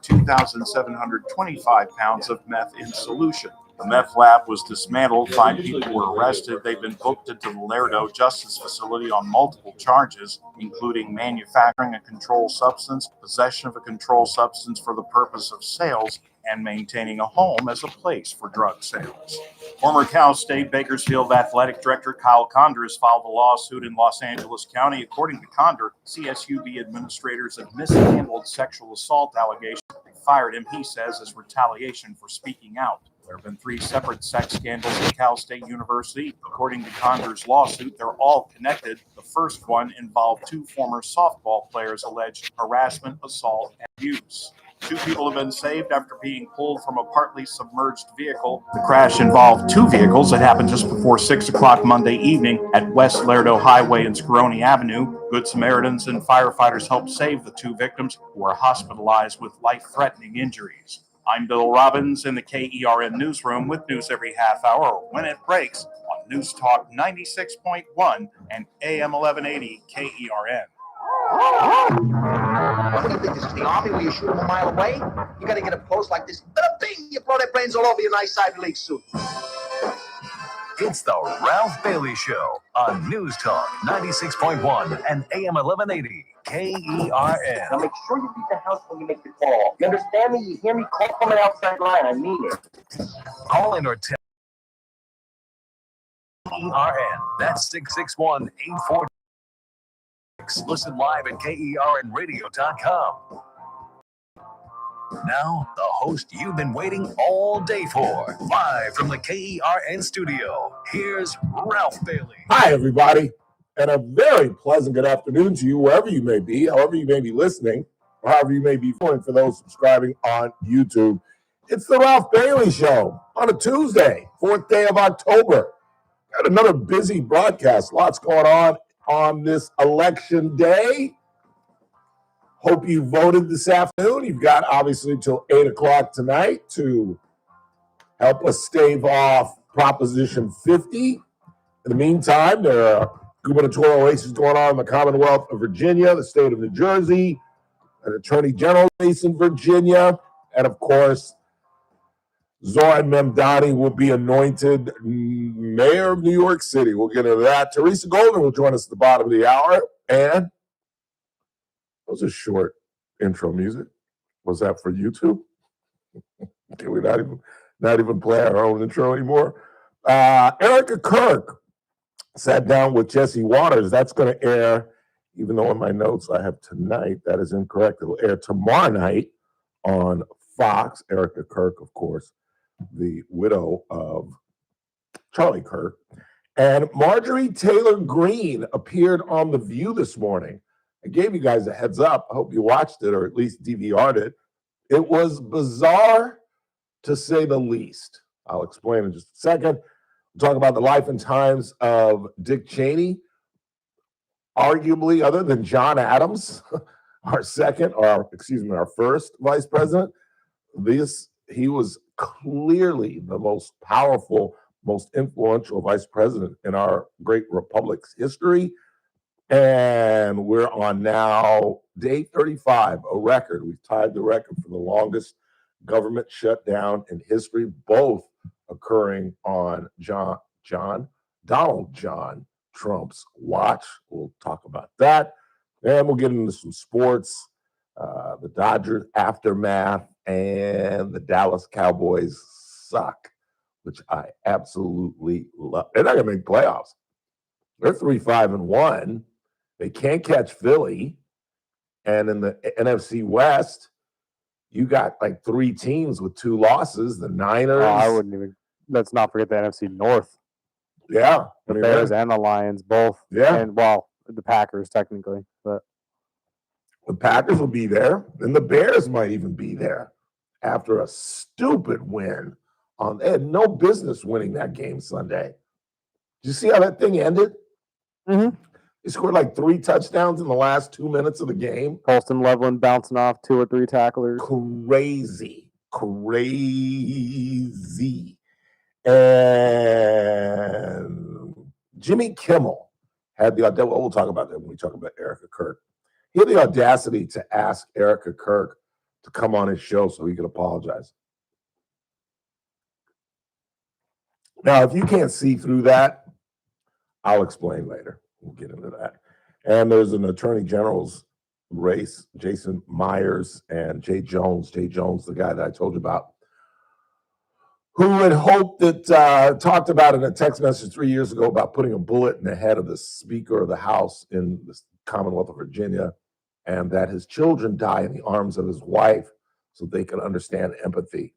2,725 pounds of meth in solution. The meth lab was dismantled. 5 people were arrested. They've been booked into the Lerdo Justice Facility on multiple charges, including manufacturing a controlled substance, possession of a controlled substance for the purpose of sales, and maintaining a home as a place for drug sales. Former Cal State Bakersfield Athletic Director Kyle Condor has filed a lawsuit in Los Angeles County. According to Condor, CSUB administrators have mishandled sexual assault allegations. They fired him, he says, as retaliation for speaking out. There have been 3 separate sex scandals at Cal State University. According to Condor's lawsuit, they're all connected. The first one involved 2 former softball players' alleged harassment, assault, and abuse. 2 people have been saved after being pulled from a partly submerged vehicle. The crash involved 2 vehicles. It happened just before 6 o'clock Monday evening at West Lerdo Highway and Scaroni Avenue. Good Samaritans and firefighters helped save the 2 victims who were hospitalized with life-threatening injuries. I'm Bill Robbins in the KERN newsroom with news every half hour or when it breaks on News Talk 96.1 and AM 1180 KERN. What do you think, this is the Army where you shoot them a mile away? You gotta get up close like this. Bing! You blow their brains all over your nice Ivy League suit. It's the Ralph Bailey Show on News Talk 96.1 and AM 1180 KERN. Now make sure you leave the house when you make the call. You understand me? You hear me? Call from an outside line. I mean it. Call in or text KERN. That's 661-846. Listen live at KERNradio.com. Now, the host you've been waiting all day for. Live from the KERN studio, here's Ralph Bailey. Hi, everybody, and a very pleasant good afternoon to you, wherever you may be, however you may be listening, or however you may be feeling for those subscribing on YouTube. It's the Ralph Bailey Show on a Tuesday, 4th day of October. Got another busy broadcast. Lots going on this election day. Hope you voted this afternoon. You've got obviously till 8 o'clock tonight to help us stave off Proposition 50. In the meantime, there are gubernatorial races going on in the Commonwealth of Virginia, the state of New Jersey, an attorney general race in Virginia, and of course, Zoran Memdani will be anointed mayor of New York City. We'll get into that. Teresa Goldner will join us at the bottom of the hour. And that was a short intro music. Was that for YouTube? Can we not even play our own intro anymore? Erica Kirk sat down with Jesse Waters. That's going to air, even though in my notes I have tonight. That is incorrect. It'll air tomorrow night on Fox. Erica Kirk, of course, the widow of Charlie Kirk. And Marjorie Taylor Greene appeared on The View this morning. I gave you guys a heads up. I hope you watched it or at least DVR'd it. It was bizarre, to say the least. I'll explain in just a second. We'll talk about the life and times of Dick Cheney. Arguably, other than John Adams, our first vice president, he was clearly the most powerful, most influential vice president in our great republic's history. And we're on now day 35, a record. We've tied the record for the longest government shutdown in history, both occurring on Donald John Trump's watch. We'll talk about that. And we'll get into some sports, the Dodgers aftermath, and the Dallas Cowboys suck, which I absolutely love. They're not going to make playoffs. They're 3-5-1. They can't catch Philly. And in the NFC West, you got like 3 teams with 2 losses. The Niners. I wouldn't even. Let's not forget the NFC North. Yeah. The Bears and the Lions both. Yeah. And, well, the Packers technically. But the Packers will be there. And the Bears might even be there after a stupid win. They had no business winning that game Sunday. Did you see how that thing ended? Mm-hmm. He scored like 3 touchdowns in the last 2 minutes of the game. Colston Loveland bouncing off 2 or 3 tacklers. Crazy. And Jimmy Kimmel had the audacity. We'll talk about that when we talk about Erica Kirk. He had the audacity to ask Erica Kirk to come on his show so he could apologize. Now, if you can't see through that, I'll explain later. We'll get into that. And there's an attorney general's race, Jason Myers and Jay Jones. Jay Jones, the guy that I told you about, who had hoped that, talked about in a text message 3 years ago about putting a bullet in the head of the Speaker of the House in the Commonwealth of Virginia, and that his children die in the arms of his wife so they can understand empathy.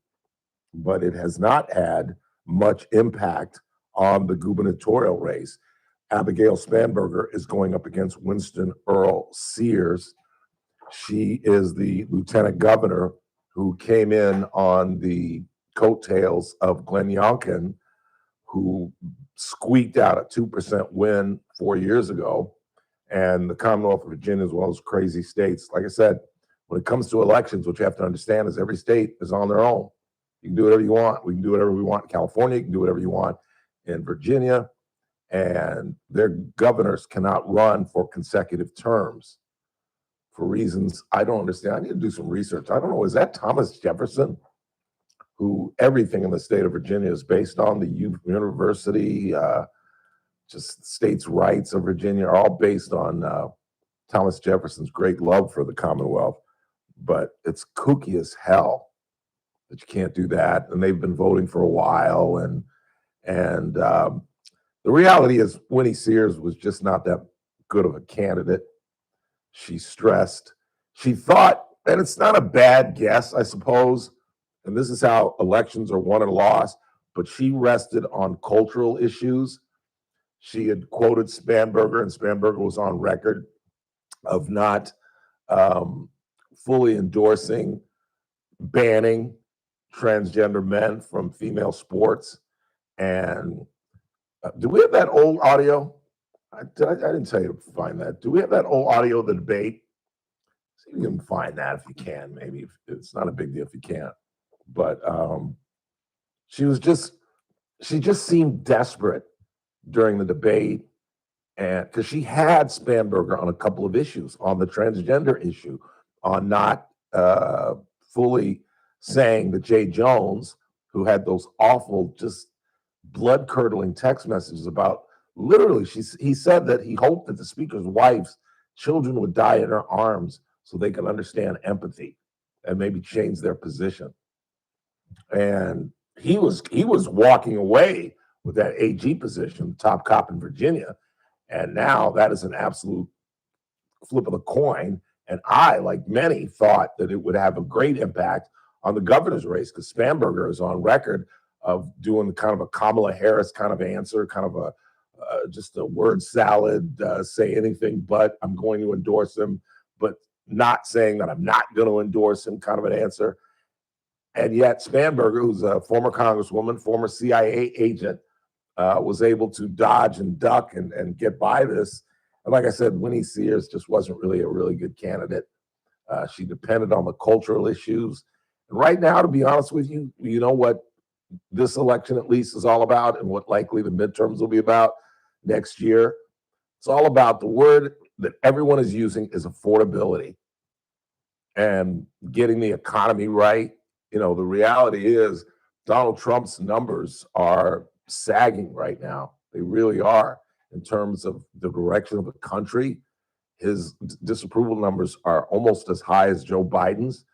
But it has not had much impact on the gubernatorial race. Abigail Spanberger is going up against Winston Earl Sears. She is the lieutenant governor who came in on the coattails of Glenn Youngkin, who squeaked out a 2% win 4 years ago. And the Commonwealth of Virginia, as well as crazy states. Like I said, when it comes to elections, what you have to understand is every state is on their own. You can do whatever you want. We can do whatever we want in California. You can do whatever you want in Virginia. And their governors cannot run for consecutive terms for reasons I don't understand. I need to do some research. I don't know. Is that Thomas Jefferson, who everything in the state of Virginia is based on? The university, just states' rights of Virginia are all based on Thomas Jefferson's great love for the Commonwealth. But it's kooky as hell that you can't do that. And they've been voting for a while. And the reality is Winnie Sears was just not that good of a candidate. She stressed. She thought, and it's not a bad guess, I suppose, and this is how elections are won and lost, but she rested on cultural issues. She had quoted Spanberger, and Spanberger was on record of not fully endorsing banning transgender men from female sports. And do we have that old audio? I didn't tell you to find that. Do we have that old audio of the debate? See if you can find that if you can. Maybe it's not a big deal if you can't. But she just seemed desperate during the debate, and because she had Spanberger on a couple of issues, on the transgender issue, on not fully saying that Jay Jones, who had those awful, just blood-curdling text messages about, literally, he said that he hoped that the Speaker's wife's children would die in her arms so they could understand empathy and maybe change their position. And he was walking away with that AG position, top cop in Virginia, and now that is an absolute flip of the coin. And I, like many, thought that it would have a great impact on the governor's race, because Spanberger is on record of doing kind of a Kamala Harris kind of answer, kind of a just a word salad, say anything but I'm going to endorse him, but not saying that I'm not going to endorse him kind of an answer. And yet Spanberger, who's a former congresswoman, former CIA agent, was able to dodge and duck and get by this. And like I said, Winnie Sears just wasn't really a really good candidate. She depended on the cultural issues. And right now, to be honest with you, you know what this election at least is all about, and what likely the midterms will be about next year? It's all about the word that everyone is using is affordability and getting the economy right. You know, the reality is Donald Trump's numbers are sagging right now. They really are in terms of the direction of the country. His disapproval numbers are almost as high as Joe Biden's.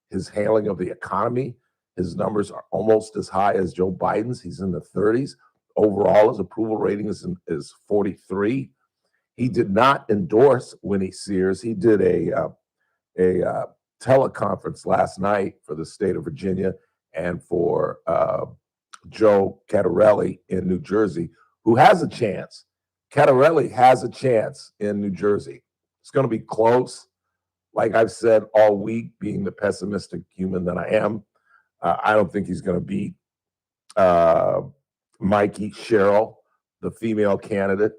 His handling of the economy, his numbers are almost as high as Joe Biden's. He's in the 30s. Overall, his approval rating is 43. He did not endorse Winnie Sears. He did a teleconference last night for the state of Virginia and for Joe Cattarelli in New Jersey, who has a chance. Cattarelli has a chance in New Jersey. It's going to be close. Like I've said all week, being the pessimistic human that I am, I don't think he's going to beat Mikey Sherrill, the female candidate.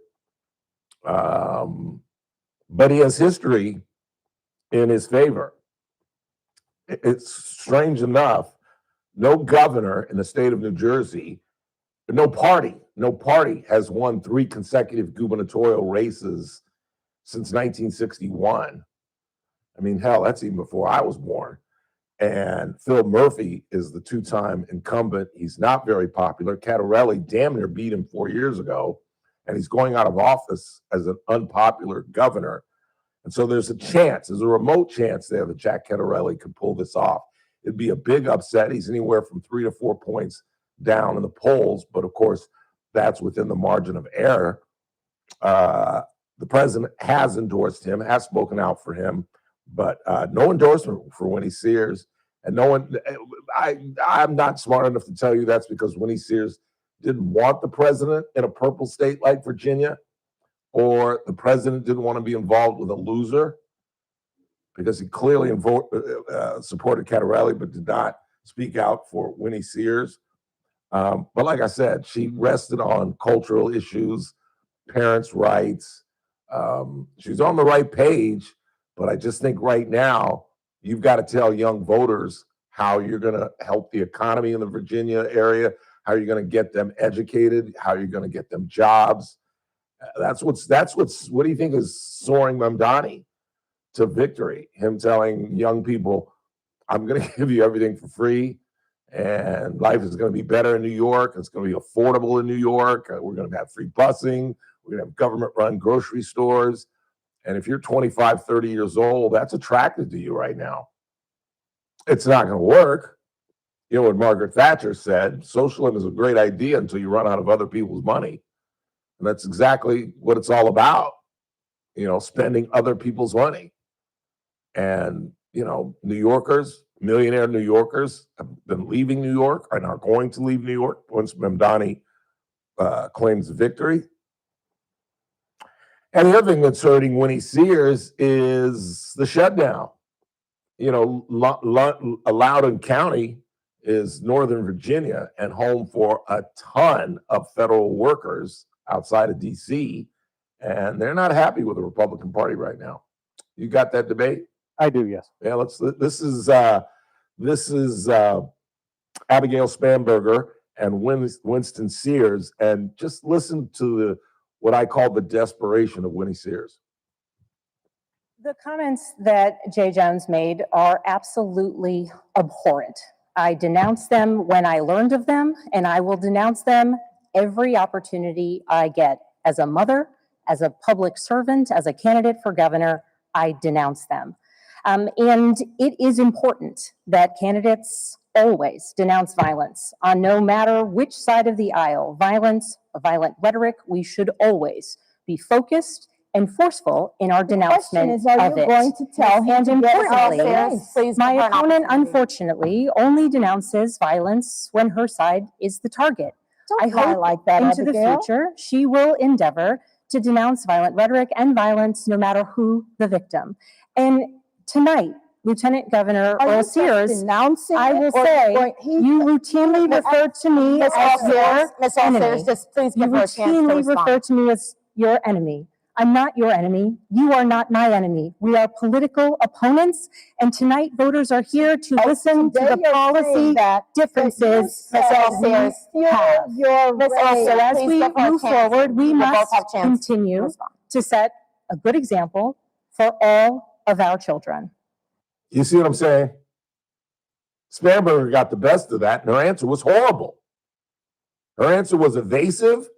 But he has history in his favor. It's strange enough, no governor in the state of New Jersey, no party has won 3 consecutive gubernatorial races since 1961. I mean, hell, that's even before I was born. And Phil Murphy is the two-time incumbent. He's not very popular. Cattarelli damn near beat him 4 years ago, and he's going out of office as an unpopular governor. And so there's a remote chance there that Jack Cattarelli could pull this off. It'd be a big upset. He's anywhere from 3 to 4 points down in the polls, but of course, that's within the margin of error. The president has endorsed him, has spoken out for him, but no endorsement for Winnie Sears. And no one, I'm not smart enough to tell you that's because Winnie Sears didn't want the president in a purple state like Virginia, or the president didn't want to be involved with a loser, because he clearly supported Cattarelli but did not speak out for Winnie Sears. But like I said, she rested on cultural issues, parents' rights. She's on the right page, but I just think right now you've got to tell young voters how you're going to help the economy in the Virginia area, how you're going to get them educated, how you're going to get them jobs. What do you think is soaring Mamdani to victory? Him telling young people, I'm going to give you everything for free, and life is going to be better in New York. It's going to be affordable in New York. We're going to have free busing. We're going to have government-run grocery stores. And if you're 25, 30 years old, that's attractive to you right now. It's not going to work. You know what Margaret Thatcher said, socialism is a great idea until you run out of other people's money. And that's exactly what it's all about, spending other people's money. And, New Yorkers, millionaire New Yorkers have been leaving New York and are going to leave New York once Mamdani claims victory. And the other thing that's hurting Winnie Sears is the shutdown. Loudoun County is Northern Virginia and home for a ton of federal workers outside of D.C., and they're not happy with the Republican Party right now. You got that debate? I do, yes. Yeah, this is Abigail Spanberger and Winston Sears, and just listen to what I call the desperation of Winnie Sears. The comments that Jay Jones made are absolutely abhorrent. I denounced them when I learned of them, and I will denounce them every opportunity I get. As a mother, as a public servant, as a candidate for governor, I denounce them. And it is important that candidates always denounce violence on no matter which side of the aisle. Violence, violent rhetoric, we should always be focused and forceful in our denouncement of it. Are you going to tell him And to get importantly, please my opponent, unfortunately, only denounces violence when her side is the target. I hope like that, into the Abigail. future, she will endeavor to denounce violent rhetoric and violence no matter who the victim. And tonight, Lieutenant Governor Earl Sears, I will say, you routinely refer to me as your enemy. Just please You give her a chance to routinely respond. refer to me as your enemy. I'm not your enemy. You are not my enemy. We are political opponents, and tonight voters are here to listen to the policy differences that we have. So as we move forward, we must continue to set a good example for all of our children. You see what I'm saying? Spanberger got the best of that, and her answer was horrible. Her answer was evasive,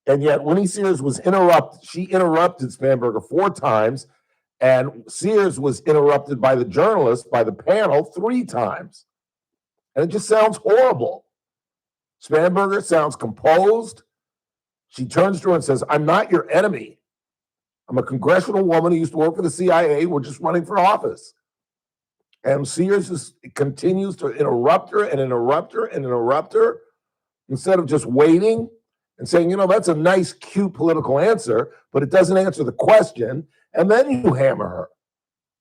and yet Winnie Sears was interrupted. She interrupted Spanberger 4 times, and Sears was interrupted by the journalist, by the panel, 3 times. And it just sounds horrible. Spanberger sounds composed. She turns to her and says, I'm not your enemy. I'm a congressional woman who used to work for the CIA. We're just running for office. And Sears just continues to interrupt her and interrupt her and interrupt her instead of just waiting and saying, that's a nice, cute political answer, but it doesn't answer the question. And then you hammer her.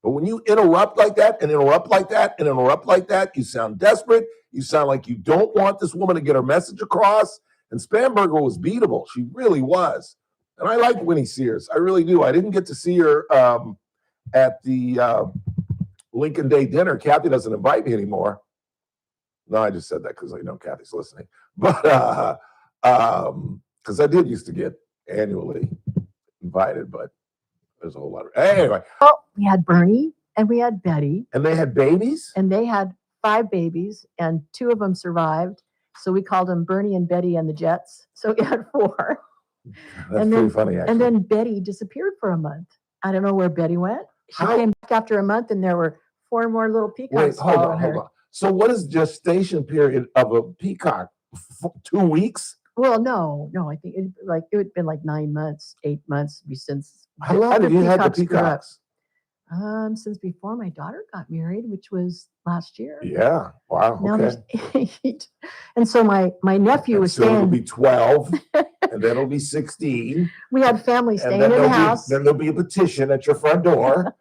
But when you interrupt like that and interrupt like that and interrupt like that, you sound desperate. You sound like you don't want this woman to get her message across. And Spanberger was beatable. She really was. And I like Winnie Sears. I really do. I didn't get to see her at the Lincoln Day dinner. Kathy doesn't invite me anymore. No, I just said that because I know Kathy's listening. But because I did used to get annually invited, but there's a whole lot of... Anyway. Well, we had Bernie, And we had Betty, And they had babies? and they had 5 babies, and 2 of them survived. So we called them Bernie and Betty and the Jets. So we had 4. That's and pretty then- funny, actually. And then Betty disappeared for a month. I don't know where Betty went. She How- came back after a month, and there were 4 more little Wait, peacocks hold following on, her. hold on. So what is gestation period of a peacock? 2 weeks? Well, no, I think it would been like 9 months, 8 months since How the long other have you had the peacocks grew up. peacocks? Since before my daughter got married, which was last year. Yeah, wow, Now okay. there's 8. And so my nephew And was so it'll staying. be 12, and then it'll be 16. We had family And staying then in the house. then there'll be a petition at your front door.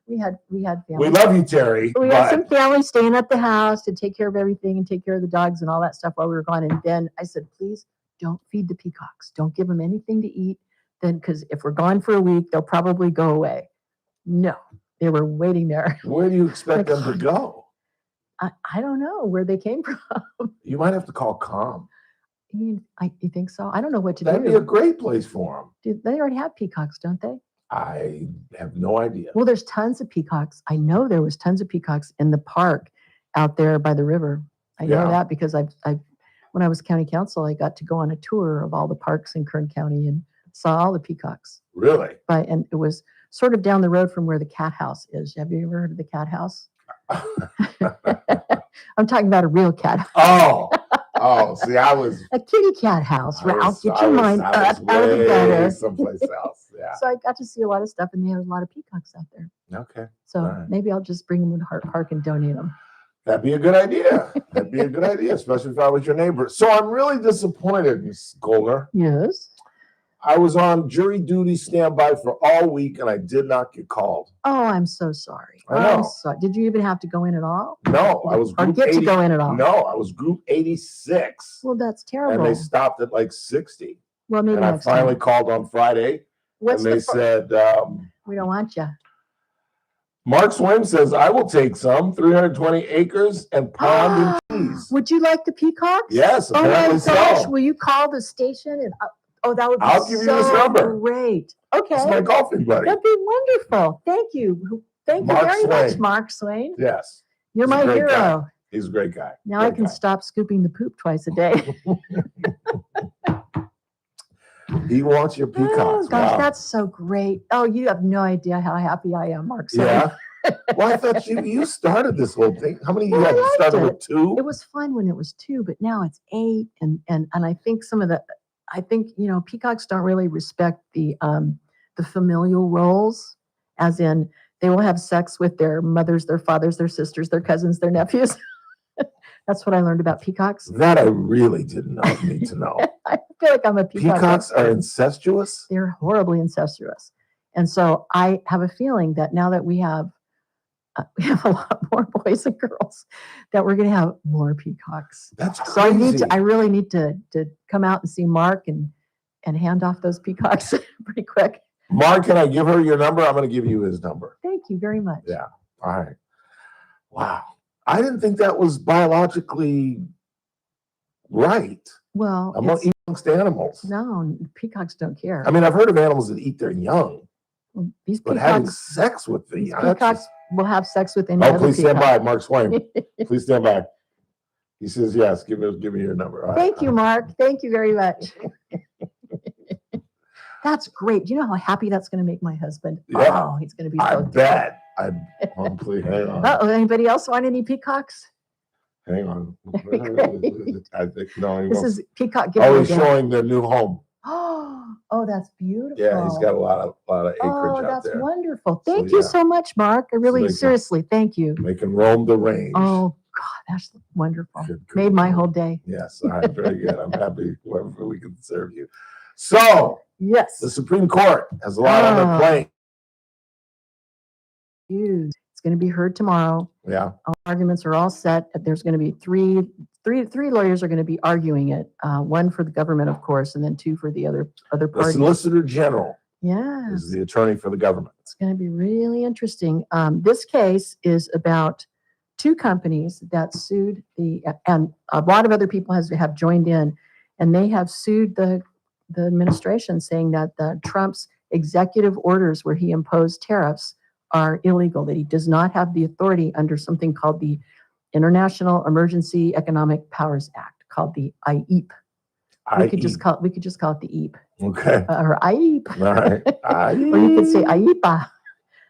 We had family. We love you, Terry. We had but some family staying at the house to take care of everything and take care of the dogs and all that stuff while we were gone. And then I said, please don't feed the peacocks. Don't give them anything to eat. Then, because if we're gone for a week, they'll probably go away. No, they were waiting there. where do you expect them to Like- go? I don't know where they came from. You might have to call COM. You think so? I don't know what to That'd do. be a great place for them. They already have peacocks, don't they? I have no idea. Well, there's tons of peacocks. I know there was tons of peacocks in the park out there by the river. I know Yeah. that because when I was county council, I got to go on a tour of all the parks in Kern County and saw all the peacocks. Really? And it was sort of down the road from where the cat house is. Have you ever heard of the cat house? I'm talking about a real cat house. Oh, see, I was. A kitty cat house. I Ralph, was- get I your was- mind I up was out of the way gutter. someplace else. Yeah. So I got to see a lot of stuff, and there was a lot of peacocks out there. Okay. So Alright. maybe I'll just bring them to Hark and donate them. That'd be a good idea. That'd be a good idea, especially if I was your neighbor. So I'm really disappointed, Ms. Goldner. Yes. I was on jury duty standby for all week and I did not get called. Oh, I'm so sorry. I know. I'm sorry. Did you even have to go in at all? No, I was Or group get 80. to go in at all? No, I was group 86. Well, that's And terrible. they stopped at like 60. Well, maybe And I next finally time. called on Friday What's and they the said, we don't want you. Mark Swaim says, I will take some 320 acres and pond and trees. Would you like the peacocks? Yes, Oh my apparently gosh! so. Will you call the station and? That would be I'll give you his so number. great. Okay, He's my golfing buddy. that'd be wonderful. Thank you. Thank you Mark very much, Swain. Mark Swain. Yes, You're he's a my great hero. guy. He's a great guy. Now I Great can guy. stop scooping the poop twice a day. He wants your Oh peacocks. gosh, Wow. that's so great. Oh, you have no idea how happy I am, Mark. Swain. Yeah. Well, I thought you started this whole thing. How many you Well, I had? You liked started it. with 2? It was fun when it was 2, but now it's 8, and I think peacocks don't really respect the familial roles, as in they will have sex with their mothers, their fathers, their sisters, their cousins, their nephews. That's what I learned about peacocks. That I really didn't need to know. I feel like I'm a peacock. Peacocks are expert. incestuous? They're horribly incestuous, and so I have a feeling that now that we have a lot more boys and girls, that we're going to have more peacocks. That's So crazy. I really need to come out and see Mark and hand off those peacocks pretty quick. Mark, can I give her your number? I'm going to give you his number. Thank you very much. Yeah. All right. Wow. I didn't think that was biologically right Well, amongst animals. no, peacocks don't care. I mean, I've heard of animals that eat their young, These but having peacocks, sex with the these young. that's peacocks just- will have sex with any Oh, other please stand by, peacock. Mark Swain. Please stand by. He says yes. Give me your number. All right. Thank you, Mark. Thank you very much. That's great. Do you know how happy that's going to make my husband? Yeah. Oh, he's going to be I so bet. Please hang on. Oh, anybody else want any peacocks? Hang on. Very great. I think no. He This wants- is peacock oh, giveaway he's day. showing their new home. Oh, that's beautiful. Yeah, he's got a lot of acreage Oh, out that's there. wonderful. So, Thank you yeah. so much, Mark. I really, they can- seriously, thank you. They can roam the range. Oh, God, that's wonderful. Good Made my grief. whole day. Yes, all right, very good. I'm happy wherever we can serve you. So Yes. the Supreme Court has a lot on their Ah. plate. Huge. It's going to be heard tomorrow. Yeah. All arguments are all set. There's going to be three lawyers are going to be arguing it. One for the government, of course, and then 2 for the other The parties. Solicitor General Yes. is the attorney for the government. It's going to be really interesting. This case is about 2 companies that sued and a lot of other people have joined in, and they have sued the administration, saying that Trump's executive orders where he imposed tariffs are illegal, that he does not have the authority under something called the International Emergency Economic Powers Act, called the IEP. We could just call it the EEP. Okay. Or IEP. All right. Or you could say IEPA,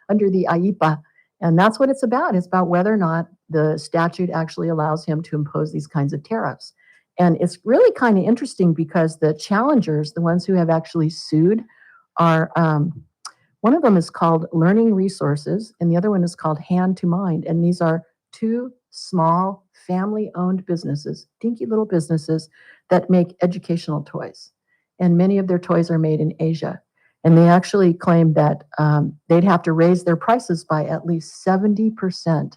under the IEPA. And that's what it's about. It's about whether or not the statute actually allows him to impose these kinds of tariffs. And it's really kind of interesting because the challengers, the ones who have actually sued, are one of them is called Learning Resources, and the other one is called Hand to Mind. And these are two small family-owned businesses, dinky little businesses that make educational toys. And many of their toys are made in Asia. And they actually claim that they'd have to raise their prices by at least 70%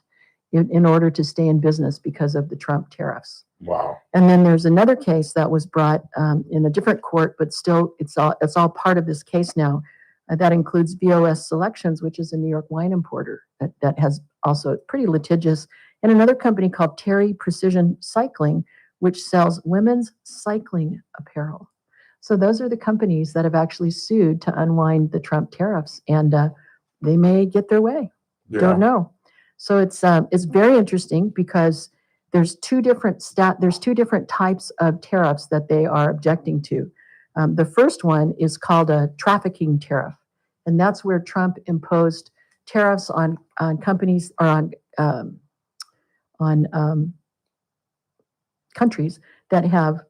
in order to stay in business because of the Trump tariffs. Wow. And then there's another case that was brought in a different court, but still it's all part of this case now. That includes VOS Selections, which is a New York wine importer that has also pretty litigious, and another company called Terry Precision Cycling, which sells women's cycling apparel. So those are the companies that have actually sued to unwind the Trump tariffs, and they may get their way. Yeah. Don't know. So it's very interesting because there's two different types of tariffs that they are objecting to. The first one is called a trafficking tariff, and that's where Trump imposed tariffs on companies or on countries that have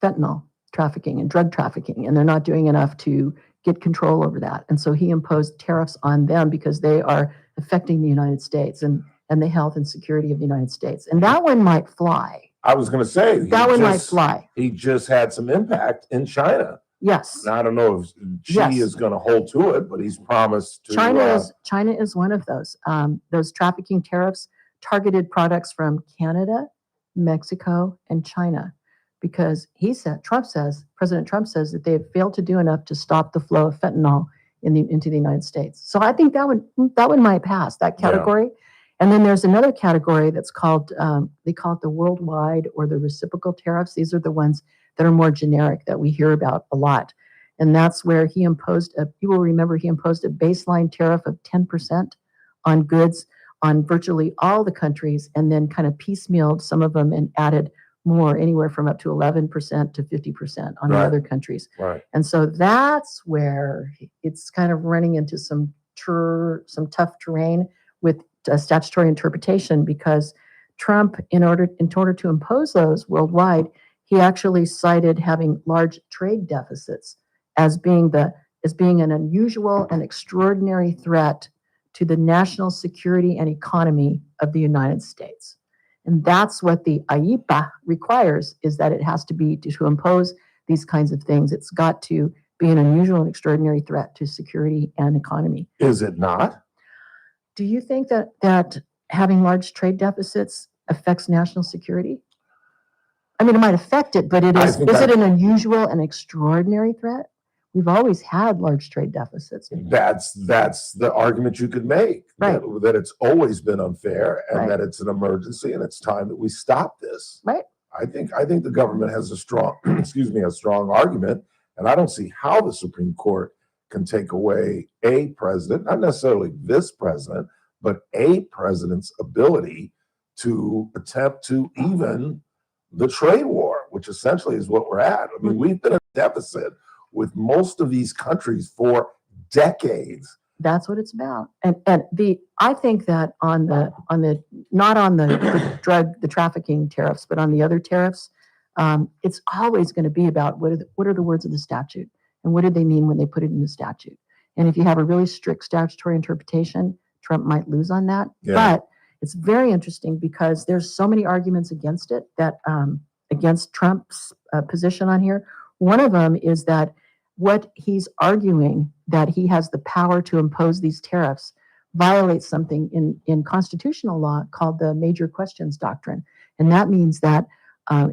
fentanyl trafficking and drug trafficking, and they're not doing enough to get control over that. And so he imposed tariffs on them because they are affecting the United States and the health and security of the United States. And that one might fly. I was going to say That one might fly. He just had some impact in China. Yes. Now, I don't know if Xi is going to hold to it, but he's promised to. China is one of those. Those trafficking tariffs targeted products from Canada, Mexico, and China, because President Trump says that they have failed to do enough to stop the flow of fentanyl into the United States. So I think that one might pass that category. Yeah. And then there's another category that's called, they call it the worldwide or the reciprocal tariffs. These are the ones that are more generic that we hear about a lot. And that's where he imposed, you will remember he imposed a baseline tariff of 10% on goods on virtually all the countries, and then kind of piecemealed some of them and added more, anywhere from up to 11% to 50% on the other countries. Right. And so that's where it's kind of running into some tough terrain with statutory interpretation, because Trump, in order to impose those worldwide, he actually cited having large trade deficits as being an unusual and extraordinary threat to the national security and economy of the United States. And that's what the IEPA requires, is that it has to be, to impose these kinds of things, it's got to be an unusual and extraordinary threat to security and economy. Is it not? Do you think that having large trade deficits affects national security? I mean, it might affect it, but it is it an unusual and extraordinary threat? We've always had large trade deficits. That's the argument you could make, right? That it's always been unfair, and that it's an emergency, and it's time that we stop this. Right. I think the government has a strong, a strong argument, and I don't see how the Supreme Court can take away a president, not necessarily this president, but a president's ability to attempt to even the trade war, which essentially is what we're at. I mean, we've been in a deficit with most of these countries for decades. That's what it's about. And I think that not on the trafficking tariffs, but on the other tariffs, it's always going to be about what are the words of the statute, and what do they mean when they put it in the statute. And if you have a really strict statutory interpretation, Trump might lose on that. Yeah. But it's very interesting because there's so many arguments against it, that against Trump's position on here. One of them is that what he's arguing, that he has the power to impose these tariffs, violates something in constitutional law called the Major Questions Doctrine. And that means that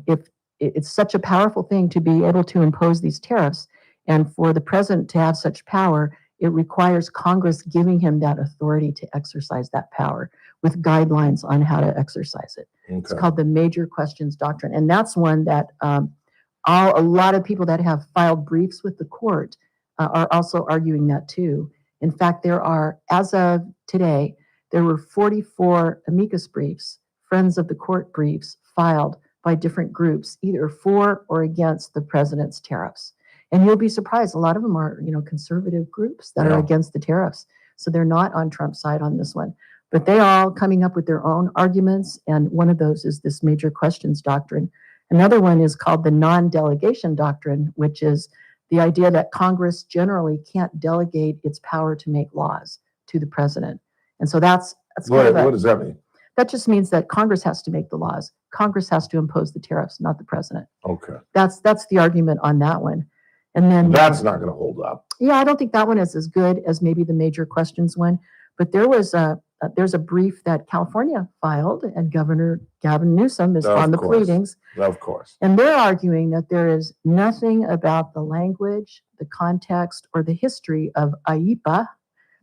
if it's such a powerful thing to be able to impose these tariffs, and for the president to have such power, it requires Congress giving him that authority to exercise that power with guidelines on how to exercise it. Okay. It's called the Major Questions Doctrine. And that's one that a lot of people that have filed briefs with the court are also arguing that too. In fact, there are, as of today, there were 44 amicus briefs, friends of the court briefs, filed by different groups, either for or against the president's tariffs. And you'll be surprised, a lot of them are, conservative groups that are against the tariffs. So they're not on Trump's side on this one. But they are all coming up with their own arguments, and one of those is this major questions doctrine. Another one is called the non-delegation doctrine, which is the idea that Congress generally can't delegate its power to make laws to the president. And so that's What does that mean? that just means that Congress has to make the laws. Congress has to impose the tariffs, not the president. Okay. That's the argument on that one. And then That's not going to hold up. yeah, I don't think that one is as good as maybe the major questions one. But there's a brief that California filed, and Governor Gavin Newsom is on the pleadings. Of course. And they're arguing that there is nothing about the language, the context, or the history of IEPA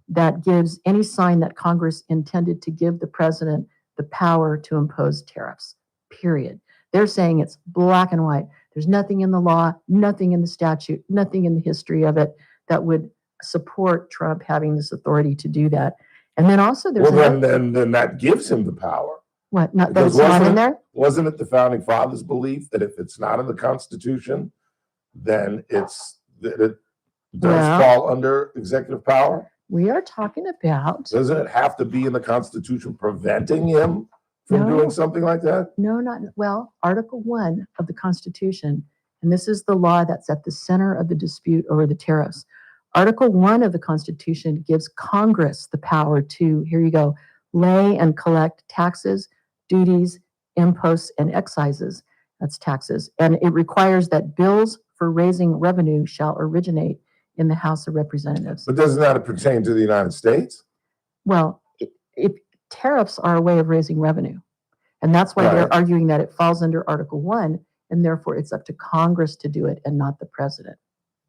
that gives any sign that Congress intended to give the president the power to impose tariffs, period. They're saying it's black and white. There's nothing in the law, nothing in the statute, nothing in the history of it that would support Trump having this authority to do that. And then also there's then that gives him the power. what? Not that Because it's not in there? Wasn't it the founding fathers' belief that if it's not in the Constitution, then it does Well- fall under executive power? We are talking about Doesn't it have to be in the Constitution preventing him from No. doing something like that? Article 1 of the Constitution, and this is the law that's at the center of the dispute over the tariffs. Article 1 of the Constitution gives Congress the power to, here you go, lay and collect taxes, duties, imposts, and excises. That's taxes. And it requires that bills for raising revenue shall originate in the House of Representatives. But doesn't that pertain to the United States? Well, tariffs are a way of raising revenue. And that's why they're Right. arguing that it falls under Article 1, and therefore it's up to Congress to do it and not the president.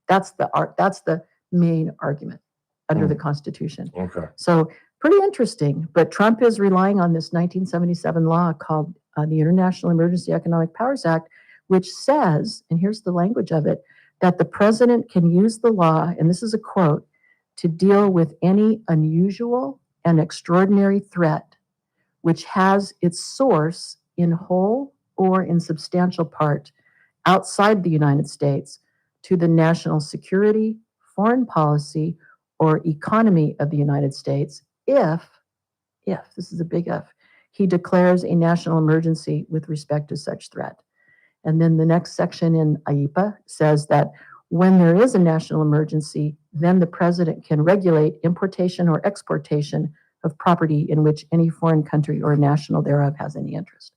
That's the main argument under the Constitution. Okay. So pretty interesting. But Trump is relying on this 1977 law called the International Emergency Economic Powers Act, which says, and here's the language of it, that the president can use the law, and this is a quote, to deal with any unusual and extraordinary threat which has its source in whole or in substantial part outside the United States to the national security, foreign policy, or economy of the United States if, this is a big if, he declares a national emergency with respect to such threat. And then the next section in IEPA says that when there is a national emergency, then the president can regulate importation or exportation of property in which any foreign country or national thereof has any interest.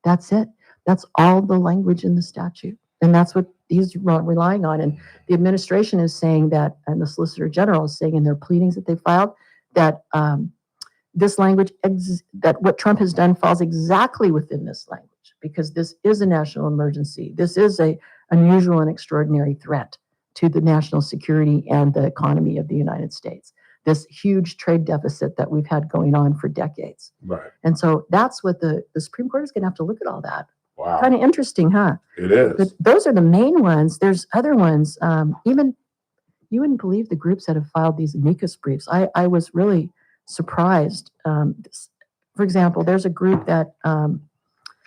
That's it. That's all the language in the statute. And that's what he's relying on. And the administration is saying that, and the Solicitor General is saying in their pleadings that they filed, that this language, that what Trump has done falls exactly within this language, because this is a national emergency. This is a unusual and extraordinary threat to the national security and the economy of the United States. This huge trade deficit that we've had going on for decades. Right. And so that's what the Supreme Court is going to have to look at all that. Wow. Kind of interesting, huh? It is. But those are the main ones. There's other ones. Even you wouldn't believe the groups that have filed these amicus briefs. I was really surprised. For example, there's a group that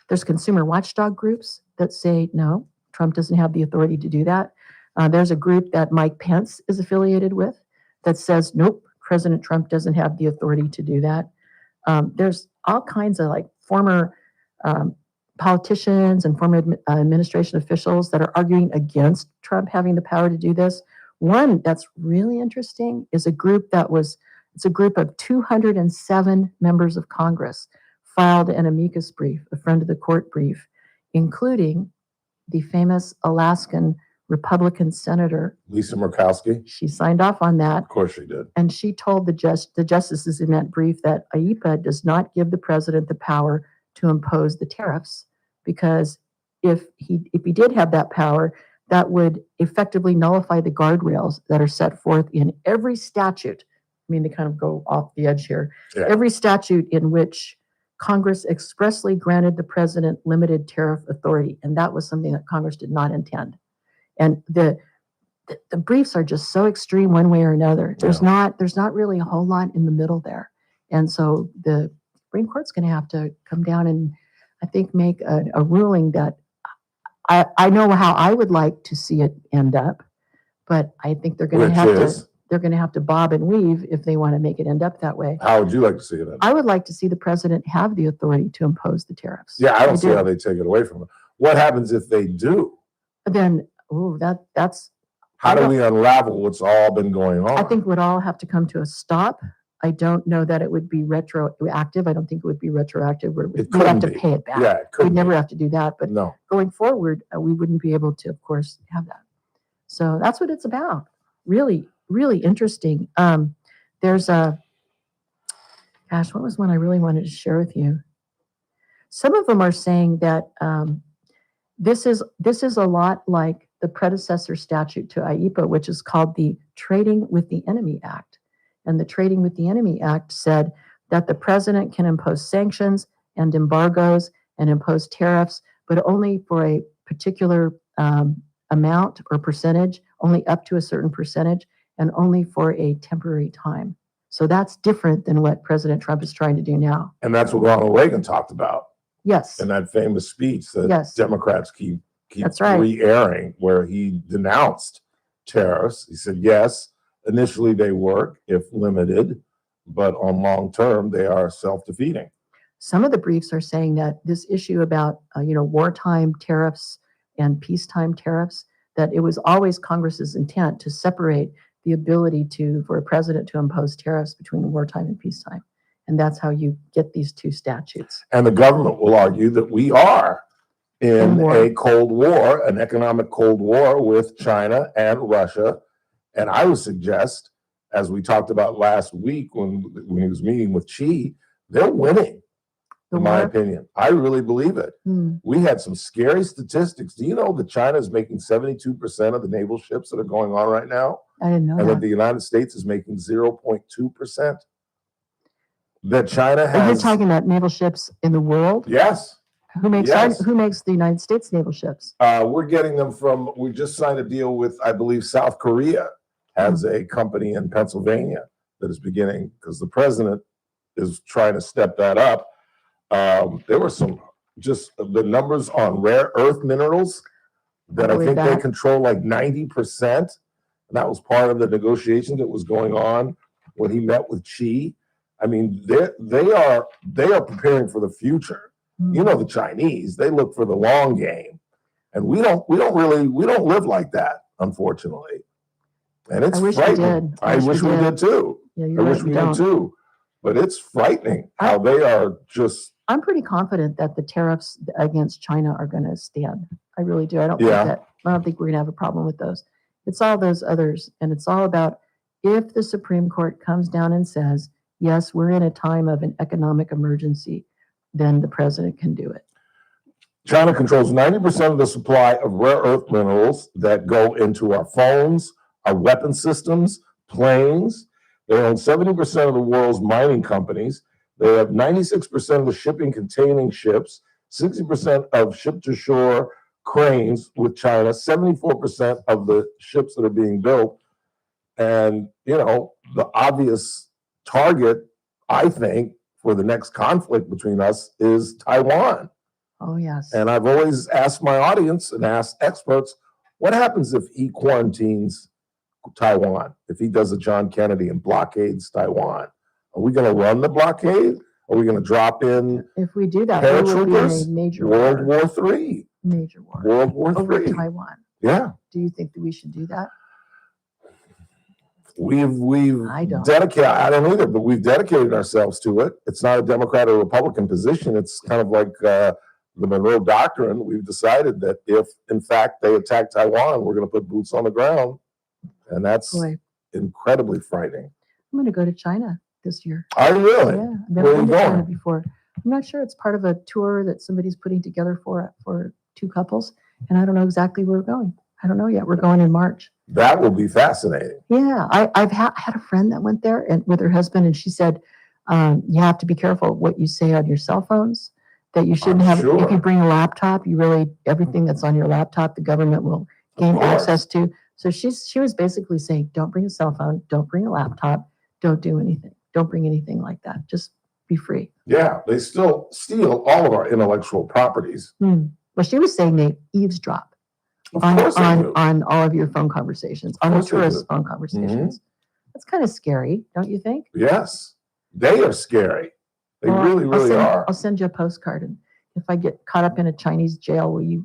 there's consumer watchdog groups that say no, Trump doesn't have the authority to do that. There's a group that Mike Pence is affiliated with that says nope, President Trump doesn't have the authority to do that. There's all kinds of like former politicians and former administration officials that are arguing against Trump having the power to do this. One that's really interesting is a group it's a group of 207 members of Congress filed an amicus brief, a friend of the court brief, including the famous Alaskan Republican Senator Lisa Murkowski. She signed off on that. Of course she did. And she told the justices in that brief that IEPA does not give the president the power to impose the tariffs, because if he did have that power, that would effectively nullify the guardrails that are set forth in every statute. I mean, they kind of go off the edge here. Yeah. Every statute in which Congress expressly granted the president limited tariff authority. And that was something that Congress did not intend. And the the briefs are just so extreme one way or another. There's not really a whole lot in the middle there. And so the Supreme Court's going to have to come down and I think make a ruling that I know how I would like to see it end up, but I think they're going to have to bob and weave if they want to make it end up that way. How would you like to see it end up? I would like to see the president have the authority to impose the tariffs. Yeah, I don't see how they take it away from them. What happens if they do? Then, that's how do we unravel what's all been going on? I think it would all have to come to a stop. I don't know that it would be retroactive. I don't think it would be retroactive. We'd have to pay it back. Yeah, it could We'd never have to do that. But no. Going forward, we wouldn't be able to, of course, have that. So that's what it's about. Really, really interesting. There's what was one I really wanted to share with you? Some of them are saying that this is a lot like the predecessor statute to IEPA, which is called the Trading with the Enemy Act. And the Trading with the Enemy Act said that the president can impose sanctions and embargoes and impose tariffs, but only for a particular amount or percentage, only up to a certain percentage, and only for a temporary time. So that's different than what President Trump is trying to do now. And that's what Ronald Reagan talked about. Yes. In that famous speech that Democrats keep that's right. re-airing, where he denounced tariffs. He said, yes, initially they work if limited, but on long term, they are self-defeating. Some of the briefs are saying that this issue about, wartime tariffs and peacetime tariffs, that it was always Congress's intent to separate the ability for a president to impose tariffs between wartime and peacetime. And that's how you get these two statutes. And the government will argue that we are in a Cold War, an economic Cold War with China and Russia. And I would suggest, as we talked about last week when he was meeting with Xi, they're winning, in my opinion. I really believe it. We had some scary statistics. Do you know that China is making 72% of the naval ships that are going on right now? I didn't know and that the United States is making 0.2%? That China has. You're talking about naval ships in the world? Yes. Who makes the United States naval ships? We're getting them from, we just signed a deal with, I believe, South Korea has a company in Pennsylvania that is beginning, because the president is trying to step that up. There were just the numbers on rare earth minerals that I think they control like 90%. And that was part of the negotiation that was going on when he met with Xi. I mean, they are preparing for the future. You know, the Chinese, they look for the long game, and we don't live like that, unfortunately. And it's frightening. I wish we did too. Yeah, I wish we did too. But it's frightening how they are just. I'm pretty confident that the tariffs against China are going to stand. I really do. I don't think we're going to have a problem with those. It's all those others, and it's all about if the Supreme Court comes down and says, yes, we're in a time of an economic emergency, then the president can do it. China controls 90% of the supply of rare earth minerals that go into our phones, our weapon systems, planes. They own 70% of the world's mining companies. They have 96% of the shipping containing ships, 60% of ship-to-shore cranes with China, 74% of the ships that are being built. And, the obvious target, I think, for the next conflict between us is Taiwan. Oh, yes. And I've always asked my audience and asked experts, what happens if he quarantines Taiwan, if he does a John Kennedy and blockades Taiwan? Are we going to run the blockade? Are we going to drop in? If we do that, there will be a major World War III. Major war. World War III. Over Taiwan. Yeah. Do you think that we should do that? We've dedicated, I don't either, but we've dedicated ourselves to it. It's not a Democrat or Republican position. It's kind of like the Monroe Doctrine. We've decided that if, in fact, they attack Taiwan, we're going to put boots on the ground. And that's incredibly frightening. I'm going to go to China this year. Are you really? Yeah. I've never been to China before. I'm not sure. It's part of a tour that somebody's putting together for two couples. And I don't know exactly where we're going. I don't know yet. We're going in March. That will be fascinating. Yeah, I've had a friend that went there and with her husband, and she said, you have to be careful what you say on your cell phones, that you shouldn't have, if you bring a laptop, everything that's on your laptop, the government will gain access to. So she was basically saying, don't bring a cell phone, don't bring a laptop, don't do anything. Don't bring anything like that. Just be free. Yeah, they still steal all of our intellectual properties. Well, she was saying they eavesdrop Of course they do. on all of your phone conversations, on the course they tourist do. phone conversations. That's kind of scary, don't you think? Yes, they are scary. They Well, really are. I'll send you a postcard, and if I get caught up in a Chinese jail, will you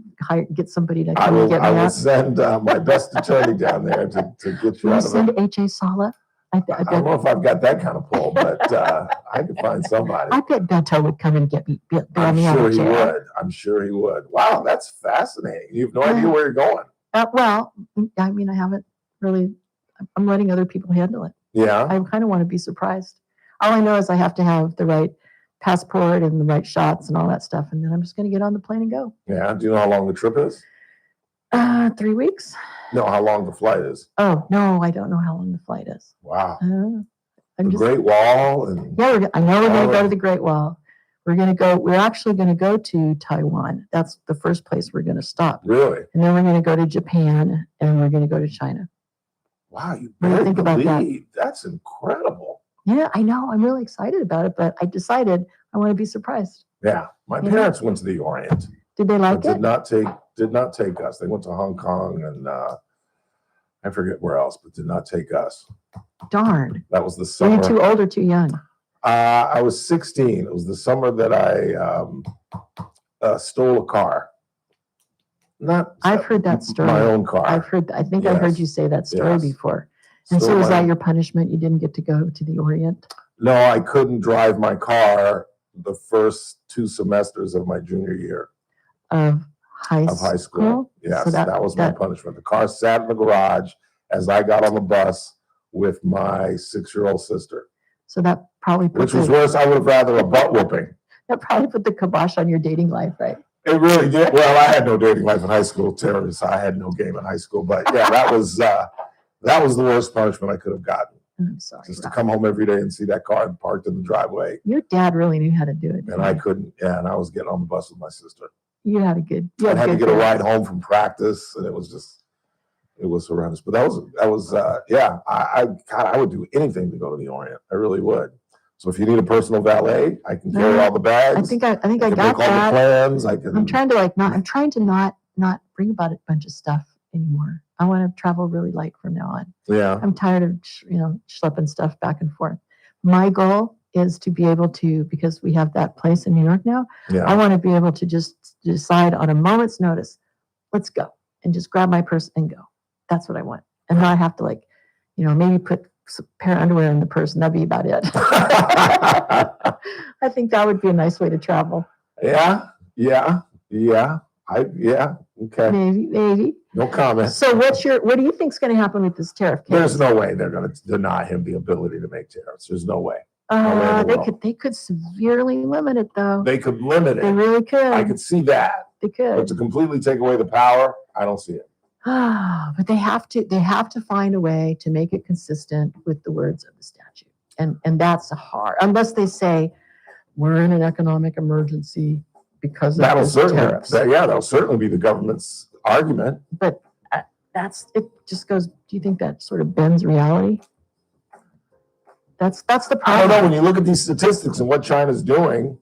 get somebody to I come and will, get me I will out? send my best attorney down there to get you Will you out of send it. H.A. Sala? I I don't bet, know if I've got that kind of pull, but I can find somebody. I bet Beto would come and get me, bail I'm me out sure of he jail. would. I'm sure he would. Wow, that's fascinating. You have no idea where you're going. Well, I mean, I haven't really, I'm letting other people handle it. Yeah. I kind of want to be surprised. All I know is I have to have the right passport and the right shots and all that stuff, and then I'm just going to get on the plane and go. Yeah. Do you know how long the trip is? 3 weeks? No, how long the flight is. Oh, no, I don't know how long the flight is. Wow. I'm The just, Great Wall and yeah, I know we're going to go Oh. to the Great Wall. We're actually going to go to Taiwan. That's the first place we're going to stop. really. And then we're going to go to Japan, and we're going to go to China. Wow, you What do you buried think the about that? lead. That's incredible. Yeah, I know. I'm really excited about it, but I decided I want to be surprised. Yeah. My Yeah. parents went to the Orient. Did they like But it? did not take us. They went to Hong Kong and I forget where else, but did not take us. Darn. That was the Were summer. you too old or too young? I was 16. It was the summer that I stole a car. Not I've heard that story. my own car. I think I heard Yes. you say that story Yes. before. And so Stole was my- that your punishment? You didn't get to go to the Orient? No, I couldn't drive my car the first 2 semesters of my junior year Of high of high school. Yes, So that was my punishment. The car sat in the garage as I got on the bus with my 6-year-old sister, So that probably put which was worse. I would have rather a butt whooping. that probably put the kibosh on your dating life, right? It really did. Well, I had no dating life in high school, Teresa. I had no game in high school, but yeah, that was the worst punishment I could have gotten. I'm sorry. Just to Rob. come home every day and see that car parked in the driveway, Your dad really knew how to do it. and I couldn't. Yeah, and I was getting on the bus with my sister. You had a good. You I had to good get a parents. ride home from practice, and it was horrendous. But that was yeah. I would do anything to go to the Orient. I really would. So if you need a personal valet, I can carry all the bags. I think I can got make all the that. plans. I can. I'm trying to not bring about a bunch of stuff anymore. I want to travel really light from now on. Yeah. I'm tired of schlepping stuff back and forth. My goal is to be able to, because we have that place in New York now, I Yeah. want to be able to just decide on a moment's notice, let's go, and just grab my purse and go. That's what I want. And not have to maybe put a pair of underwear in the purse and that'd be about it. I think that would be a nice way to travel. Yeah. Okay. Maybe. No comment. So what do you think's going to happen with this tariff case? There's no way they're going to deny him the ability to make tariffs. There's no way. way in the world. They could severely limit it though. They could limit They it. really could. I could see that. They But could. to completely take away the power, I don't see it. But they have to find a way to make it consistent with the words of the statute. And that's hard, unless they say we're in an economic emergency because of That'll those certainly, tariffs. that'll certainly be the government's argument. But it just goes, do you think that sort of bends reality? That's the I don't know. problem. When you look at these statistics and what China's doing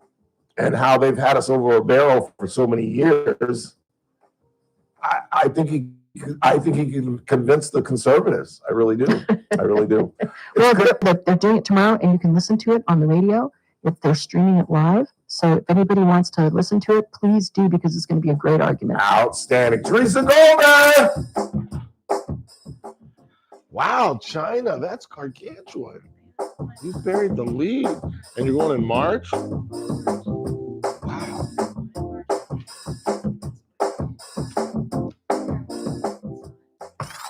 and how they've had us over a barrel for so many years, I think he can convince the conservatives. I really do. I really do. Well, It's good. they're doing it tomorrow, and you can listen to it on the radio if they're streaming it live. So if anybody wants to listen to it, please do, because it's going to be a great argument. Outstanding. Teresa Goldner. Wow, China, that's gargantuan. You buried the lead. And you're going in March? Wow.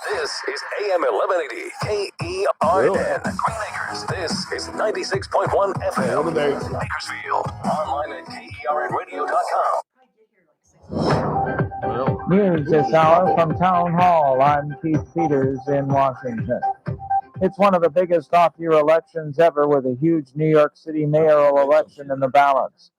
This is AM 1180 KERN. Green Acres. This is 96.1 FM. What are they? Bakersfield. Online at KERNradio.com. Well, News this hour from Town Hall. I'm Keith Peters in Washington. It's one of the biggest off-year elections ever, with a huge New York City mayoral election in the balance.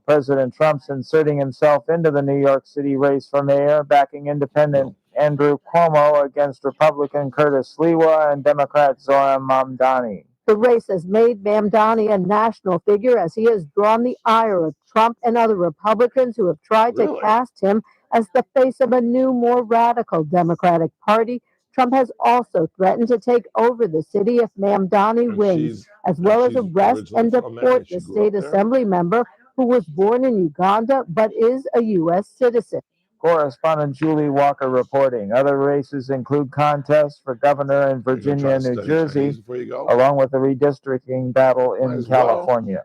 President Trump's inserting himself into the New York City race for mayor, backing independent Andrew Cuomo against Republican Curtis Sliwa and Democrat Zohran Mamdani. The race has made Mamdani a national figure as he has drawn the ire of Trump and other Republicans who have tried to cast him as the face of a new, more radical Democratic Party. Trump has also threatened to take over the city if Mamdani wins, as well as arrest and deport the state assembly member who was born in Uganda but is a U.S. citizen. Correspondent Julie Walker reporting. Other races include contests for governor in Virginia and New Jersey, along with the redistricting battle in California.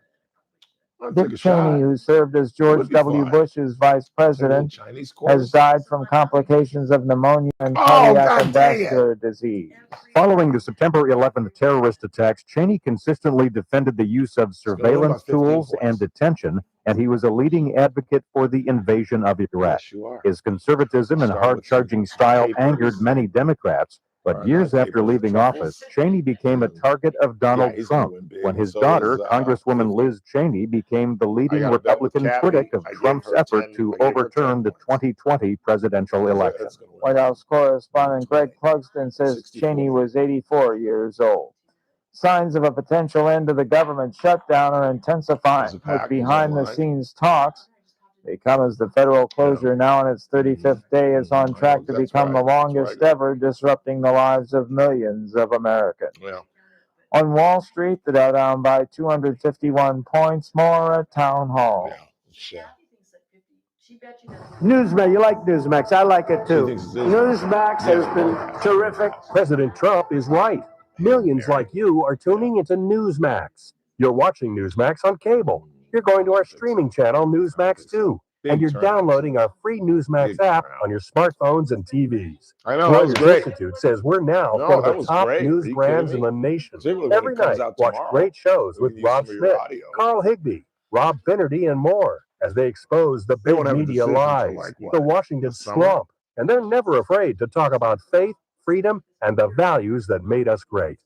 Dick Cheney, who served as George W. Bush's vice president, has died from complications of pneumonia and cardiac and vascular disease. Following the September 11th terrorist attacks, Cheney consistently defended the use of surveillance tools and detention, and he was a leading advocate for the invasion of Iraq. His conservatism and hard-charging style angered many Democrats, but years after leaving office, Cheney became a target of Donald Trump when his daughter, Congresswoman Liz Cheney, became the leading Republican critic of Trump's effort to overturn the 2020 presidential election. White House correspondent Greg Clugston says Cheney was 84 years old. Signs of a potential end to the government shutdown are intensifying, with behind-the-scenes talks. They come as the federal closure, now in its 35th day, is on track to become the longest ever, disrupting the lives of millions of Americans. On Wall Street, the Dow down by 251 points, more at Town Hall. Newsmax, you like Newsmax. I like it too. Newsmax has been terrific. President Trump is right. Millions like you are tuning into Newsmax. You're watching Newsmax on cable. You're going to our streaming channel, Newsmax 2. And you're downloading our free Newsmax app on your smartphones and TVs. I know, that was great. Institute says we're now one of the top news brands in the nation. Every night, watch great shows with Rob Schmidt, Carl Higbie, Rob Finnerty, and more as they expose the big media lies, the Washington slump, and they're never afraid to talk about faith, freedom, and the values that made us great.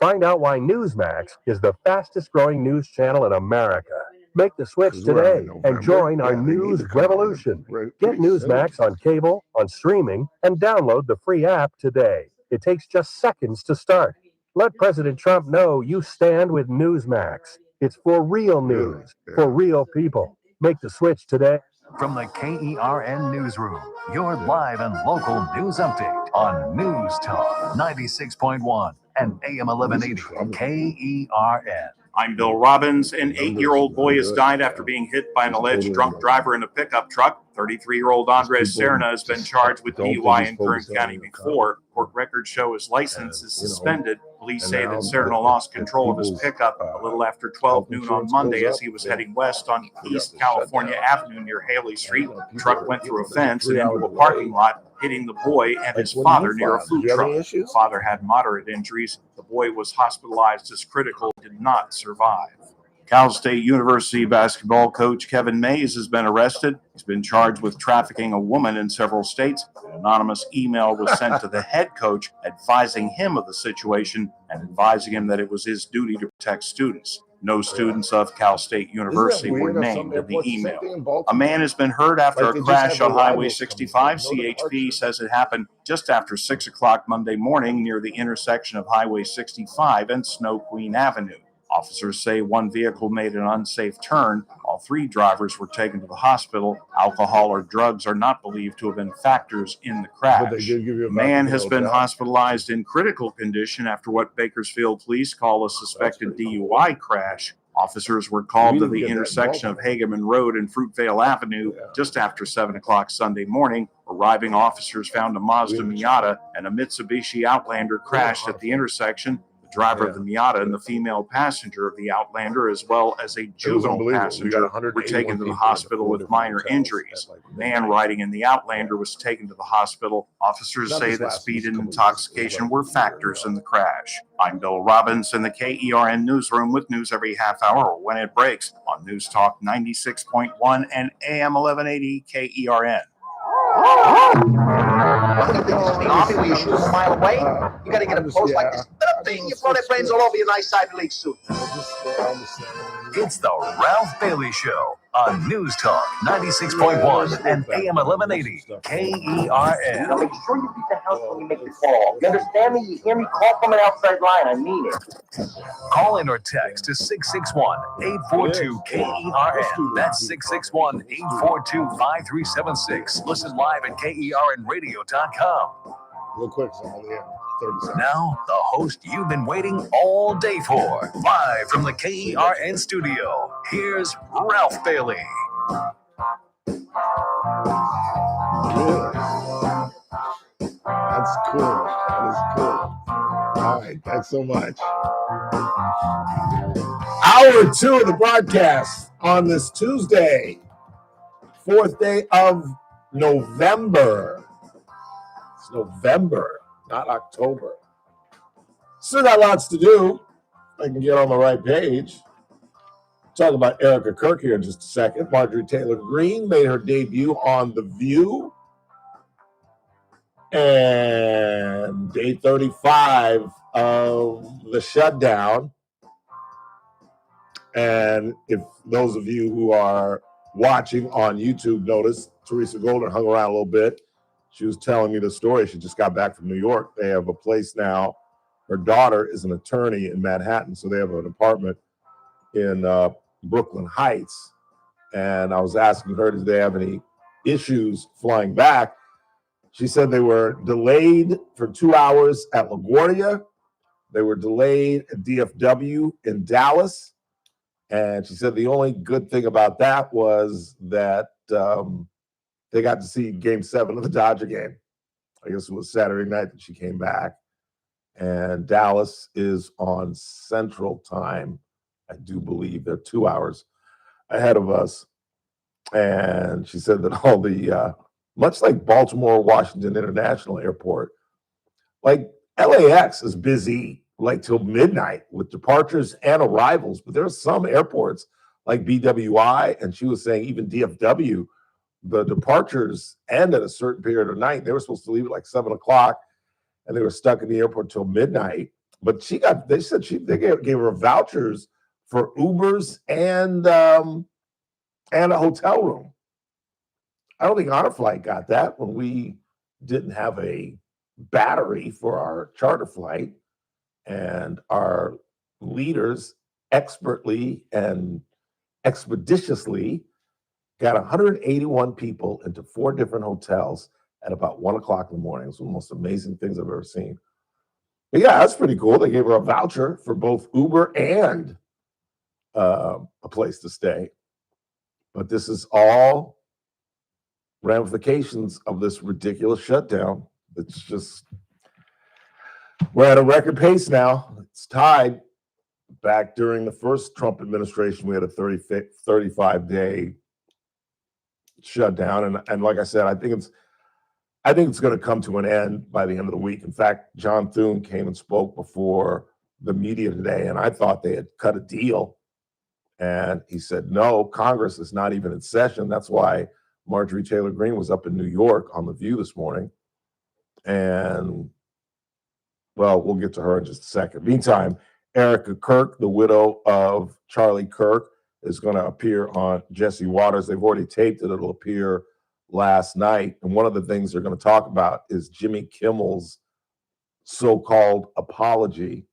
Find out why Newsmax is the fastest growing news channel in America. Make the switch today and join our news revolution. Get Newsmax on cable, on streaming, and download the free app today. It takes just seconds to start. Let President Trump know you stand with Newsmax. It's for real news, for real people. Make the switch today. From the KERN Newsroom, your live and local news update on News Talk 96.1 and AM 1180 KERN. I'm Bill Robbins. An 8-year-old boy has died after being hit by an alleged drunk driver in a pickup truck. 33-year-old Andres Serna has been charged with DUI in Kern County before. Court records show his license is suspended. Police say that Serna lost control of his pickup a little after 12 noon on Monday as he was heading west on East California Avenue near Haley Street. The truck went through a fence and into a parking lot, hitting the boy and his father near a food truck. The father had moderate injuries. The boy was hospitalized as critical, did not survive. Cal State University basketball coach Kevin Mays has been arrested. He's been charged with trafficking a woman in several states. An anonymous email was sent to the head coach advising him of the situation and advising him that it was his duty to protect students. No students of Cal State University were named in the email. A man has been hurt after a crash on Highway 65. CHP says it happened just after 6 o'clock Monday morning near the intersection of Highway 65 and Snow Queen Avenue. Officers say one vehicle made an unsafe turn. All 3 drivers were taken to the hospital. Alcohol or drugs are not believed to have been factors in the crash. The man has been hospitalized in critical condition after what Bakersfield police call a suspected DUI crash. Officers were called to the intersection of Hageman Road and Fruitvale Avenue just after 7 o'clock Sunday morning. Arriving officers found a Mazda Miata and a Mitsubishi Outlander crashed at the intersection. Driver of the Miata and the female passenger of the Outlander, as well as a juvenile passenger, were taken to the hospital with minor injuries. The man riding in the Outlander was taken to the hospital. Officers say that speed and intoxication were factors in the crash. I'm Bill Robbins in the KERN newsroom with news every half hour or when it breaks on News Talk 96.1 and AM 1180 KERN. What do you think this is the Army where you shoot them a mile away? You got to get a post like this. Bing, you blow their brains all over your nice Ivy League suit. It's the Ralph Bailey Show on News Talk 96.1 and AM 1180 KERN. Now make sure you leave the house when you make the call. You understand me? You hear me? Call from an outside line. I mean it. Call in or text to 661-842-KERN. That's 661-842-5376. Listen live at KERNradio.com. Real quick, so I'm on the air. 30 seconds. Now, the host you've been waiting all day for. Live from the KERN studio, here's Ralph Bailey. Really? That's cool. That is cool. All right, thanks so much. Hour 2 of the broadcast on this Tuesday, 4th day of November. It's November, not October. Still got lots to do. I can get on the right page. Talk about Erica Kirk here in just a second. Marjorie Taylor Greene made her debut on The View. And day 35 of the shutdown. And if those of you who are watching on YouTube notice, Teresa Goldner hung around a little bit. She was telling me the story. She just got back from New York. They have a place now. Her daughter is an attorney in Manhattan, so they have an apartment in Brooklyn Heights. And I was asking her, did they have any issues flying back? She said they were delayed for 2 hours at LaGuardia. They were delayed at DFW in Dallas. And she said the only good thing about that was that they got to see Game 7 of the Dodger game. I guess it was Saturday night that she came back. And Dallas is on Central Time. I do believe they're 2 hours ahead of us. And she said that all the, much like Baltimore Washington International Airport, like LAX is busy like till midnight with departures and arrivals, but there are some airports like BWI, and she was saying even DFW, the departures end at a certain period of night. They were supposed to leave at like 7 o'clock, and they were stuck in the airport till midnight. But they said they gave her vouchers for Ubers and a hotel room. I don't think Honor Flight got that when we didn't have a battery for our charter flight. And our leaders expertly and expeditiously got 181 people into 4 different hotels at about 1 o'clock in the morning. It's one of the most amazing things I've ever seen. But yeah, that's pretty cool. They gave her a voucher for both Uber and a place to stay. But this is all ramifications of this ridiculous shutdown. It's just, we're at a record pace now. It's tied. Back during the first Trump administration, we had a 35-day shutdown. And like I said, I think it's going to come to an end by the end of the week. In fact, John Thune came and spoke before the media today, and I thought they had cut a deal. And he said, no, Congress is not even in session. That's why Marjorie Taylor Greene was up in New York on The View this morning. And well, we'll get to her in just a second. Meantime, Erica Kirk, the widow of Charlie Kirk, is going to appear on Jesse Waters. They've already taped it. It'll appear last night. And one of the things they're going to talk about is Jimmy Kimmel's so-called apology.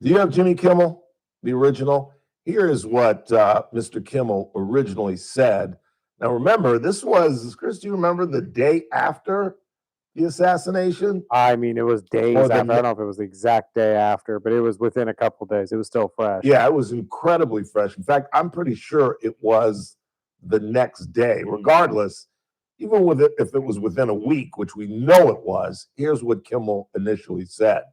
Do you have Jimmy Kimmel, the original? Here is what Mr. Kimmel originally said. Now, remember, this was, Chris, do you remember the day after the assassination? I mean, it was days after. I don't know if it was the exact day after, but it was within a couple days. It was still fresh. Yeah, it was incredibly fresh. In fact, I'm pretty sure it was the next day. Regardless, even with it, if it was within a week, which we know it was, here's what Kimmel initially said.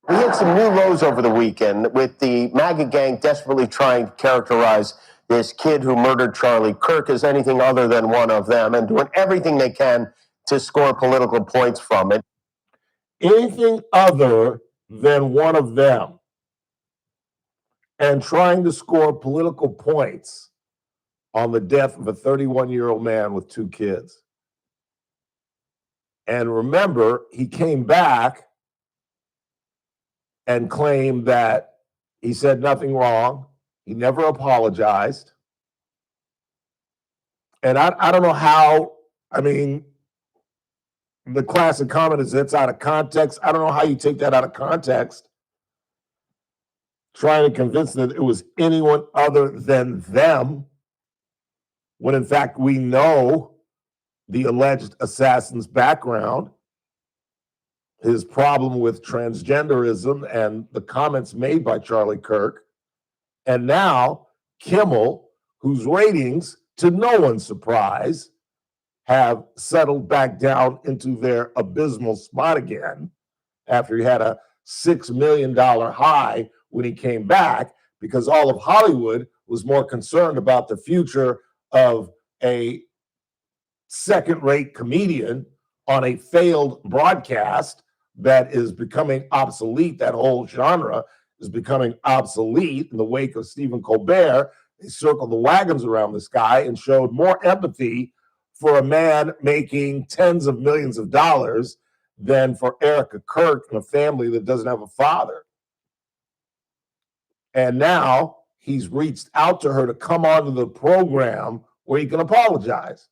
We hit some new lows over the weekend with the MAGA gang desperately trying to characterize this kid who murdered Charlie Kirk as anything other than one of them and doing everything they can to score political points from it. Anything other than one of them and trying to score political points on the death of a 31-year-old man with 2 kids. And remember, he came back and claimed that he said nothing wrong. He never apologized. And I don't know how, I mean, the classic comment is it's out of context. I don't know how you take that out of context, trying to convince that it was anyone other than them, when in fact we know the alleged assassin's background, his problem with transgenderism and the comments made by Charlie Kirk. And now Kimmel, whose ratings, to no one's surprise, have settled back down into their abysmal spot again after he had a $6 million high when he came back, because all of Hollywood was more concerned about the future of a second-rate comedian on a failed broadcast that is becoming obsolete. That whole genre is becoming obsolete in the wake of Stephen Colbert. They circled the wagons around this guy and showed more empathy for a man making tens of millions of dollars than for Erica Kirk and a family that doesn't have a father. And now he's reached out to her to come onto the program where he can apologize.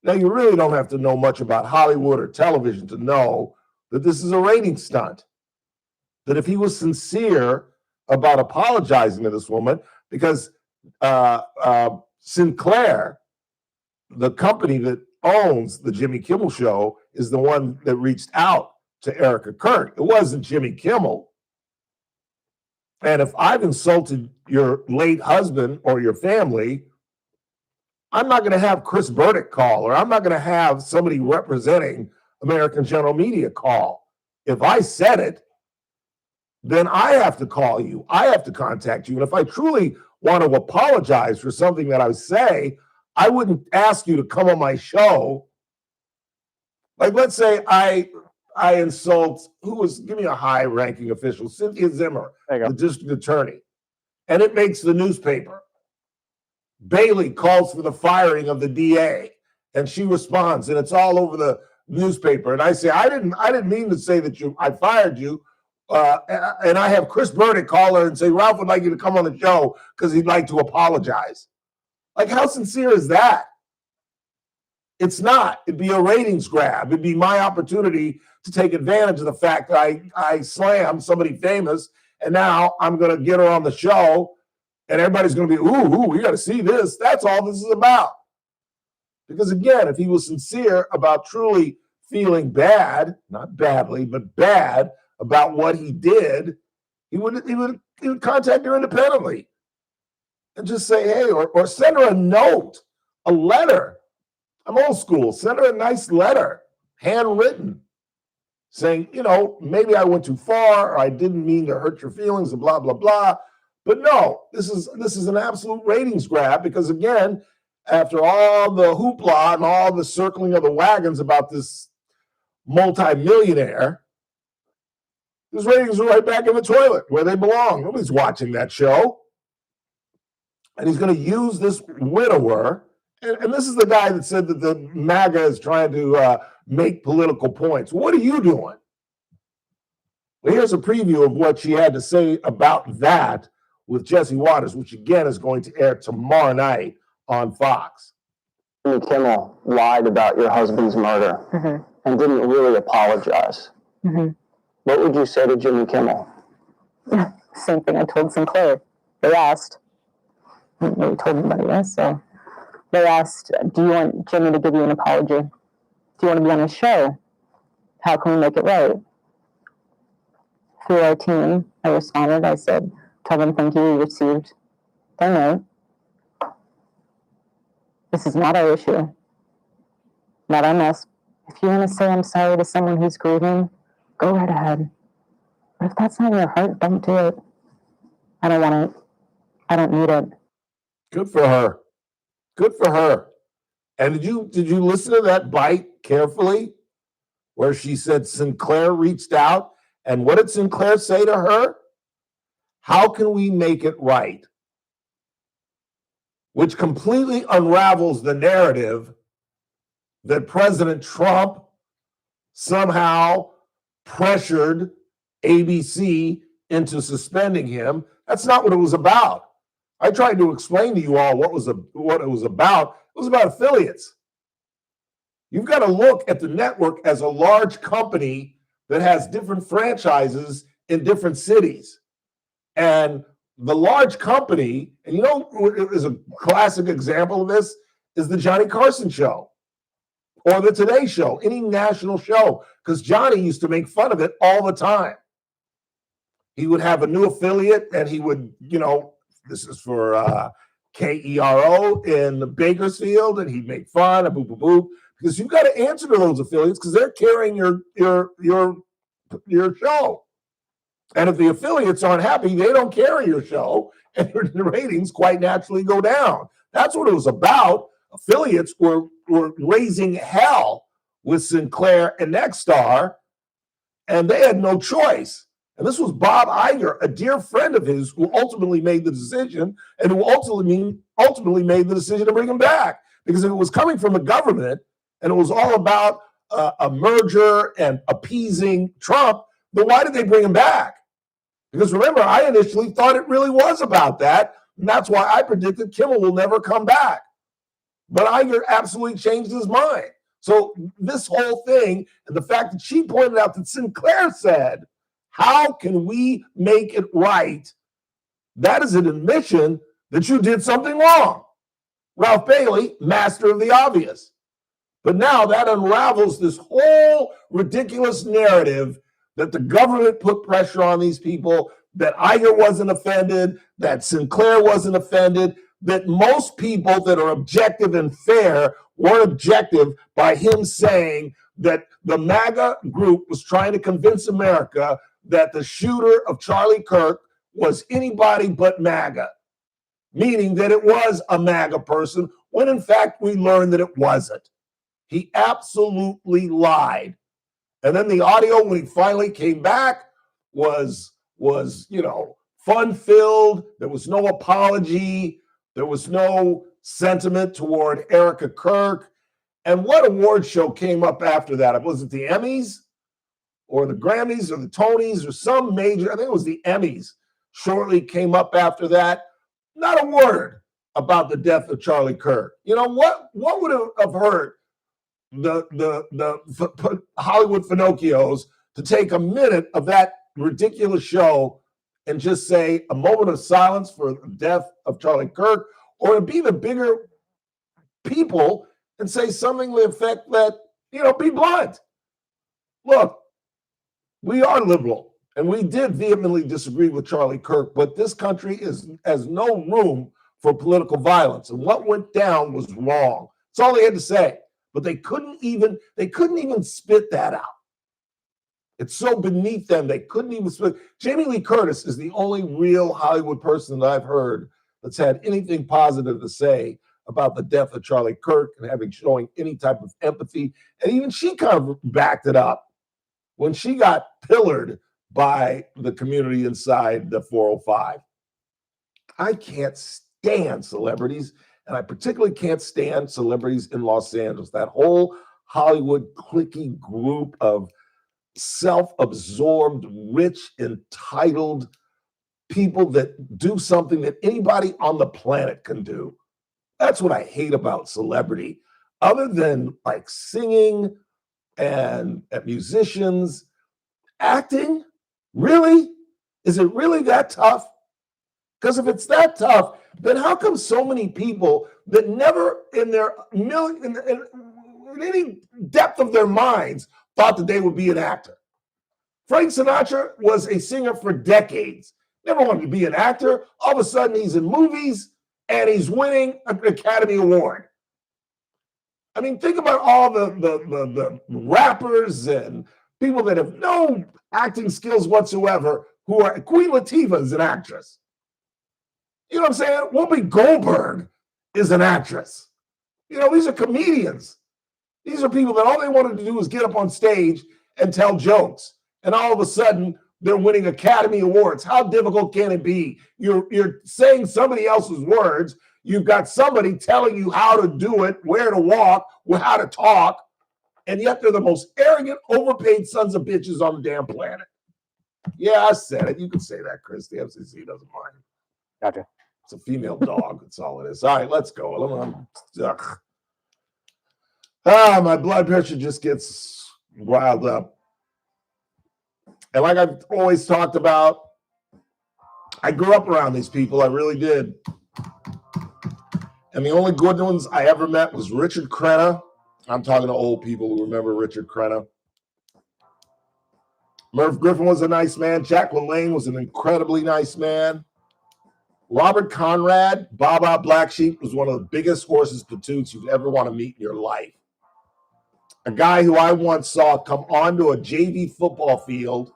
Now, you really don't have to know much about Hollywood or television to know that this is a rating stunt. That if he was sincere about apologizing to this woman, because Sinclair, the company that owns the Jimmy Kimmel Show, is the one that reached out to Erica Kirk. It wasn't Jimmy Kimmel. And if I've insulted your late husband or your family, I'm not going to have Chris Burdick call, or I'm not going to have somebody representing American General Media call. If I said it, then I have to call you. I have to contact you. And if I truly want to apologize for something that I say, I wouldn't ask you to come on my show. Like, let's say I insult, give me a high-ranking official, Cynthia Zimmer, the district attorney, and it makes the newspaper. Bailey calls for the firing of the DA, and she responds, and it's all over the newspaper. And I say, I didn't mean to say that I fired you. And I have Chris Burdick call her and say, Ralph would like you to come on the show because he'd like to apologize. Like, how sincere is that? It's not. It'd be a ratings grab. It'd be my opportunity to take advantage of the fact that I slammed somebody famous, and now I'm going to get her on the show, and everybody's going to be, ooh, we got to see this. That's all this is about. Because again, if he was sincere about truly feeling bad, not badly, but bad about what he did, he would contact her independently and just say, hey, or send her a note, a letter. I'm old school. Send her a nice letter, handwritten, saying, maybe I went too far, or I didn't mean to hurt your feelings, and blah, blah, blah. But no, this is an absolute ratings grab, because again, after all the hoopla and all the circling of the wagons about this multimillionaire, his ratings are right back in the toilet where they belong. Nobody's watching that show. And he's going to use this widower. And this is the guy that said that the MAGA is trying to make political points. What are you doing? Well, here's a preview of what she had to say about that with Jesse Waters, which again is going to air tomorrow night on Fox. Jimmy Kimmel lied about your husband's murder and didn't really apologize. What would you say to Jimmy Kimmel? Same thing I told Sinclair. They asked. I haven't really told anybody this, so they asked, do you want Jimmy to give you an apology? Do you want to be on his show? How can we make it right? Through our team, I responded. I said, tell them thank you, we received their note. This is not our issue, not our mess. If you want to say I'm sorry to someone who's grieving, go right ahead. But if that's not in your heart, don't do it. I don't want it. I don't need it. Good for her. Good for her. And did you listen to that bite carefully, where she said Sinclair reached out? And what did Sinclair say to her? How can we make it right? Which completely unravels the narrative that President Trump somehow pressured ABC into suspending him. That's not what it was about. I tried to explain to you all what it was about. It was about affiliates. You've got to look at the network as a large company that has different franchises in different cities. And the large company, and is a classic example of this, is the Johnny Carson show or the Today Show, any national show, because Johnny used to make fun of it all the time. He would have a new affiliate and he would, this is for KERO in Bakersfield, and he'd make fun of boop, boop, boop, because you've got to answer to those affiliates because they're carrying your show. And if the affiliates aren't happy, they don't carry your show, and the ratings quite naturally go down. That's what it was about. Affiliates were raising hell with Sinclair and Nexstar, and they had no choice. And this was Bob Iger, a dear friend of his, who ultimately made the decision, and who ultimately made the decision to bring him back. Because if it was coming from the government and it was all about a merger and appeasing Trump, then why did they bring him back? Because remember, I initially thought it really was about that, and that's why I predicted Kimmel will never come back. But Iger absolutely changed his mind. So this whole thing, and the fact that she pointed out that Sinclair said, how can we make it right? That is an admission that you did something wrong. Ralph Bailey, master of the obvious. But now that unravels this whole ridiculous narrative that the government put pressure on these people, that Iger wasn't offended, that Sinclair wasn't offended, that most people that are objective and fair weren't objective by him saying that the MAGA group was trying to convince America that the shooter of Charlie Kirk was anybody but MAGA, meaning that it was a MAGA person, when in fact we learned that it wasn't. He absolutely lied. And then the audio, when he finally came back, was fun-filled. There was no apology. There was no sentiment toward Erica Kirk. And what award show came up after that? Was it the Emmys or the Grammys or the Tonys or some major? I think it was the Emmys. Shortly came up after that. Not a word about the death of Charlie Kirk. What would have hurt the Hollywood Finocchios to take a minute of that ridiculous show and just say a moment of silence for the death of Charlie Kirk, or to be the bigger people and say something to the effect that, be blunt. Look, we are liberal, and we did vehemently disagree with Charlie Kirk, but this country has no room for political violence, and what went down was wrong. That's all they had to say. But they couldn't even spit that out. It's so beneath them, they couldn't even spit. Jamie Lee Curtis is the only real Hollywood person that I've heard that's had anything positive to say about the death of Charlie Kirk and showing any type of empathy. And even she kind of backed it up when she got pillared by the community inside the 405. I can't stand celebrities. And I particularly can't stand celebrities in Los Angeles. That whole Hollywood cliquey group of self-absorbed, rich, entitled people that do something that anybody on the planet can do. That's what I hate about celebrity. Other than like singing and musicians, acting, really? Is it really that tough? Because if it's that tough, then how come so many people that never in any depth of their minds thought that they would be an actor? Frank Sinatra was a singer for decades, never wanted to be an actor. All of a sudden, he's in movies and he's winning an Academy Award. I mean, think about all the rappers and people that have no acting skills whatsoever who are. Queen Latifah is an actress. You know what I'm saying? Whoopi Goldberg is an actress. These are comedians. These are people that all they wanted to do was get up on stage and tell jokes. And all of a sudden, they're winning Academy Awards. How difficult can it be? You're saying somebody else's words. You've got somebody telling you how to do it, where to walk, how to talk. And yet they're the most arrogant, overpaid sons of bitches on the damn planet. Yeah, I said it. You can say that, Chris. The FCC doesn't mind. Gotcha. It's a female dog. That's all it is. All right, let's go. My blood pressure just gets riled up. And like I've always talked about, I grew up around these people. I really did. And the only good ones I ever met was Richard Crenna. I'm talking to old people who remember Richard Crenna. Merv Griffin was a nice man. Jacqueline Lane was an incredibly nice man. Robert Conrad, Baba Black Sheep, was one of the biggest horses platoons you'd ever want to meet in your life. A guy who I once saw come onto a JV football field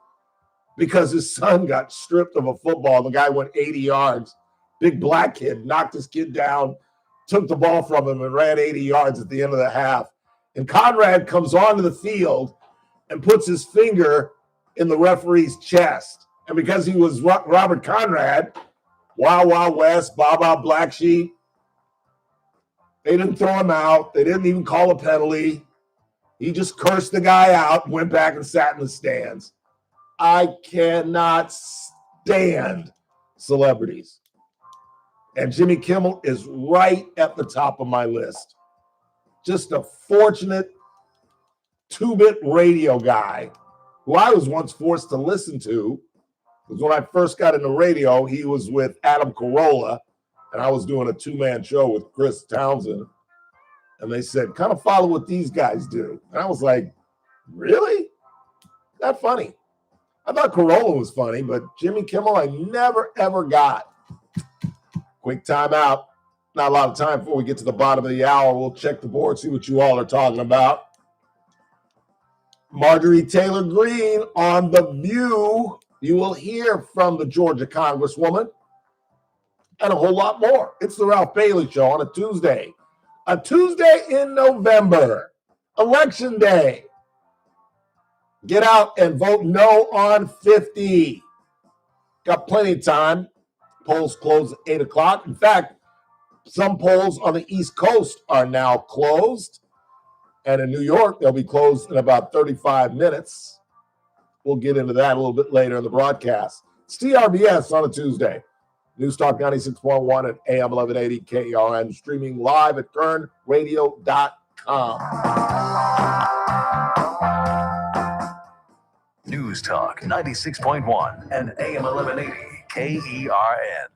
because his son got stripped of a football. The guy went 80 yards. Big black kid, knocked his kid down, took the ball from him and ran 80 yards at the end of the half. And Conrad comes onto the field and puts his finger in the referee's chest. And because he was Robert Conrad, Wild Wild West, Baba Black Sheep, they didn't throw him out. They didn't even call a penalty. He just cursed the guy out and went back and sat in the stands. I cannot stand celebrities. And Jimmy Kimmel is right at the top of my list. Just a fortunate 2-bit radio guy who I was once forced to listen to. Because when I first got into radio, he was with Adam Carolla, and I was doing a 2-man show with Chris Townsend. And they said, kind of follow what these guys do. And I was like, really? Not funny. I thought Carolla was funny, but Jimmy Kimmel, I never, ever got. Quick time out. Not a lot of time before we get to the bottom of the hour. We'll check the board, see what you all are talking about. Marjorie Taylor Greene on The View. You will hear from the Georgia Congresswoman and a whole lot more. It's the Ralph Bailey Show on a Tuesday. A Tuesday in November. Election Day. Get out and vote no on 50. Got plenty of time. Polls close at 8 o'clock. In fact, some polls on the East Coast are now closed. And in New York, they'll be closed in about 35 minutes. We'll get into that a little bit later in the broadcast. It's TRBS on a Tuesday. News Talk 96.1 at AM 1180 KRN, streaming live at kernradio.com. News Talk 96.1 and AM 1180 KERN.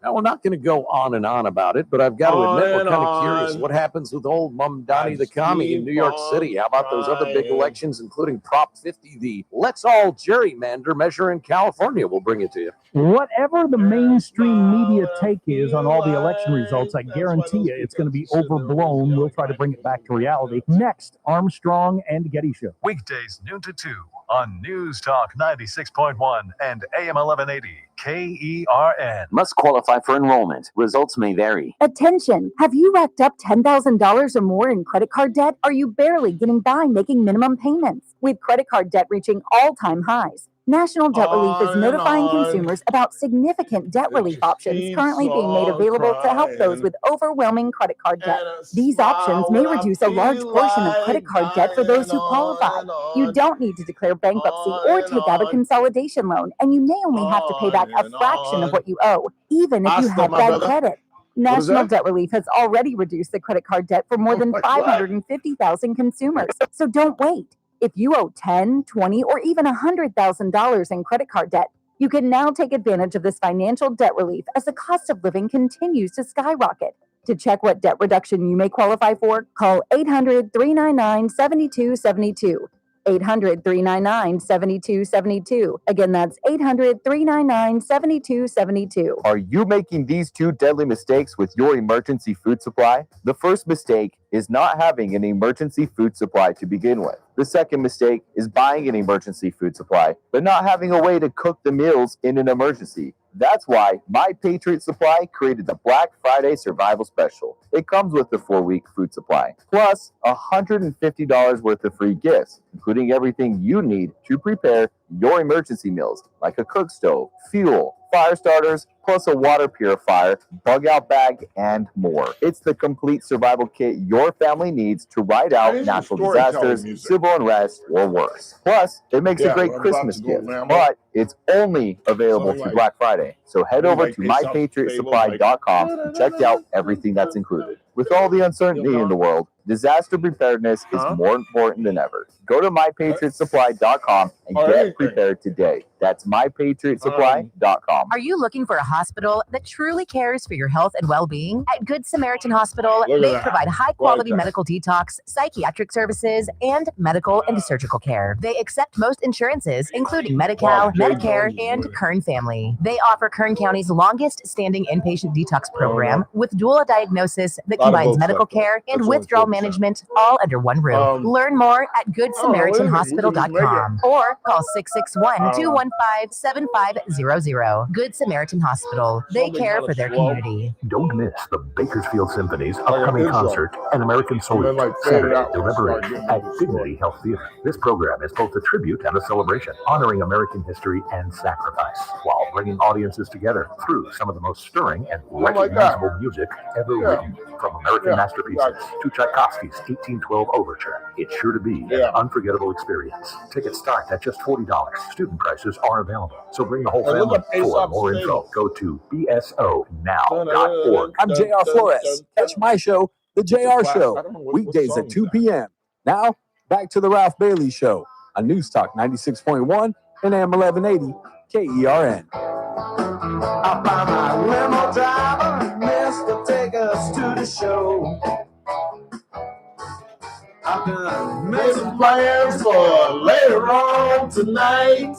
Now, we're not going to go on and on about it, but I've got to admit, we're kind of curious. What happens with old Mamdani the commie in New York City? How about those other big elections, including Prop 50, the Let's All Gerrymander measure in California? We'll bring it to you. Whatever the mainstream media take is on all the election results, I guarantee you it's going to be overblown. We'll try to bring it back to reality. Next, Armstrong and Getty Show. Weekdays noon to 2 on News Talk 96.1 and AM 1180 KERN. Must qualify for enrollment. Results may vary. Attention! Have you racked up $10,000 or more in credit card debt? Are you barely getting by making minimum payments? With credit card debt reaching all-time highs, National Debt Relief is notifying consumers about significant debt relief options currently being made available to help those with overwhelming credit card debt. These options may reduce a large portion of credit card debt for those who qualify. You don't need to declare bankruptcy or take out a consolidation loan, and you may only have to pay back a fraction of what you owe, even if you have bad credit. National Debt Relief has already reduced the credit card debt for more than 550,000 consumers. So don't wait. If you owe $10,000, $20,000, or even $100,000 in credit card debt, you can now take advantage of this financial debt relief as the cost of living continues to skyrocket. To check what debt reduction you may qualify for, call 800-399-7272. 800-399-7272. Again, that's 800-399-7272. Are you making these two deadly mistakes with your emergency food supply? The first mistake is not having an emergency food supply to begin with. The second mistake is buying an emergency food supply, but not having a way to cook the meals in an emergency. That's why My Patriot Supply created the Black Friday Survival Special. It comes with the 4-week food supply, plus $150 worth of free gifts, including everything you need to prepare your emergency meals, like a cook stove, fuel, fire starters, plus a water purifier, bug out bag, and more. It's the complete survival kit your family needs to ride out natural disasters, civil unrest, or worse. Plus, it makes a great Christmas gift, but it's only available through Black Friday. So head over to mypatriotsupply.com and check out everything that's included. With all the uncertainty in the world, disaster preparedness is more important than ever. Go to mypatriotsupply.com and get prepared today. That's mypatriotsupply.com. Are you looking for a hospital that truly cares for your health and well-being? At Good Samaritan Hospital, they provide high-quality medical detox, psychiatric services, and medical and surgical care. They accept most insurances, including Medi-Cal, Medicare, and Kern Family. They offer Kern County's longest-standing inpatient detox program with dual diagnosis that combines medical care and withdrawal management all under one roof. Learn more at GoodSamaritanHospital.com or call 661-215-7500. Good Samaritan Hospital. They care for their community. Don't miss the Bakersfield Symphony's upcoming concert, An American Soldier, Saturday, November 8th at Dignity Health Theater. This program is both a tribute and a celebration, honoring American history and sacrifice, while bringing audiences together through some of the most stirring and recognizable music ever written, from American masterpieces to Tchaikovsky's 1812 Overture. It's sure to be an unforgettable experience. Tickets start at just $40. Student prices are available, so bring the whole family. For more info, go to bsonow.org. I'm JR Flores. Catch my show, The JR Show, weekdays at 2 p.m. Now, back to the Ralph Bailey Show on News Talk 96.1 and AM 1180 KERN. I buy my limo driver, Mr. Take us to the show. I'm gonna make some plans for later on tonight.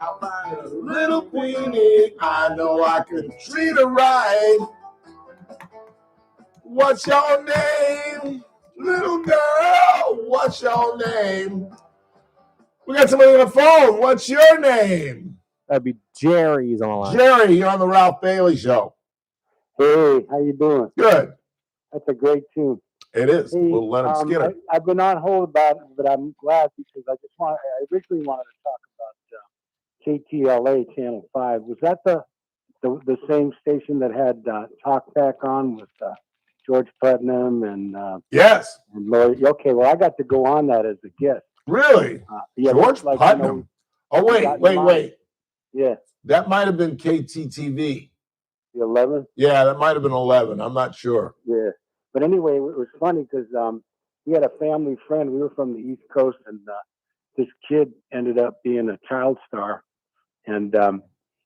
I'll find a little queenie, I know I can treat her right. What's your name, little girl? What's your name? We got somebody on the phone. What's your name? That'd be Jerry's on the line. Jerry, you're on the Ralph Bailey Show. Hey, how you doing? Good. That's a great tune. It is. Hey, Little Leonard Skinner. I've been on hold about it, but I'm glad because I originally wanted to talk about KTLA Channel 5. Was that the same station that had Talk Back on with George Putnam and yes. And Lori? Okay, well, I got to go on that as a guest. Really? Yeah, George like, Putnam. Oh, wait. Yeah. That might have been KTTV. The 11? Yeah, that might have been 11. I'm not sure. Yeah. But anyway, it was funny because we had a family friend. We were from the East Coast, and this kid ended up being a child star. And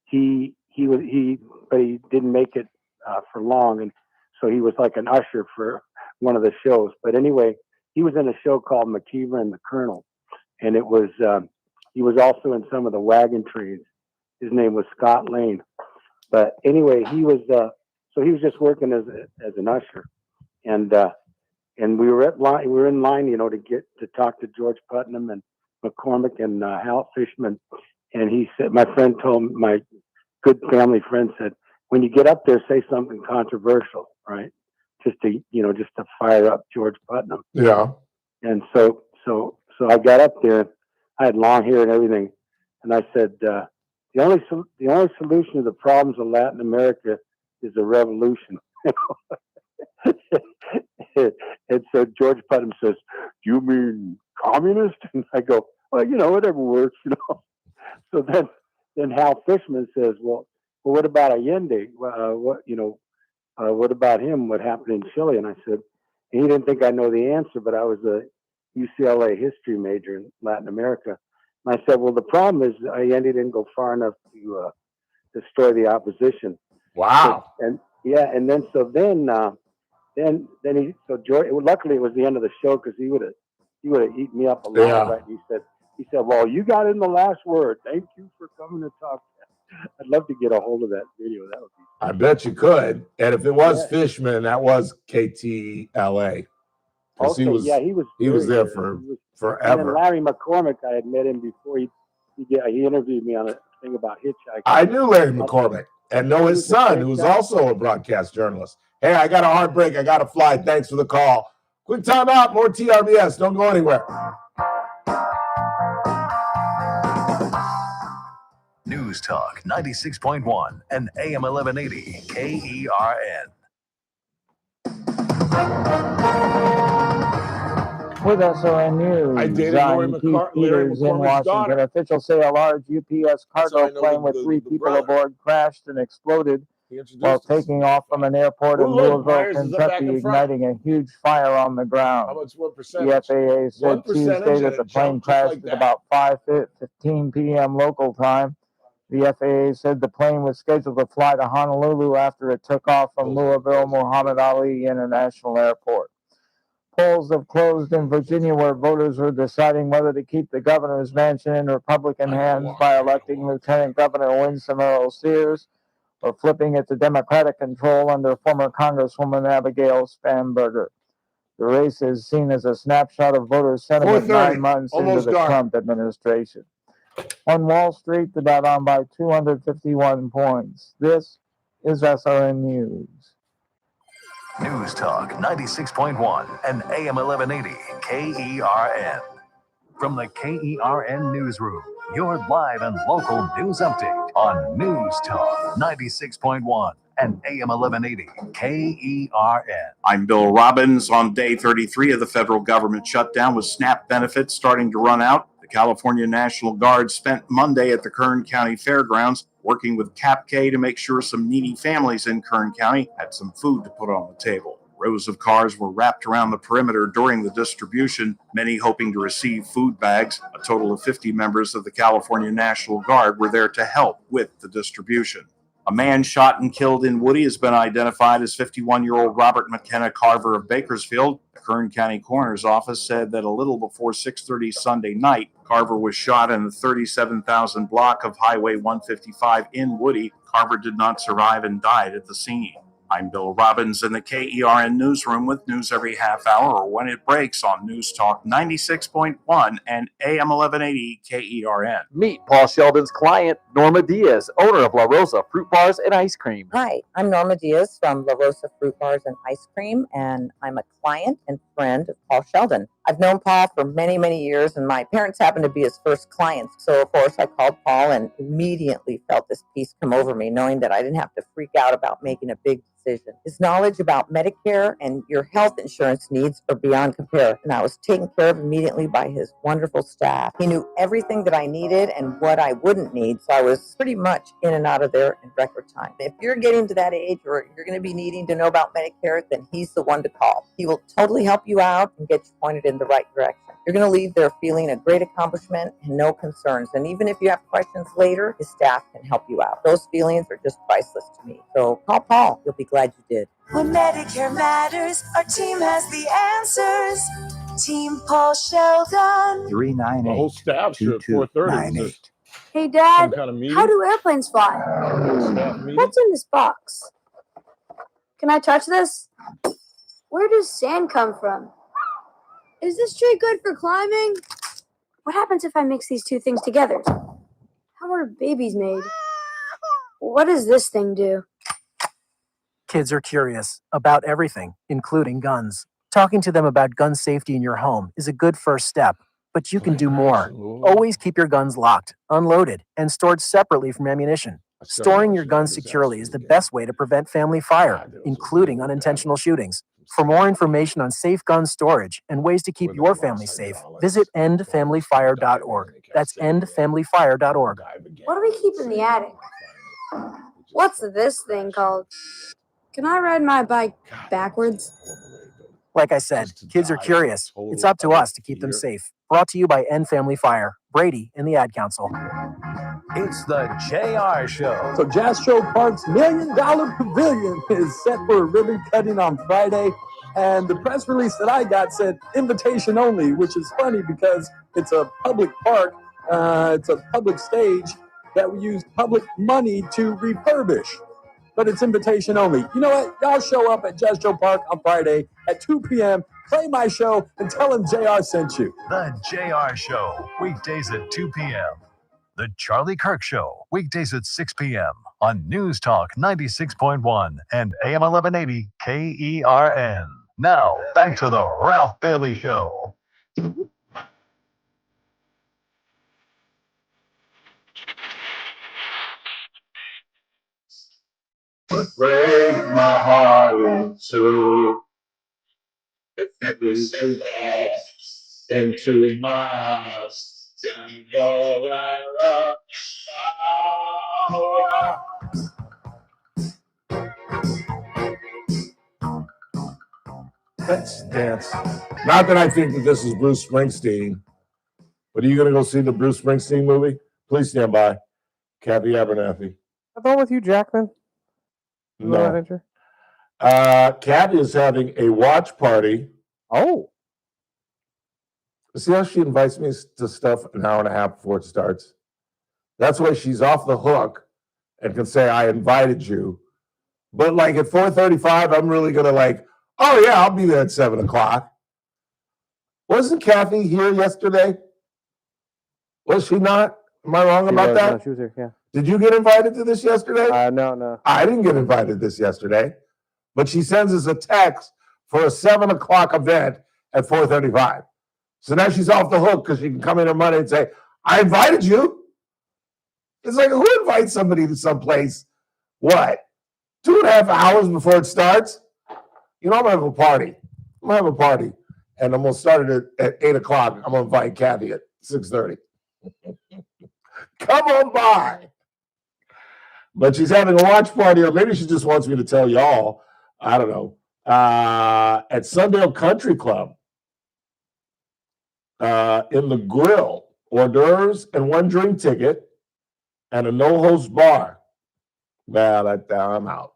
he didn't make it for long. And so he was like an usher for one of the shows. But anyway, he was in a show called McKeever and the Colonel. And it was, he was also in some of the wagon trains. His name was Scott Lane. But anyway, he was, so he was just working as an usher. And we were in line, you know, to talk to George Putnam and McCormick and Hal Fishman. And he said, my good family friend said, when you get up there, say something controversial, right? Just to fire up George Putnam. Yeah. And so I got up there. I had long hair and everything, and I said, the only solution to the problems of Latin America is a revolution. And so George Putnam says, "Do you mean communist?" And I go, "Well, whatever works, So then Hal Fishman says, "Well, what about Allende? What about him? What happened in Chile?" And I said, and he didn't think I know the answer, but I was a UCLA history major in Latin America. And I said, well, the problem is Allende didn't go far enough to destroy the opposition. Wow. And then George, luckily it was the end of the show because he would have eaten me up alive. Yeah. Right? He said, well, you got in the last word. Thank you for coming to talk. I'd love to get a hold of that video. That would be. I bet you could. And if it was Fishman, that was KTLA. Okay, he was there for forever. And then Larry McCormick, I had met him before he interviewed me on a thing about hitchhiking. I knew Larry McCormick and know his son, who's also a broadcast journalist. Hey, I got a hard break. I got to fly. Thanks for the call. Quick time out. More TRBS. Don't go anywhere. News Talk 96.1 and AM 1180 KERN. With SRN News, I dated Larry I'm Keith Peters in McCormick's Washington. daughter. Officials say a large UPS That's how I cargo know plane with the 3 people brother. aboard crashed and exploded He introduced while us. taking off from an airport Oh, in look, Louisville, Myers is up back Kentucky, in front. igniting a huge fire on the ground. How much? What The percentage? FAA said 1% Tuesday that and the it plane jumped just crashed like at that. about 5:15 p.m. local time. The FAA said the plane was scheduled to fly to Honolulu after it took off from Louisville Muhammad Ali International Airport. Polls have closed in Virginia where voters are deciding whether to keep the governor's mansion in Republican hands by electing Lieutenant Governor Winsome Earl Sears or flipping it to Democratic control under former Congresswoman Abigail Spanberger. The race is seen as a snapshot of voter sentiment 9 months into Almost the dark. Trump administration. On Wall Street, the Dow down by 251 points. This is SRN News. News Talk 96.1 and AM 1180 KERN. From the KERN Newsroom, your live and local news update on News Talk 96.1 and AM 1180 KERN. I'm Bill Robbins. On day 33 of the federal government shutdown with SNAP benefits starting to run out, the California National Guard spent Monday at the Kern County Fairgrounds working with CAPK to make sure some needy families in Kern County had some food to put on the table. Rows of cars were wrapped around the perimeter during the distribution, many hoping to receive food bags. A total of 50 members of the California National Guard were there to help with the distribution. A man shot and killed in Woody has been identified as 51-year-old Robert McKenna Carver of Bakersfield. The Kern County Coroner's Office said that a little before 6:30 Sunday night, Carver was shot in the 37,000 block of Highway 155 in Woody. Carver did not survive and died at the scene. I'm Bill Robbins in the KERN Newsroom with news every half hour or when it breaks on News Talk 96.1 and AM 1180 KERN. Meet Paul Sheldon's client, Norma Diaz, owner of La Rosa Fruit Bars and Ice Cream. Hi, I'm Norma Diaz from La Rosa Fruit Bars and Ice Cream, and I'm a client and friend of Paul Sheldon. I've known Paul for many, many years, and my parents happened to be his first clients. So, of course, I called Paul and immediately felt this peace come over me, knowing that I didn't have to freak out about making a big decision. His knowledge about Medicare and your health insurance needs are beyond compare, and I was taken care of immediately by his wonderful staff. He knew everything that I needed and what I wouldn't need, so I was pretty much in and out of there in record time. If you're getting to that age or you're going to be needing to know about Medicare, then he's the one to call. He will totally help you out and get you pointed in the right direction. You're going to leave there feeling a great accomplishment and no concerns. And even if you have questions later, his staff can help you out. Those feelings are just priceless to me. So call Paul. You'll be glad you did. When Medicare matters, our team has the answers. Team Paul Sheldon. 398. The whole staff's here at 4:30. Hey, Dad, Some kind of meeting? how do airplanes fly? Staff meeting? What's in this box? Can I touch this? Where does sand come from? Is this tree good for climbing? What happens if I mix these two things together? How are babies made? What does this thing do? Kids are curious about everything, including guns. Talking to them about gun safety in your home is a good first step, but you can do more. Always keep your guns locked, unloaded, and stored separately from ammunition. Storing your guns securely is the best way to prevent family fire, including unintentional shootings. For more information on safe gun storage and ways to keep your family safe, visit endfamilyfire.org. That's endfamilyfire.org. What do we keep in the attic? What's this thing called? Can I ride my bike backwards? Like I said, kids are curious. It's up to us to keep them safe. Brought to you by End Family Fire, Brady, and the Ad Council. It's the JR Show. So Jazz Show Park's $1 Million Pavilion is set for a ribbon cutting on Friday. And the press release that I got said invitation only, which is funny because it's a public park. It's a public stage that we use public money to refurbish. But it's invitation only. You know what? Y'all show up at Jazz Show Park on Friday at 2 p.m., play my show, and tell them JR sent you. The JR Show, weekdays at 2 p.m. The Charlie Kirk Show, weekdays at 6 p.m. on News Talk 96.1 and AM 1180 KERN. Now, back to the Ralph Bailey Show. break my heart in two. This is into my house. And all I love. Let's dance. Not that I think that this is Bruce Springsteen, but are you going to go see the Bruce Springsteen movie? Please stand by. Kathy Abernathy. I thought with you, Jackman. No. Kathy is having a watch party. Oh. See how she invites me to stuff an hour and a half before it starts? That's why she's off the hook and can say, I invited you. But like at 4:35, I'm really going to like, oh yeah, I'll be there at 7 o'clock. Wasn't Kathy here yesterday? Was she not? Am I wrong about that? No, she was here, yeah. Did you get invited to this yesterday? No. I didn't get invited to this yesterday. But she sends us a text for a 7 o'clock event at 4:35. So now she's off the hook because she can come in on Monday and say, I invited you. It's like, who invites somebody to someplace, what, 2.5 hours before it starts? You know, I'm going to have a party. I'm going to have a party. And I'm going to start it at 8 o'clock. I'm going to invite Kathy at 6:30. Come on by. But she's having a watch party, or maybe she just wants me to tell y'all, I don't know, at Sundale Country Club in the grill, hors d'oeuvres and 1 drink ticket and a no-host bar. Well, I'm out.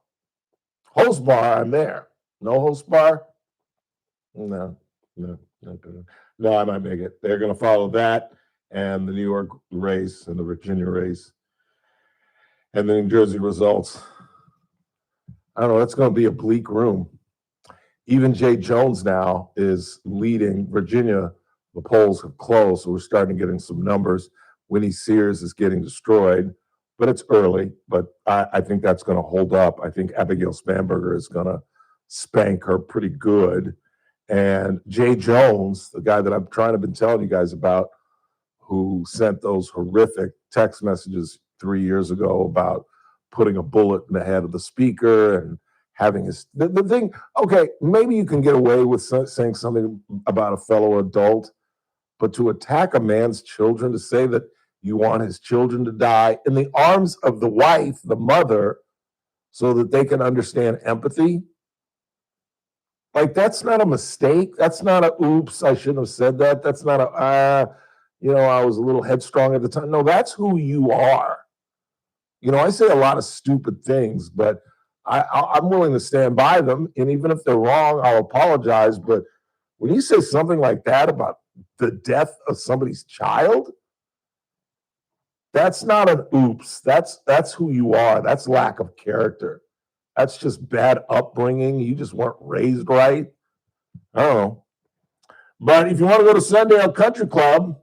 Host bar, I'm there. No host bar? No, I might make it. They're going to follow that and the New York race and the Virginia race and the New Jersey results. I don't know. It's going to be a bleak room. Even Jay Jones now is leading. Virginia, the polls have closed, so we're starting getting some numbers. Winnie Sears is getting destroyed, but it's early. But I think that's going to hold up. I think Abigail Spanberger is going to spank her pretty good. And Jay Jones, the guy that I'm trying to been telling you guys about, who sent those horrific text messages 3 years ago about putting a bullet in the head of the speaker and having his the thing. Okay, maybe you can get away with saying something about a fellow adult, but to attack a man's children, to say that you want his children to die in the arms of the wife, the mother, so that they can understand empathy. Like, that's not a mistake. That's not a, oops, I shouldn't have said that. That's not a, I was a little headstrong at the time. No, that's who you are. I say a lot of stupid things, but I'm willing to stand by them. And even if they're wrong, I'll apologize. But when you say something like that about the death of somebody's child, that's not an oops. That's who you are. That's lack of character. That's just bad upbringing. You just weren't raised right. I don't know. But if you want to go to Sundale Country Club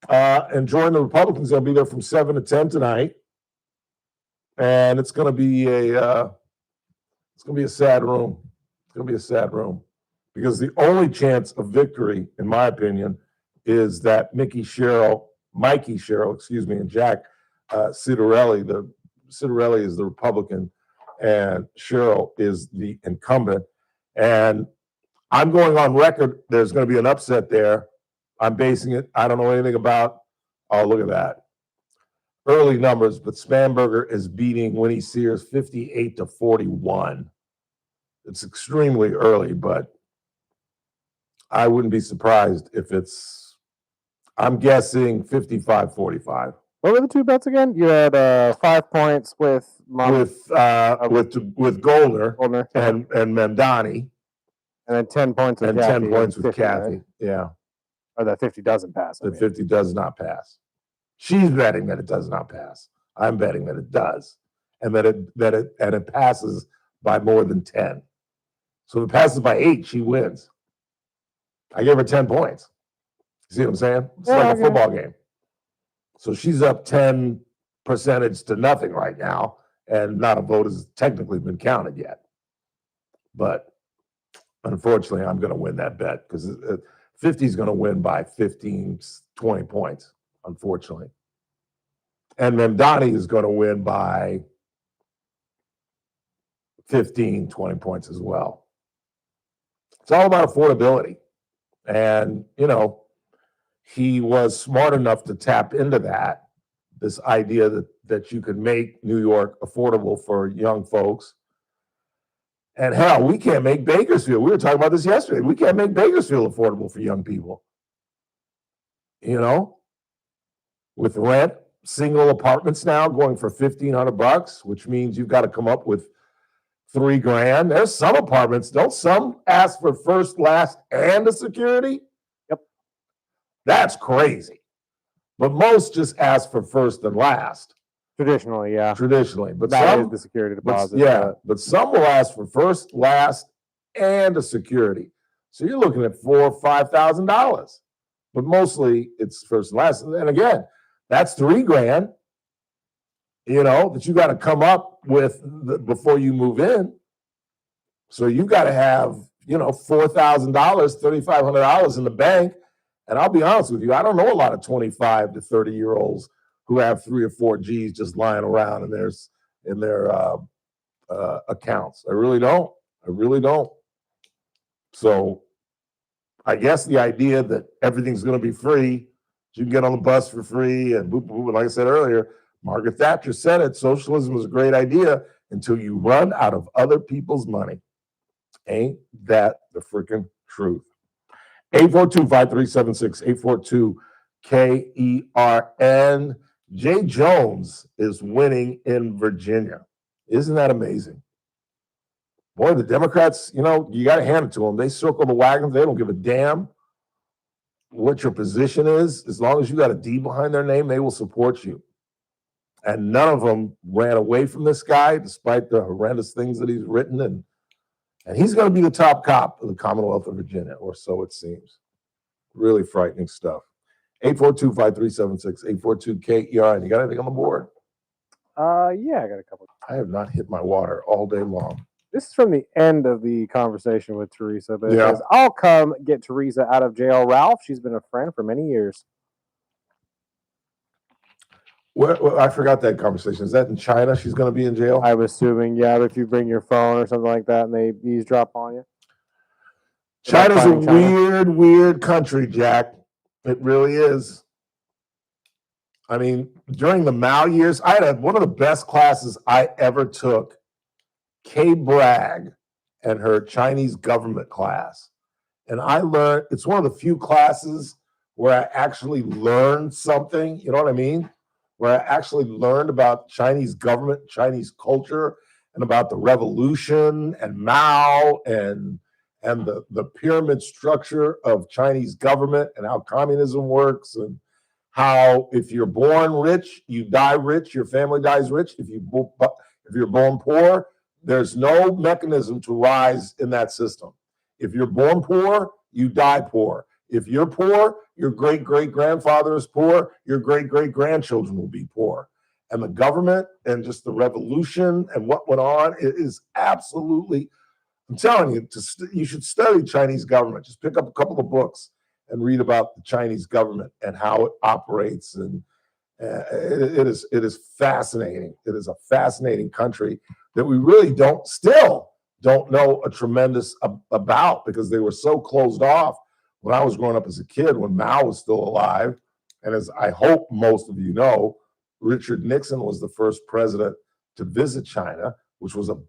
and join the Republicans, they'll be there from 7 to 10 tonight. And it's going to be a sad room. It's going to be a sad room because the only chance of victory, in my opinion, is that Mikey Sherrill, and Jack Citarelli. Citarelli is the Republican, and Sherrill is the incumbent. And I'm going on record. There's going to be an upset there. I'm basing it. I don't know anything about. Oh, look at that. Early numbers, but Spanberger is beating Winnie Sears 58-41. It's extremely early, but I wouldn't be surprised if it's, I'm guessing 55-45. What were the two bets again? You had 5 points with Goldner yeah. and Mamdani. And then 10 points with and Kathy. 10 points with 50, Kathy. Right? Yeah. Or that 50 doesn't pass. The 50 does not pass. She's betting that it does not pass. I'm betting that it does, and that it passes by more than 10. So if it passes by 8, she wins. I gave her 10 points. See what I'm saying? It's like a football game. So she's up 10% to nothing right now, and not a vote has technically been counted yet. But unfortunately, I'm going to win that bet because 50 is going to win by 15, 20 points, unfortunately. And then Donnie is going to win by 15, 20 points as well. It's all about affordability. And, you know, he was smart enough to tap into that, this idea that you could make New York affordable for young folks. And hell, we can't make Bakersfield. We were talking about this yesterday. We can't make Bakersfield affordable for young people. You know, with rent, single apartments now going for $1,500, which means you've got to come up with $3,000. There's some apartments, don't some ask for first, last, and a security? Yep. That's crazy. But most just ask for first and last. Traditionally, yeah. Traditionally. But that some, is the security but, deposit. yeah, but some will ask for first, last, and a security. So you're looking at $4,000 or $5,000. But mostly it's first and last. And again, that's $3,000, you know, that you got to come up with before you move in. So you got to have, you know, $4,000, $3,500 in the bank. And I'll be honest with you, I don't know a lot of 25 to 30-year-olds who have 3 or 4 G's just lying around in their accounts. I really don't. I really don't. So I guess the idea that everything's going to be free, you can get on the bus for free, and boop, boop, like I said earlier, Margaret Thatcher said it, socialism is a great idea until you run out of other people's money. Ain't that the freaking truth? 842-5376, 842-KERN. Jay Jones is winning in Virginia. Isn't that amazing? Boy, the Democrats, you know, you got to hand it to them. They circle the wagons. They don't give a damn what your position is. As long as you got a D behind their name, they will support you. And none of them ran away from this guy, despite the horrendous things that he's written. And he's going to be the top cop of the Commonwealth of Virginia, or so it seems. Really frightening stuff. 842-5376, 842-KERN. You got anything on the board? Yeah, I got a couple. I have not hit my water all day long. This is from the end of the conversation with Teresa, but it Yeah. says, I'll come get Teresa out of jail, Ralph. She's been a friend for many years. Well, I forgot that conversation. Is that in China? She's going to be in jail? I'm assuming, yeah, if you bring your phone or something like that and they eavesdrop on you. China's a weird, weird country, Jack. It really is. I mean, during the Mao years, I had one of the best classes I ever took, Kay Bragg and her Chinese government class. And I learned, it's one of the few classes where I actually learned something, you know what I mean? Where I actually learned about Chinese government, Chinese culture, and about the revolution and Mao and the pyramid structure of Chinese government and how communism works, and how if you're born rich, you die rich, your family dies rich. If you're born poor, there's no mechanism to rise in that system. If you're born poor, you die poor. If you're poor, your great-great-grandfather is poor, your great-great-grandchildren will be poor. And the government and just the revolution and what went on, it is absolutely, I'm telling you, you should study Chinese government. Just pick up a couple of books and read about the Chinese government and how it operates. And it is fascinating. It is a fascinating country that we really still don't know a tremendous about, because they were so closed off when I was growing up as a kid, when Mao was still alive. And as I hope most of you know, Richard Nixon was the first president to visit China, which was a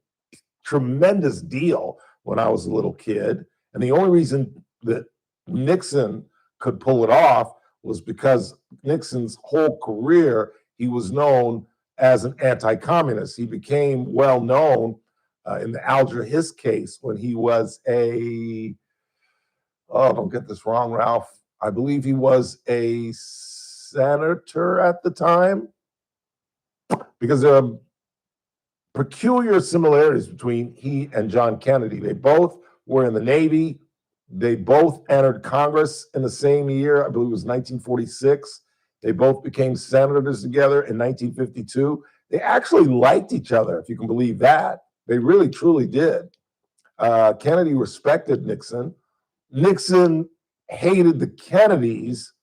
tremendous deal when I was a little kid. And the only reason that Nixon could pull it off was because Nixon's whole career, he was known as an anti-communist. He became well known in the Alger Hiss case when he was don't get this wrong, Ralph. I believe he was a senator at the time, because there are peculiar similarities between he and John Kennedy. They both were in the Navy. They both entered Congress in the same year. I believe it was 1946. They both became senators together in 1952. They actually liked each other, if you can believe that. They really, truly did. Kennedy respected Nixon. Nixon hated the Kennedys,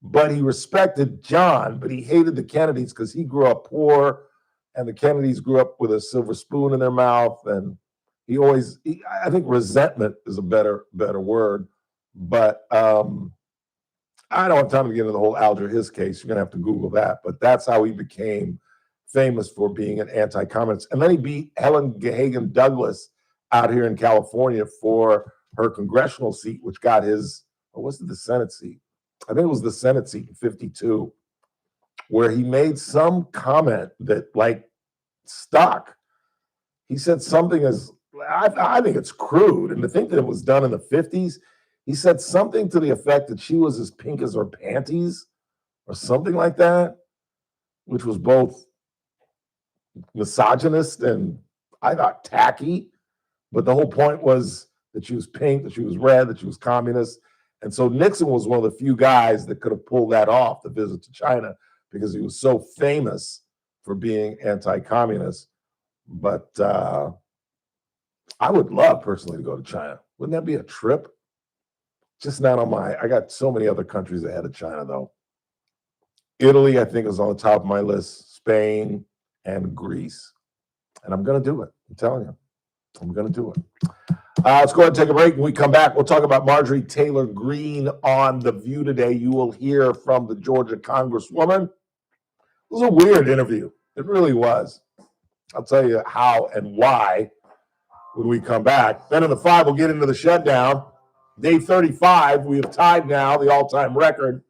but he respected John, but he hated the Kennedys because he grew up poor. And the Kennedys grew up with a silver spoon in their mouth, and I think resentment is a better word, but I don't have time to get into the whole Alger Hiss case. You're gonna have to Google that, but that's how he became famous, for being an anti-communist. And then he beat Helen Hagan Douglas out here in California for her congressional seat, which got his, or was it the Senate seat? I think it was the Senate seat in 52, where he made some comment that like stuck. He said something as, I think it's crude, and to think that it was done in the 50s, he said something to the effect that she was as pink as her panties or something like that, which was both misogynist and I thought tacky. But the whole point was that she was pink, that she was red, that she was communist. And so Nixon was one of the few guys that could have pulled that off, the visit to China, because he was so famous for being anti-communist. But I would love personally to go to China. Wouldn't that be a trip? Just not on I got so many other countries ahead of China, though. Italy, I think, is on the top of my list. Spain and Greece. And I'm going to do it. I'm telling you. I'm going to do it. Let's go ahead and take a break. When we come back, we'll talk about Marjorie Taylor Greene on The View today. You will hear from the Georgia Congresswoman. It was a weird interview. It really was. I'll tell you how and why when we come back. Then in the 5, we'll get into the shutdown. Day 35, we have tied now the all-time record.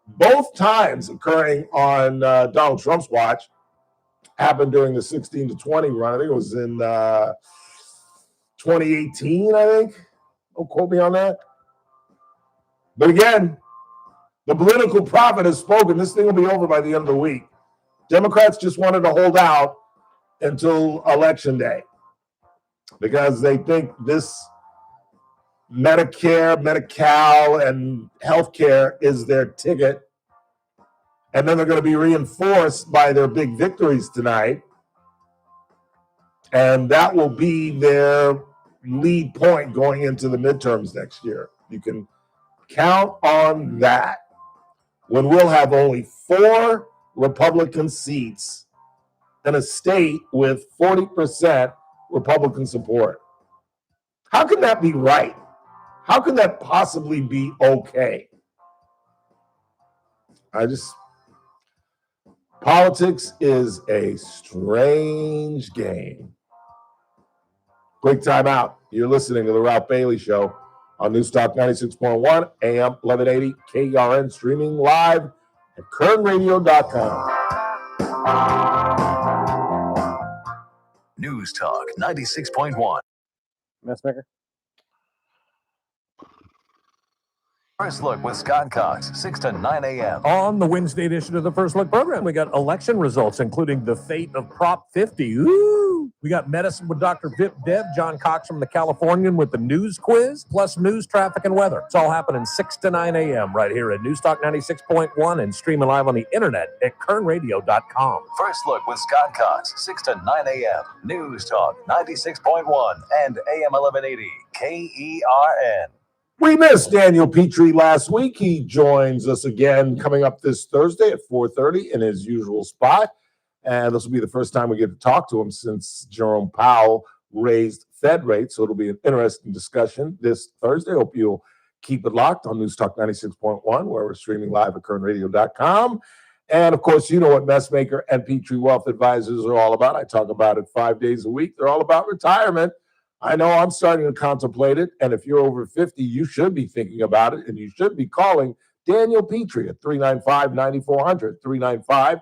Both times occurring on Donald Trump's watch happened during the 16-20 run. I think it was in 2018, I think. Don't quote me on that. But again, the political prophet has spoken. This thing will be over by the end of the week. Democrats just wanted to hold out until Election Day because they think this Medicare, Medi-Cal, and healthcare is their ticket. And then they're going to be reinforced by their big victories tonight. And that will be their lead point going into the midterms next year. You can count on that, when we'll have only 4 Republican seats in a state with 40% Republican support. How can that be right? How can that possibly be okay? Politics is a strange game. Quick time out. You're listening to The Ralph Bailey Show on Newstalk 96.1, AM 1180, KRN, streaming live at kernradio.com. Newstalk 96.1. Messmaker. First Look with Scott Cox, 6 to 9 a.m. On the Wednesday edition of the First Look program, we got election results, including the fate of Prop 50. Ooh! We got medicine with Dr. Vip Dev, John Cox from the Californian with the news quiz, plus news, traffic, and weather. It's all happening 6 to 9 a.m. right here at Newstalk 96.1 and streaming live on the internet at kernradio.com. First Look with Scott Cox, 6 to 9 a.m. Newstalk 96.1 and AM 1180, KERN. We missed Daniel Petrie last week. He joins us again coming up this Thursday at 4:30 in his usual spot. And this will be the first time we get to talk to him since Jerome Powell raised Fed rates. So it'll be an interesting discussion this Thursday. Hope you'll keep it locked on Newstalk 96.1, where we're streaming live at kernradio.com. And of course, you know what Messmaker and Petrie Wealth Advisors are all about. I talk about it 5 days a week. They're all about retirement. I know I'm starting to contemplate it, and if you're over 50, you should be thinking about it, and you should be calling Daniel Petrie at 395-9400, 395-9400.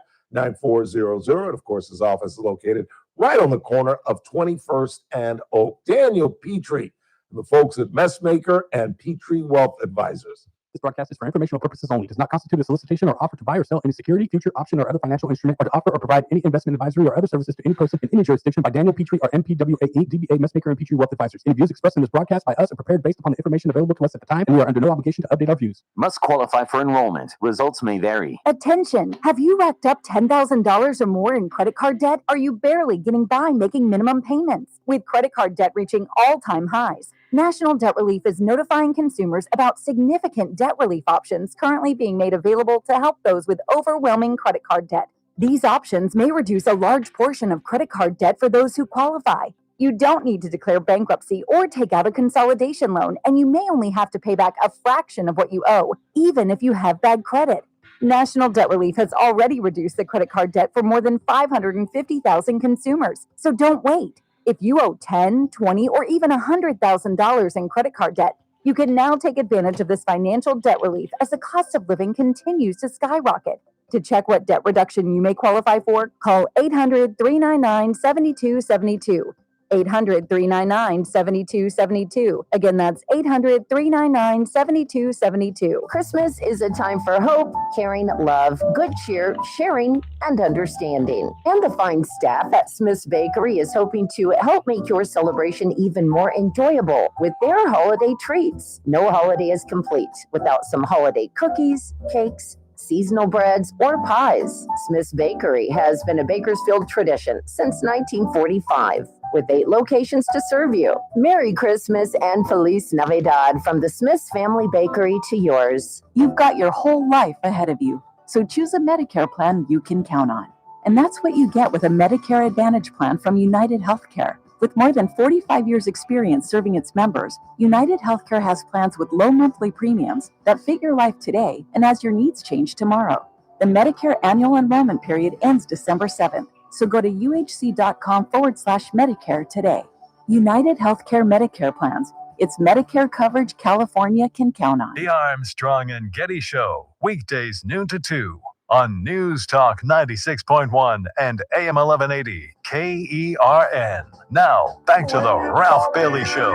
And, of course, his office is located right on the corner of 21st and Oak. Daniel Petrie, the folks at Messmaker and Petrie Wealth Advisors. This broadcast is for informational purposes only. Does not constitute a solicitation or offer to buy or sell any security, future, option, or other financial instrument, or to offer or provide any investment advisory or other services to any person in any jurisdiction by Daniel Petrie or MPWAE, DBA, Messmaker, and Petrie Wealth Advisors. Any views expressed in this broadcast by us are prepared based upon the information available to us at the time, and we are under no obligation to update our views. Must qualify for enrollment. Results may vary. Attention! Have you racked up $10,000 or more in credit card debt? Are you barely getting by making minimum payments? With credit card debt reaching all-time highs, National Debt Relief is notifying consumers about significant debt relief options currently being made available to help those with overwhelming credit card debt. These options may reduce a large portion of credit card debt for those who qualify. You don't need to declare bankruptcy or take out a consolidation loan, and you may only have to pay back a fraction of what you owe, even if you have bad credit. National Debt Relief has already reduced the credit card debt for more than 550,000 consumers, so don't wait. If you owe $10,000, $20,000, or even $100,000 in credit card debt, you can now take advantage of this financial debt relief as the cost of living continues to skyrocket. To check what debt reduction you may qualify for, call 800-399-7272. 800-399-7272. Again, that's 800-399-7272. Christmas is a time for hope, caring, love, good cheer, sharing, and understanding. And the fine staff at Smith's Bakery is hoping to help make your celebration even more enjoyable with their holiday treats. No holiday is complete without some holiday cookies, cakes, seasonal breads, or pies. Smith's Bakery has been a Bakersfield tradition since 1945. With 8 locations to serve you. Merry Christmas and Feliz Navidad from the Smiths Family Bakery to yours. You've got your whole life ahead of you, so choose a Medicare plan you can count on. And that's what you get with a Medicare Advantage plan from United Healthcare. With more than 45 years' experience serving its members, United Healthcare has plans with low monthly premiums that fit your life today and as your needs change tomorrow. The Medicare annual enrollment period ends December 7th. So go to uhc.com/Medicare today. United Healthcare Medicare plans. It's Medicare coverage California can count on. The Armstrong and Getty Show, weekdays noon to 2 on News Talk 96.1 and AM 1180 KERN. Now, back to the Ralph Bailey Show.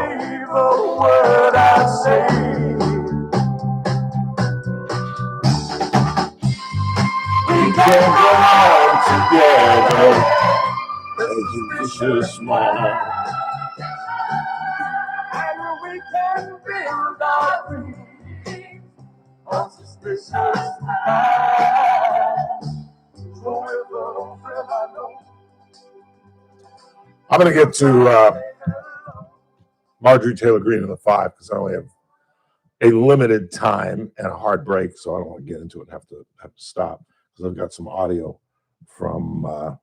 We can go on together, making this small. And we can build our dreams on suspicious minds. I'm going to get to Marjorie Taylor Greene in the 5 because I only have a limited time and a hard break, so I don't want to get into it and have to stop because I've got some audio from I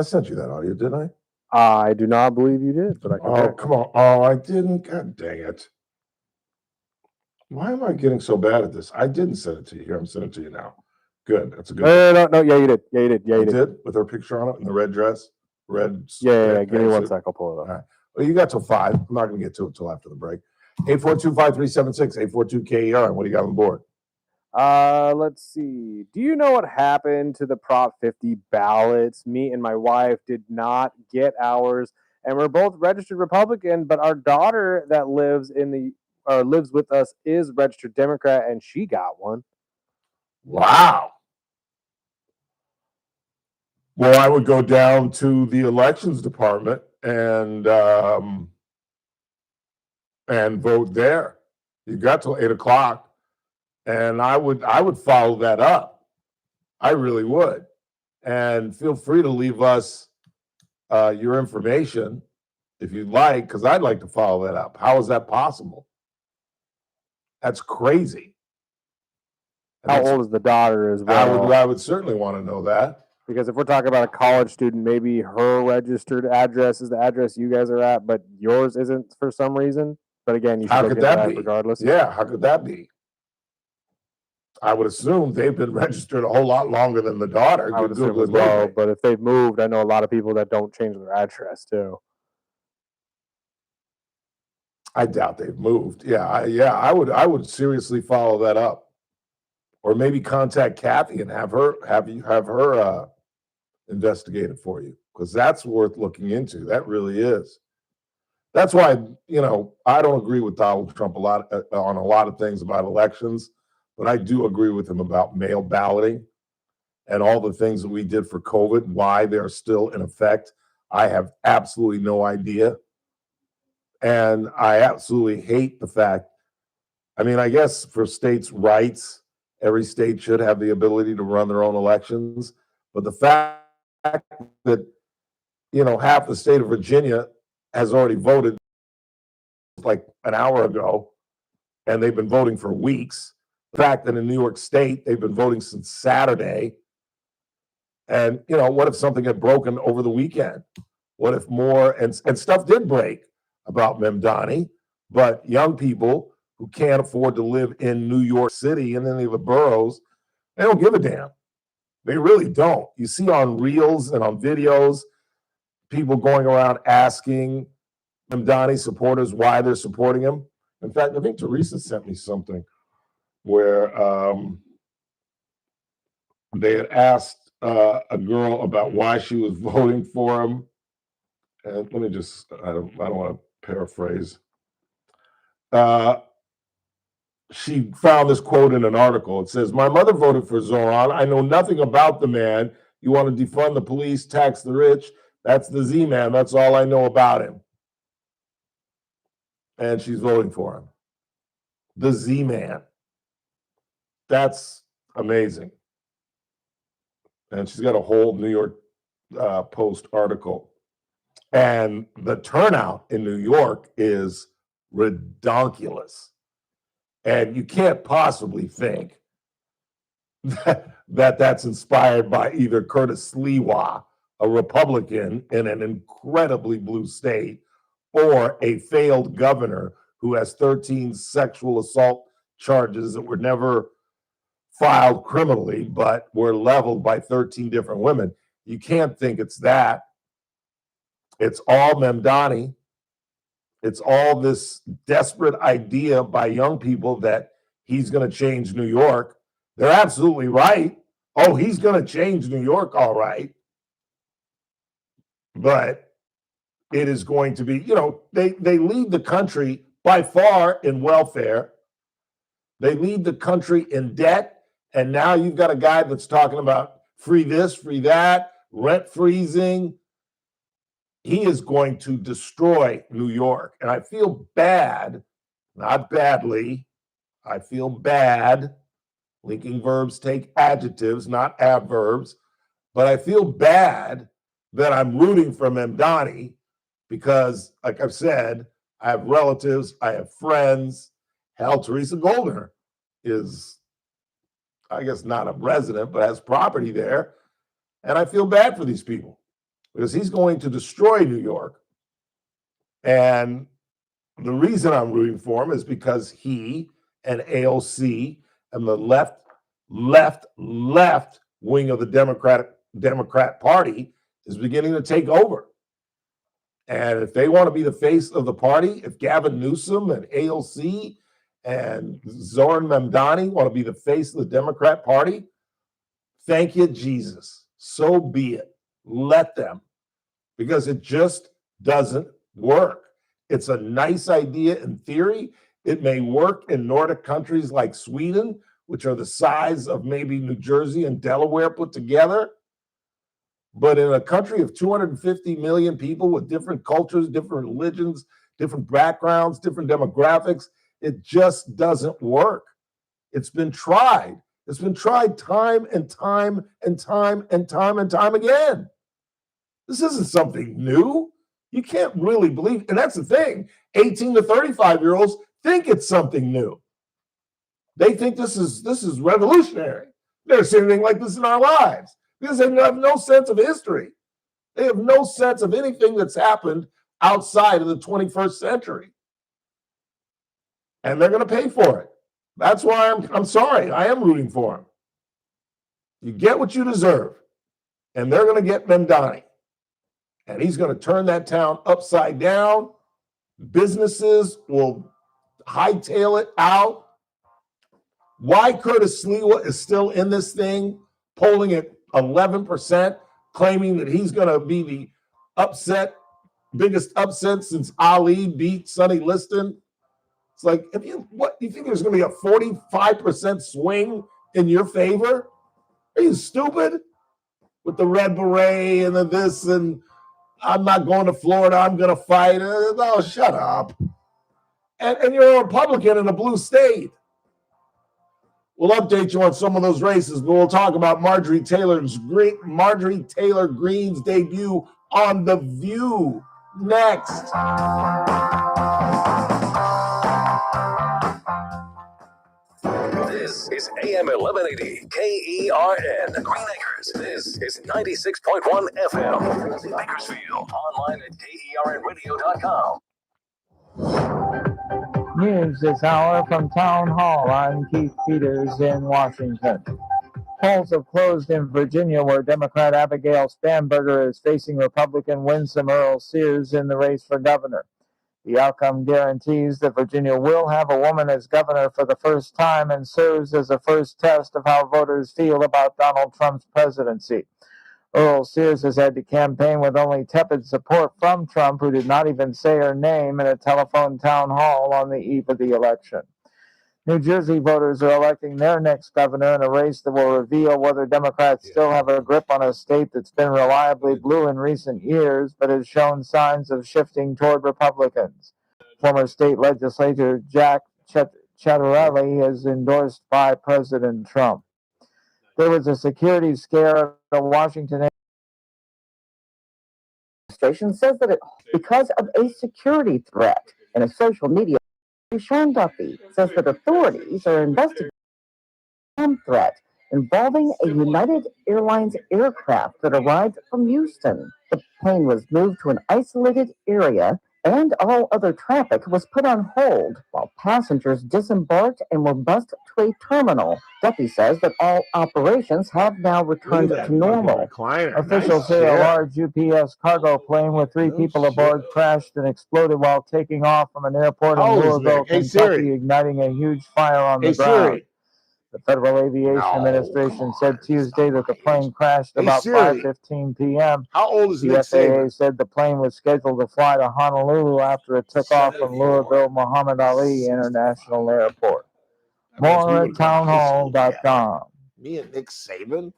sent you that audio, didn't I? I do not believe you did, but I can. Oh, come on. Oh, I didn't. God dang it. Why am I getting so bad at this? I didn't send it to you. Here, I'm sending it to you now. Good. That's a good No, yeah, you did. Yeah, you did. Yeah, you did. With her picture on it in the red dress? Yeah. Give me 1 sec. I'll pull it up. All right. Well, you got till 5. I'm not going to get to it till after the break. 842-5376, 842-KER. What do you got on board? Let's see. Do you know what happened to the Prop 50 ballots? Me and my wife did not get ours, and we're both registered Republican, but our daughter that lives with us is registered Democrat, and she got one. Wow. Well, I would go down to the elections department and vote there. You got till 8 o'clock, and I would follow that up. I really would. And feel free to leave us your information if you'd like, because I'd like to follow that up. How is that possible? That's crazy. How old is the daughter as well? I would certainly want to know that. Because if we're talking about a college student, maybe her registered address is the address you guys are at, but yours isn't for some reason. But again, you should look into that regardless. Yeah, how could that be? I would assume they've been registered a whole lot longer than the daughter. I would assume as well, but if they've moved, I know a lot of people that don't change their address too. I doubt they've moved. I would seriously follow that up, or maybe contact Kathy and have her investigate it for you, because that's worth looking into. That really is. That's why I don't agree with Donald Trump on a lot of things about elections, but I do agree with him about mail balloting and all the things that we did for COVID. Why they're still in effect, I have absolutely no idea. And I absolutely hate the fact, I guess for states' rights, every state should have the ability to run their own elections. But the fact that, half the state of Virginia has already voted like an hour ago, and they've been voting for weeks. The fact that in New York State, they've been voting since Saturday. And, what if something had broken over the weekend? What if more, and stuff did break about Mamdani, but young people who can't afford to live in New York City and any of the boroughs, they don't give a damn. They really don't. You see on reels and on videos, people going around asking Mamdani supporters why they're supporting him. In fact, I think Teresa sent me something where they had asked a girl about why she was voting for him. And let me just, I don't want to paraphrase. She found this quote in an article. It says, "My mother voted for Zoran. I know nothing about the man. You want to defund the police, tax the rich. That's the Z-Man. That's all I know about him." And she's voting for him. The Z-Man. That's amazing. And she's got a whole New York Post article. And the turnout in New York is redonkulous. And you can't possibly think that's inspired by either Curtis Sliwa, a Republican in an incredibly blue state, or a failed governor who has 13 sexual assault charges that were never filed criminally, but were leveled by 13 different women. You can't think it's that. It's all Mamdani. It's all this desperate idea by young people that he's going to change New York. They're absolutely right. Oh, he's going to change New York, all right. But it is going to be, they lead the country by far in welfare. They lead the country in debt. And now you've got a guy that's talking about free this, free that, rent freezing. He is going to destroy New York. And I feel bad, not badly, I feel bad. Linking verbs take adjectives, not adverbs. But I feel bad that I'm rooting for Mamdani because, like I've said, I have relatives, I have friends. Hell, Teresa Goldner is, I guess, not a resident, but has property there. And I feel bad for these people because he's going to destroy New York. And the reason I'm rooting for him is because he and AOC and the left wing of the Democrat Party is beginning to take over. And if they want to be the face of the party, if Gavin Newsom and AOC and Zoran Mamdani want to be the face of the Democrat Party, thank you, Jesus. So be it. Let them. Because it just doesn't work. It's a nice idea in theory. It may work in Nordic countries like Sweden, which are the size of maybe New Jersey and Delaware put together. But in a country of 250 million people with different cultures, different religions, different backgrounds, different demographics, it just doesn't work. It's been tried. It's been tried time and time and time and time and time again. This isn't something new. You can't really believe, and that's the thing. 18 to 35-year-olds think it's something new. They think this is revolutionary. They've never seen anything like this in our lives because they have no sense of history. They have no sense of anything that's happened outside of the 21st century. And they're going to pay for it. That's why I'm sorry. I am rooting for them. You get what you deserve. And they're going to get Mamdani. And he's going to turn that town upside down. Businesses will hightail it out. Why Curtis Sliwa is still in this thing, polling at 11%, claiming that he's going to be the biggest upset since Ali beat Sonny Liston. It's like, you think there's going to be a 45% swing in your favor? Are you stupid? With the red beret and the this and I'm not going to Florida, I'm going to fight. Oh, shut up. And you're a Republican in a blue state. We'll update you on some of those races, but we'll talk about Marjorie Taylor Greene's debut on The View next. This AM 1180 KERN. Green Acres. This is 96.1 FM. Bakersfield. Online at KERNradio.com. News this hour from Town Hall. I'm Keith Peters in Washington. Polls have closed in Virginia, where Democrat Abigail Spanberger is facing Republican Winsome Earl Sears in the race for governor. The outcome guarantees that Virginia will have a woman as governor for the first time and serves as a first test of how voters feel about Donald Trump's presidency. Earl Sears has had to campaign with only tepid support from Trump, who did not even say her name in a telephone town hall on the eve of the election. New Jersey voters are electing their next governor in a race that will reveal whether Democrats still have a grip on a state that's been reliably blue in recent years, but has shown signs of shifting toward Republicans. Former state legislator Jack Ciattarelli is endorsed by President Trump. There was a security scare at a Washington administration says that because of a security threat in a social media. Sean Duffy says that authorities are investigating a threat involving a United Airlines aircraft that arrived from Houston. The plane was moved to an isolated area and all other traffic was put on hold while passengers disembarked and were bused to a terminal. Duffy says that all operations have now returned to normal. Officials say a large UPS cargo plane with 3 people aboard crashed and exploded while taking off from an airport in Louisville, Kentucky, igniting a huge fire on the ground. The Federal Aviation Administration said Tuesday that the plane crashed about 5:15 p.m. How old is the FAA said the plane was scheduled to fly to Honolulu after it took off from Louisville Muhammad Ali International Airport. More at townhall.com. Me and Nick Saban?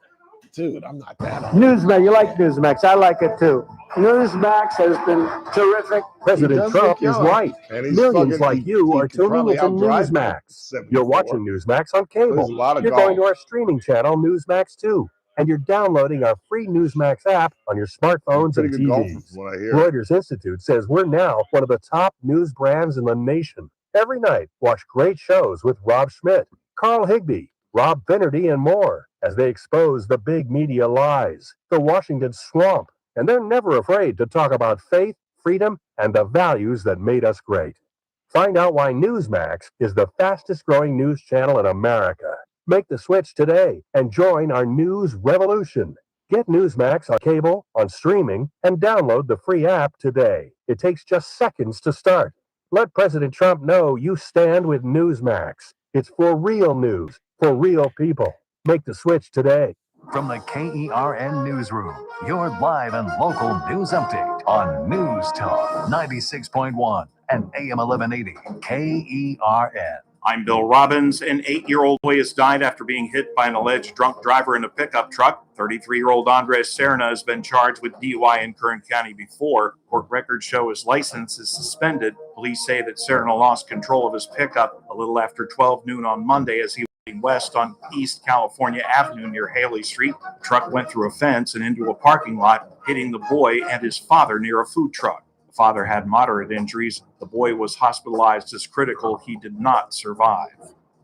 Dude, I'm not that old. Newsmax, you like Newsmax. I like it too. Newsmax has been terrific. President Trump is right. Millions like you are tuning into Newsmax. You're watching Newsmax on cable. You're going to our streaming channel, Newsmax 2. And you're downloading our free Newsmax app on your smartphones and TVs. Reuters Institute says we're now one of the top news brands in the nation. Every night, watch great shows with Rob Schmidt, Carl Higbie, Rob Finnerty, and more as they expose the big media lies, the Washington swamp, and they're never afraid to talk about faith, freedom, and the values that made us great. Find out why Newsmax is the fastest growing news channel in America. Make the switch today and join our news revolution. Get Newsmax on cable, on streaming, and download the free app today. It takes just seconds to start. Let President Trump know you stand with Newsmax. It's for real news, for real people. Make the switch today. From the KERN Newsroom, your live and local news update on News Talk 96.1 and AM 1180 KERN. I'm Bill Robbins. An 8-year-old boy has died after being hit by an alleged drunk driver in a pickup truck. 33-year-old Andres Serna has been charged with DUI in Kern County before. Court records show his license is suspended. Police say that Serna lost control of his pickup a little after 12 noon on Monday as he was heading west on East California Avenue near Haley Street. The truck went through a fence and into a parking lot, hitting the boy and his father near a food truck. Father had moderate injuries. The boy was hospitalized as critical. He did not survive.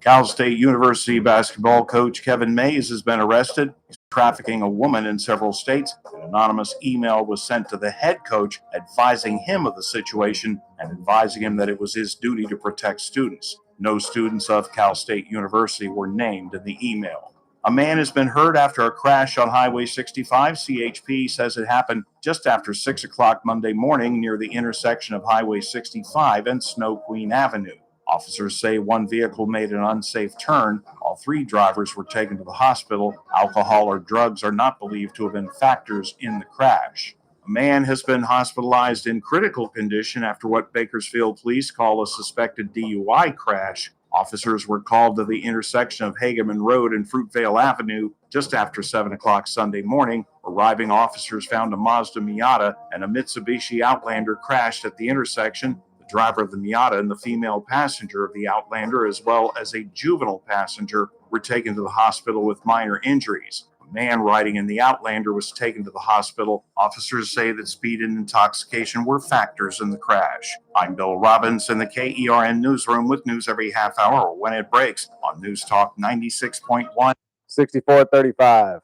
Cal State University basketball coach Kevin Mays has been arrested. He's trafficking a woman in several states. An anonymous email was sent to the head coach advising him of the situation and advising him that it was his duty to protect students. No students of Cal State University were named in the email. A man has been hurt after a crash on Highway 65. CHP says it happened just after 6 o'clock Monday morning near the intersection of Highway 65 and Snow Queen Avenue. Officers say one vehicle made an unsafe turn. All 3 drivers were taken to the hospital. Alcohol or drugs are not believed to have been factors in the crash. A man has been hospitalized in critical condition after what Bakersfield police call a suspected DUI crash. Officers were called to the intersection of Hageman Road and Fruitvale Avenue just after 7 o'clock Sunday morning. Arriving officers found a Mazda Miata and a Mitsubishi Outlander crashed at the intersection. The driver of the Miata and the female passenger of the Outlander, as well as a juvenile passenger, were taken to the hospital with minor injuries. A Man riding in the Outlander was taken to the hospital. Officers say that speed and intoxication were factors in the crash. I'm Bill Robbins in the KERN newsroom with news every half hour or when it breaks on News Talk 96.1. 64-35.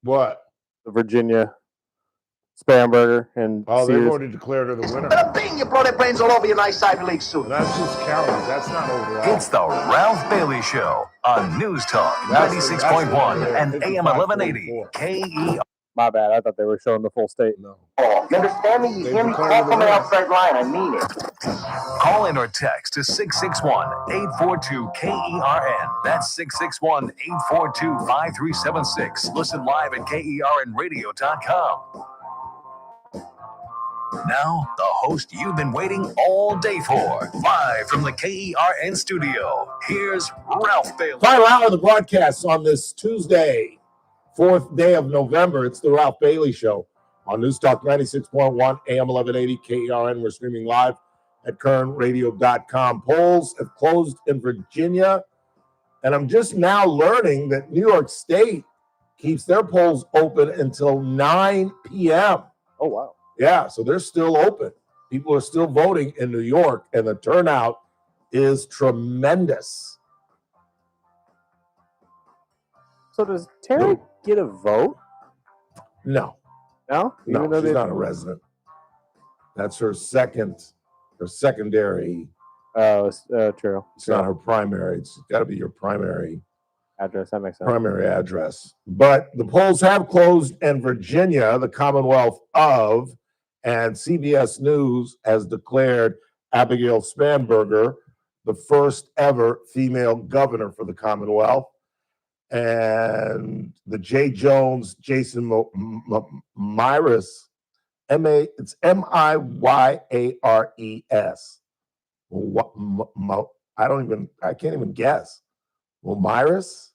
What? The Virginia Spam Burger and Oh, they've Sears. already declared her the winner. Bing, you blow their brains all over your nice Ivy League suit. And that's just counties. That's not overall. It's the Ralph Bailey Show on News Talk 96.1 and AM 1180 KER. My bad. I thought they were showing the full state. No. You understand me? You hear me? Call from an outside line. I mean it. Call in or text to 661-842-KERN. That's 661-842-5376. Listen live at KERNradio.com. Now, the host you've been waiting all day for. Live from the KERN studio, here's Ralph Bailey. Final hour of the broadcast on this Tuesday, 4th day of November. It's the Ralph Bailey Show on News Talk 96.1 AM 1180 KERN. We're streaming live at kernradio.com. Polls have closed in Virginia, and I'm just now learning that New York State keeps their polls open until 9 p.m. Oh, wow. Yeah, so they're still open. People are still voting in New York, and the turnout is tremendous. So does Terry get a vote? No. No? No, Even though she's not a resident. That's her secondary. Oh, true. It's not her primary. It's got to be your primary address. That makes sense. Primary address. But the polls have closed in Virginia, the Commonwealth of, and CBS News has declared Abigail Spanberger the first ever female governor for the Commonwealth. And the J. Jones, Jason Myres, it's Miyares. I can't even guess. Myres?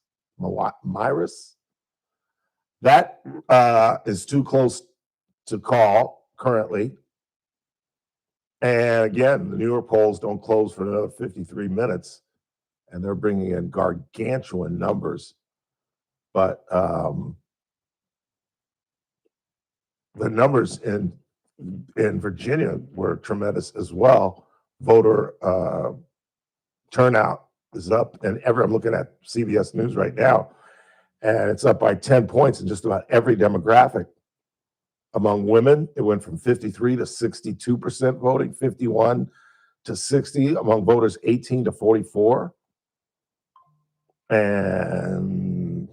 That is too close to call currently. And again, the New York polls don't close for another 53 minutes, and they're bringing in gargantuan numbers. But the numbers in Virginia were tremendous as well. Voter turnout is up, and I'm looking at CBS News right now, and it's up by 10 points in just about every demographic. Among women, it went from 53 to 62% voting, 51 to 60 among voters 18 to 44. And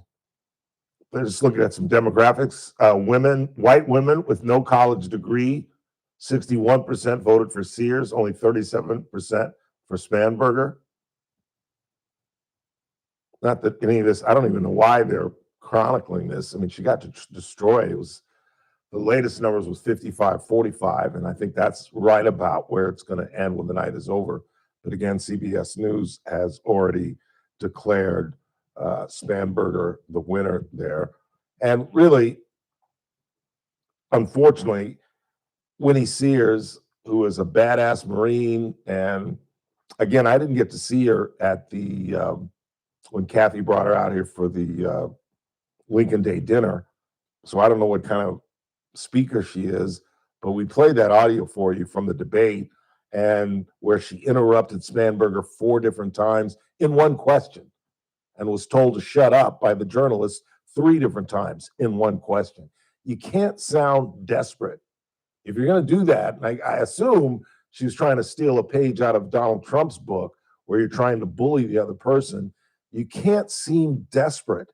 they're just looking at some demographics. White women with no college degree, 61% voted for Sears, only 37% for Spanberger. Not that any of this, I don't even know why they're chronicling this. I mean, she got destroyed. It was, the latest numbers was 55-45, and I think that's right about where it's going to end when the night is over. But again, CBS News has already declared Spanberger the winner there. And really, unfortunately, Winnie Sears, who is a badass Marine, and again, I didn't get to see her at the, when Kathy brought her out here for the Lincoln Day dinner. So I don't know what kind of speaker she is, but we played that audio for you from the debate, and where she interrupted Spanberger 4 different times in one question and was told to shut up by the journalist 3 different times in one question. You can't sound desperate. If you're going to do that, and I assume she was trying to steal a page out of Donald Trump's book where you're trying to bully the other person, you can't seem desperate.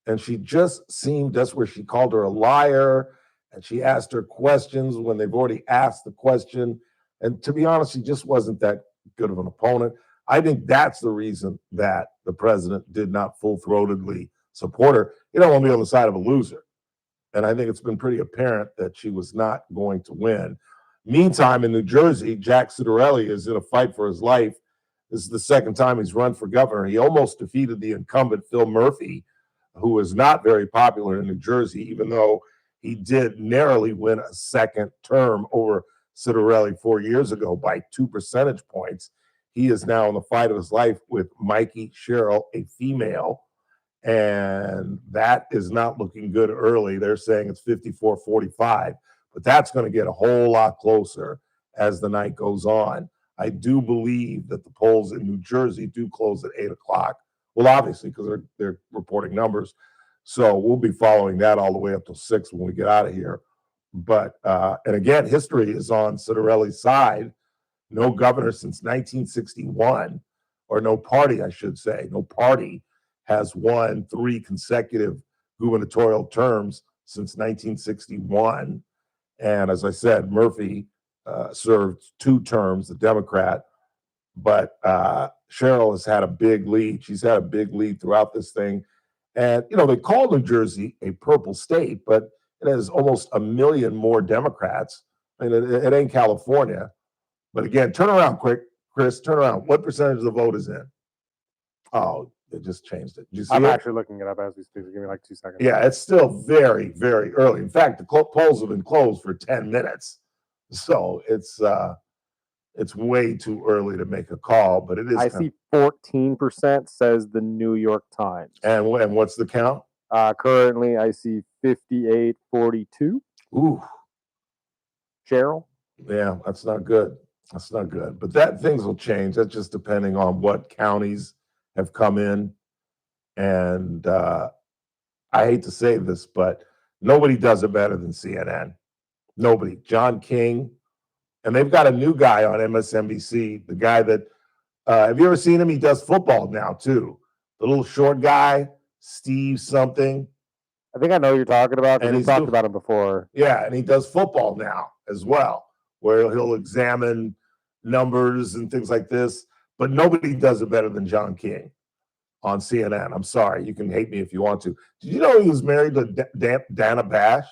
And she just seemed desperate. She called her a liar, and she asked her questions when they've already asked the question. And to be honest, she just wasn't that good of an opponent. I think that's the reason that the president did not full-throatedly support her. You don't want to be on the side of a loser. And I think it's been pretty apparent that she was not going to win. Meantime, in New Jersey, Jack Ciattarelli is in a fight for his life. This is the second time he's run for governor. He almost defeated the incumbent Phil Murphy, who is not very popular in New Jersey, even though he did narrowly win a second term over Ciattarelli 4 years ago by 2 percentage points. He is now in the fight of his life with Mikey Sherrill, a female. And that is not looking good early. They're saying it's 54-45, but that's going to get a whole lot closer as the night goes on. I do believe that the polls in New Jersey do close at 8 o'clock. Well, obviously, because they're reporting numbers. So we'll be following that all the way up till 6 when we get out of here. But, and again, history is on Citarelli's side. No governor since 1961, or no party, I should say. No party has won 3 consecutive gubernatorial terms since 1961. And as I said, Murphy served 2 terms, the Democrat. But Cheryl has had a big lead. She's had a big lead throughout this thing. And, you know, they call New Jersey a purple state, but it has almost 1 million more Democrats. I mean, it ain't California. But again, turn around quick, Chris, turn around. What percentage of the vote is in? Oh, it just changed it. Did you see I'm it? actually looking it up as we speak. Give me like 2 seconds. Yeah, it's still very, very early. In fact, the polls have been closed for 10 minutes. So it's way too early to make a call, but it is. I see 14% says the New York Times. And what's the count? Currently, I see 58-42. Ooh. Cheryl? Yeah, that's not good. That's not good. But things will change. That's just depending on what counties have come in. And I hate to say this, but nobody does it better than CNN. Nobody. John King. And they've got a new guy on MSNBC, the guy that, have you ever seen him? He does football now, too. The little short guy, Steve something. I think I know who you're talking about, because And we've talked about him before. Yeah, and he does football now as well, where he'll examine numbers and things like this. But nobody does it better than John King on CNN. I'm sorry. You can hate me if you want to. Did you know he was married to Dana Bash?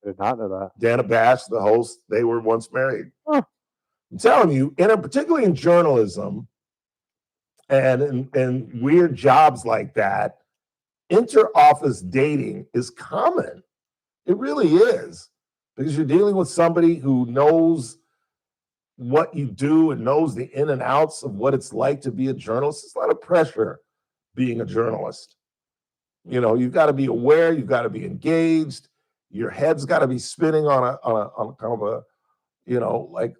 I did not know that. Dana Bash, the host, they were once married. Huh. I'm telling you, particularly in journalism and in weird jobs like that, inter-office dating is common. It really is, because you're dealing with somebody who knows what you do and knows the in and outs of what it's like to be a journalist. It's a lot of pressure being a journalist. You know, you've got to be aware, you've got to be engaged. Your head's got to be spinning on a kind of a, you know, like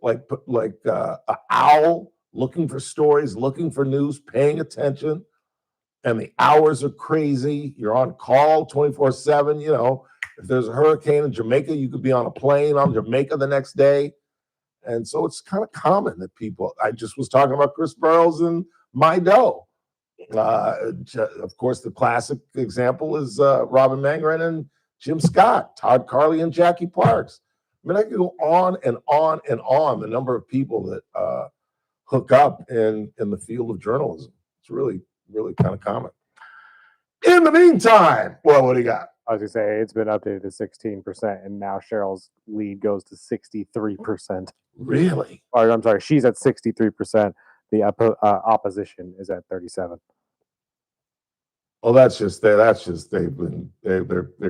an owl, looking for stories, looking for news, paying attention. And the hours are crazy. You're on call 24/7. You know, if there's a hurricane in Jamaica, you could be on a plane on Jamaica the next day. And so it's kind of common that people, I just was talking about Chris Burrows and My Doe. Of course, the classic example is Robin Mangren and Jim Scott, Todd Carley and Jackie Parks. I mean, I could go on and on and on, the number of people that hook up in the field of journalism. It's really, really kind of common. In the meantime, well, what do you got? I was going to say, it's been updated to 16%, and now Cheryl's lead goes to 63%. Really? Or, I'm sorry, she's at 63%. The opposition is at 37%. Well, they're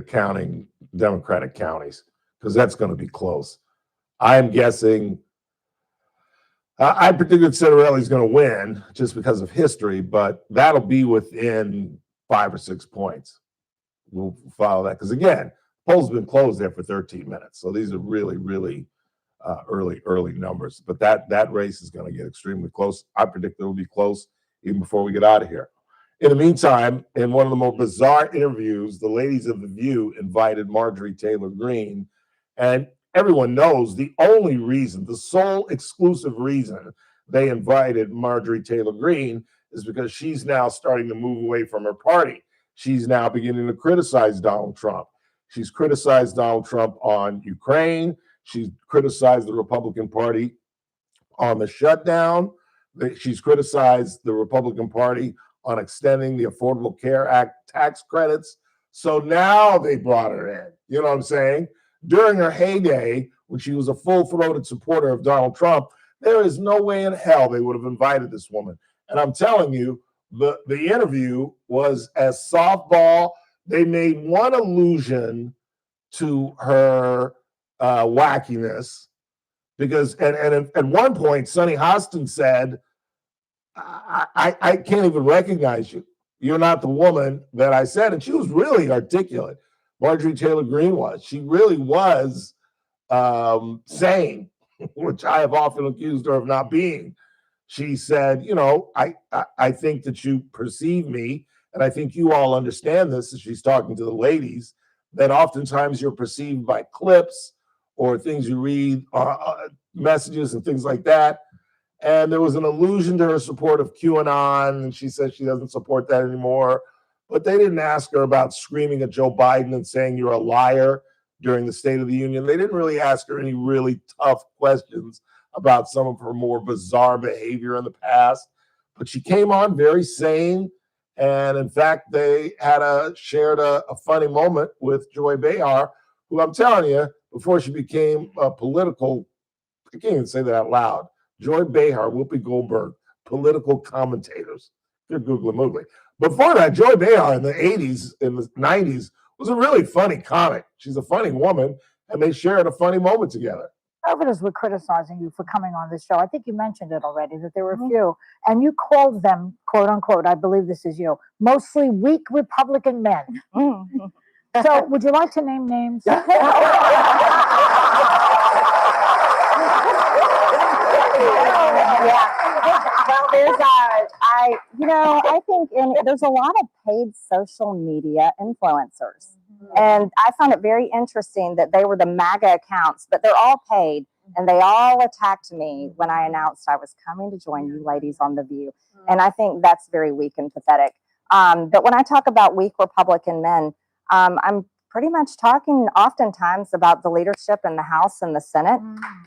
counting Democratic counties, because that's going to be close. I'm guessing. I predicted Citarelli's going to win just because of history, but that'll be within 5 or 6 points. We'll follow that, because again, polls have been closed there for 13 minutes, so these are really, really early numbers. But that race is going to get extremely close. I predict it will be close even before we get out of here. In the meantime, in one of the more bizarre interviews, the ladies of The View invited Marjorie Taylor Greene, and everyone knows the only reason, the sole exclusive reason they invited Marjorie Taylor Greene is because she's now starting to move away from her party. She's now beginning to criticize Donald Trump. She's criticized Donald Trump on Ukraine. She's criticized the Republican Party on the shutdown. She's criticized the Republican Party on extending the Affordable Care Act tax credits. So now they brought her in. You know what I'm saying? During her heyday, when she was a full-throated supporter of Donald Trump, there is no way in hell they would have invited this woman. And I'm telling you, the interview was as softball. They made one allusion to her wackiness, because and at one point, Sonny Hostin said, I can't even recognize you. you're not the woman that I said. And she was really articulate. Marjorie Taylor Greene was. She really was sane, which I have often accused her of not being. She said, you know, I think that you perceive me, and I think you all understand this as she's talking to the ladies, that oftentimes you're perceived by clips or things you read, messages and things like that. And there was an allusion to her support of QAnon, and she said she doesn't support that anymore. But they didn't ask her about screaming at Joe Biden and saying you're a liar during the State of the Union. They didn't really ask her any really tough questions about some of her more bizarre behavior in the past. But she came on very sane. And in fact, they had shared a funny moment with Joy Behar, who I'm telling you, before she became a political, I can't even say that out loud, Joy Behar, Whoopi Goldberg, political commentators. They're Googly Moogly. Before that, Joy Behar in the 80s, in the 90s, was a really funny comic. She's a funny woman, and they shared a funny moment together. Conservatives were criticizing you for coming on this show. I think you mentioned it already, that there were a few, and you called them, quote unquote, I believe this is you, mostly weak Republican men. So would you like to name names? Well, I think there's a lot of paid social media influencers. And I found it very interesting that they were the MAGA accounts, but they're all paid. And they all attacked me when I announced I was coming to join you ladies on The View. And I think that's very weak and pathetic. But when I talk about weak Republican men, I'm pretty much talking oftentimes about the leadership in the House and the Senate.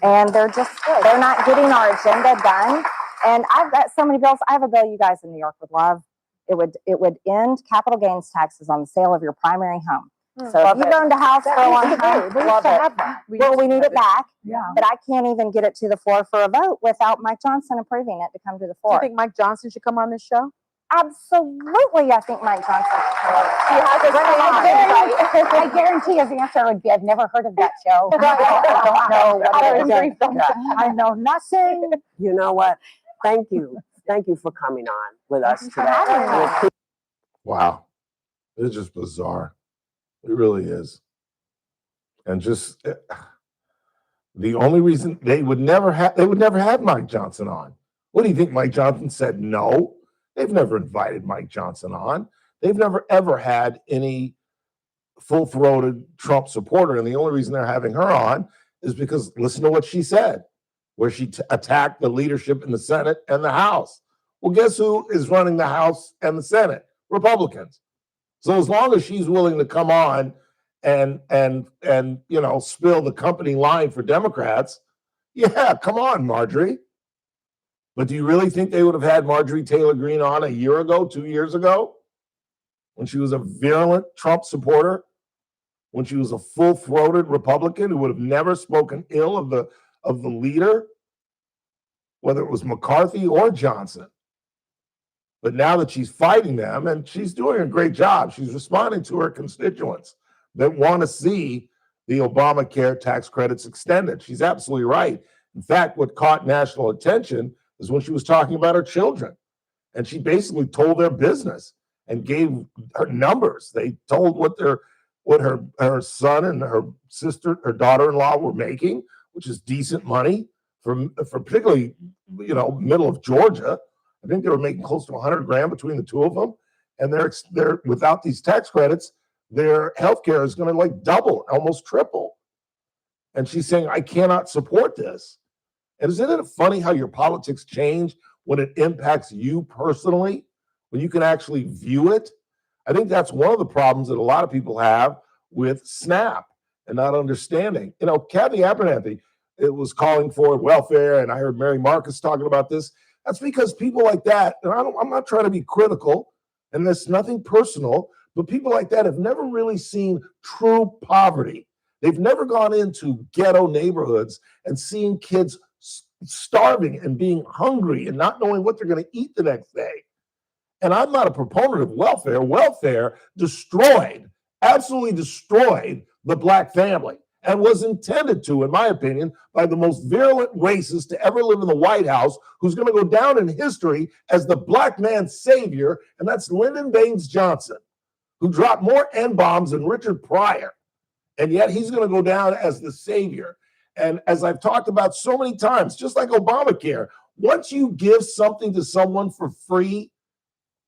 And they're not getting our agenda done. And I've got so many bills. I have a bill you guys in New York would love. It would end capital gains taxes on the sale of your primary home. So if you've owned a house for a long time, love it. Well, we need it back, but I can't even get it to the floor for a vote without Mike Johnson approving it to come to the floor. Do you think Mike Johnson should come on this show? Absolutely, I think Mike Johnson should. I guarantee his answer would be, I've never heard of that show. I don't know what it is. I know nothing. You know what? Thank you. Thank you for coming on with us today. Wow. It's just bizarre. It really is. And just the only reason they would never have Mike Johnson on. What do you think? Mike Johnson said no? They've never invited Mike Johnson on. They've never ever had any full-throated Trump supporter. And the only reason they're having her on is because listen to what she said, where she attacked the leadership in the Senate and the House. Well, guess who is running the House and the Senate? Republicans. So as long as she's willing to come on and spill the company line for Democrats, yeah, come on, Marjorie. But do you really think they would have had Marjorie Taylor Greene on a year ago, 2 years ago, when she was a virulent Trump supporter, when she was a full-throated Republican who would have never spoken ill of the leader, whether it was McCarthy or Johnson? But now that she's fighting them, and she's doing a great job, she's responding to her constituents that want to see the Obamacare tax credits extended. She's absolutely right. In fact, what caught national attention is when she was talking about her children. And she basically told their business and gave her numbers. They told what her son and her sister, her daughter-in-law were making, which is decent money for particularly, middle of Georgia. I think they were making close to $100,000 between the two of them. And they're without these tax credits, their health care is going to double, almost triple. And she's saying, I cannot support this. And isn't it funny how your politics change when it impacts you personally, when you can actually view it? I think that's one of the problems that a lot of people have with SNAP and not understanding. Kathy Abernathy, it was calling for welfare, and I heard Mary Marcus talking about this. That's because people like that, and I'm not trying to be critical, and there's nothing personal, but people like that have never really seen true poverty. They've never gone into ghetto neighborhoods and seen kids starving and being hungry and not knowing what they're going to eat the next day. And I'm not a proponent of welfare. Welfare absolutely destroyed the Black family. and was intended to, in my opinion, by the most virulent racist to ever live in the White House, who's going to go down in history as the black man's savior, and that's Lyndon Baines Johnson, who dropped more N-bombs than Richard Pryor. And yet he's going to go down as the savior. And as I've talked about so many times, just like Obamacare, once you give something to someone for free,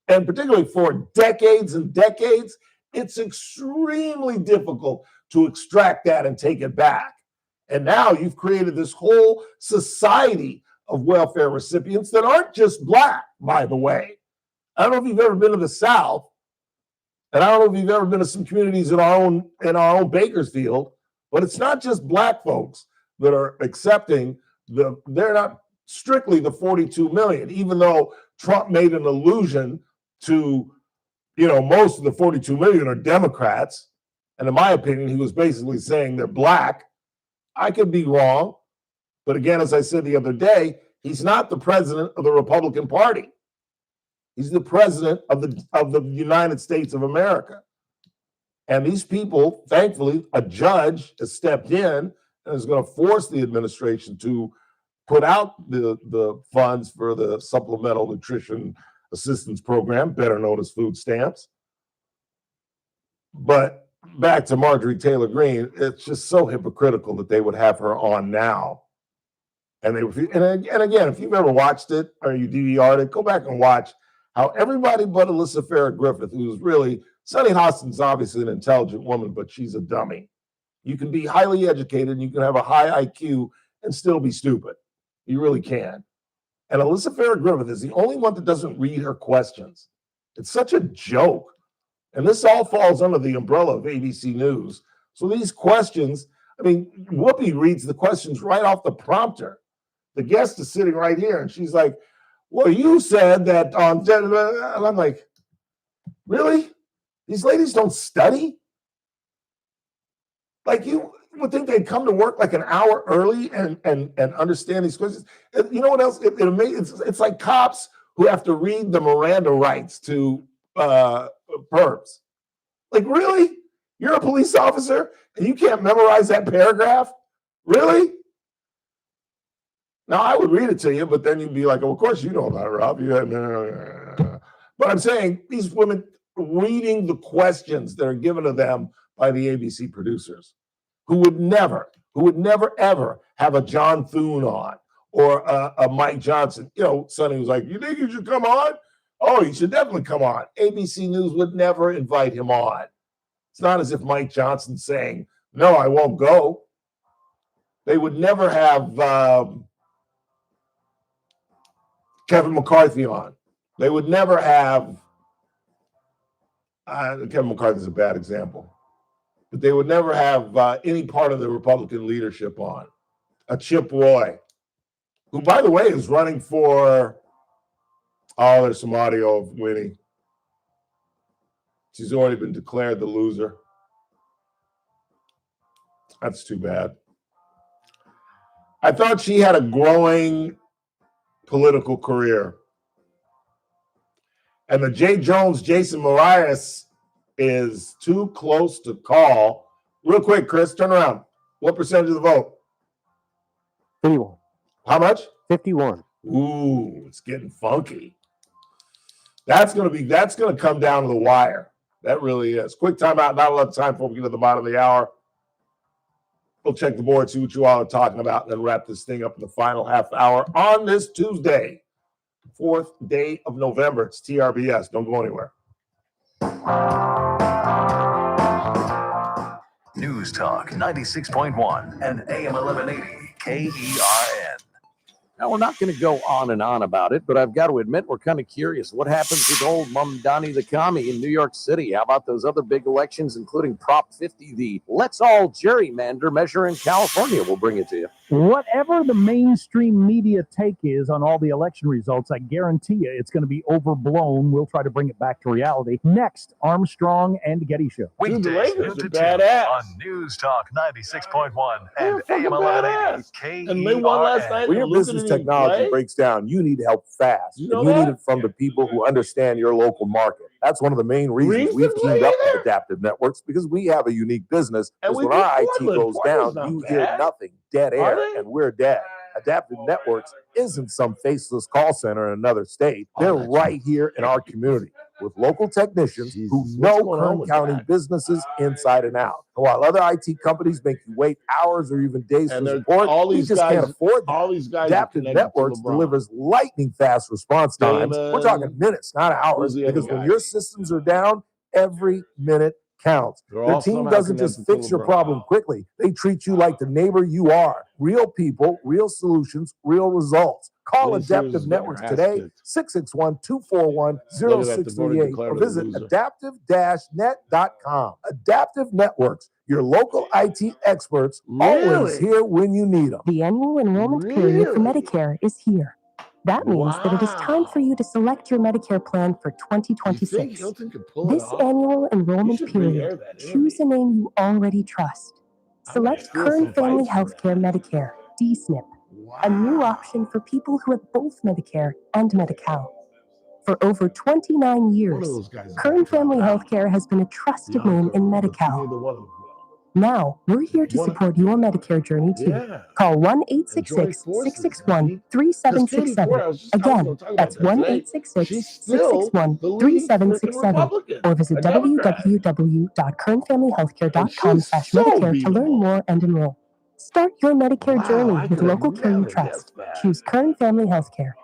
and particularly for decades and decades, it's extremely difficult to extract that and take it back. And now you've created this whole society of welfare recipients that aren't just black, by the way. I don't know if you've ever been to the South, and I don't know if you've ever been to some communities in our own Bakersfield, but it's not just black folks that are accepting they're not strictly the 42 million, even though Trump made an allusion to, most of the 42 million are Democrats. And in my opinion, he was basically saying they're black. I could be wrong. But again, as I said the other day, he's not the president of the Republican Party. He's the president of the United States of America. And these people, thankfully, a judge has stepped in and is going to force the administration to put out the funds for the Supplemental Nutrition Assistance Program, better known as food stamps. But back to Marjorie Taylor Greene, it's just so hypocritical that they would have her on now. And again, if you've ever watched it or you DVR'd it, go back and watch how everybody but Alyssa Farah Griffith, who's really, Sunny Hostin's obviously an intelligent woman, but she's a dummy. You can be highly educated and you can have a high IQ and still be stupid. You really can. And Alyssa Farah Griffith is the only one that doesn't read her questions. It's such a joke. And this all falls under the umbrella of ABC News. So these questions, Whoopi reads the questions right off the prompter. The guest is sitting right here and she's like, well, you said that on, and I'm like, really? These ladies don't study? Like, you would think they'd come to work like an hour early and understand these questions. You know what else? It's like cops who have to read the Miranda rights to perps. Like, really? You're a police officer and you can't memorize that paragraph? Really? Now, I would read it to you, but then you'd be like, oh, of course you know about it, Rob. But I'm saying these women reading the questions that are given to them by the ABC producers who would never, ever have a John Thune on or a Mike Johnson. Sonny was like, you think you should come on? Oh, you should definitely come on. ABC News would never invite him on. It's not as if Mike Johnson's saying, no, I won't go. They would never have Kevin McCarthy on. They would never have, Kevin McCarthy's a bad example, but they would never have any part of the Republican leadership on. A Chip Roy, who, by the way, is running for, there's some audio of Winnie. She's already been declared the loser. That's too bad. I thought she had a growing political career. And the J. Jones, Jason Marias is too close to call. Real quick, Chris, turn around. What percentage of the vote? 51. How much? 51. Ooh, it's getting funky. That's gonna come down to the wire. That really is. Quick timeout, not a lot of time before we get to the bottom of the hour. We'll check the board, see what you all are talking about, and then wrap this thing up in the final half hour on this Tuesday, 4th day of November. It's TRBS. Don't go anywhere. News Talk 96.1 and AM 1180 KERN. Now, we're not going to go on and on about it, but I've got to admit we're kind of curious. What happens with old Mamdani the commie in New York City? How about those other big elections, including Prop 50, the Let's All Gerrymander measure in California? We'll bring it to you. Whatever the mainstream media take is on all the election results, I guarantee you it's going to be overblown. We'll try to bring it back to reality. Next, Armstrong and Getty Show. Weekdays noon to 2 on News Talk 96.1 and AM 1180 KERN. And they won last night. We're your business this technology breaks down, you need help fast. You know and you need that? it from the people who understand your local market. That's one of the main reasons we've teamed up with Adaptive Networks, because we have a unique business. Because when our IT goes down, you hear nothing, dead air, and we're dead. Adaptive Networks isn't some faceless call center in another state. They're right here in our community with local technicians who know Kern County businesses inside and out. And while other IT companies make you wait hours or even days for support, we just can't afford that. All these guys Adaptive Networks delivers lightning fast response times. We're talking minutes, not hours, because when your systems are down, every minute counts. Their team doesn't just fix your problem quickly. They treat you like the neighbor you are. Real people, real solutions, real results. Call Adaptive Networks today, 661-241-0638, or visit adaptive-net.com. Adaptive Networks, your local IT experts, always here when you need them. The annual enrollment period for Medicare is here. That means that it is time for you to select your Medicare plan for 2026. This annual enrollment period, choose a name you already trust. Select Kern Family Healthcare Medicare, D-SNP, a new option for people who have both Medicare and Medi-Cal. For over 29 years, Kern Family Healthcare has been a trusted name in Medi-Cal. Now, we're here to support your Medicare journey too. Call 1-866-661-3767. Again, that's 1-866-661-3767. Or visit www.kernfamilyhealthcare.com/Medicare to learn more and enroll. Start your Medicare journey with local care you trust. Choose Kern Family Healthcare.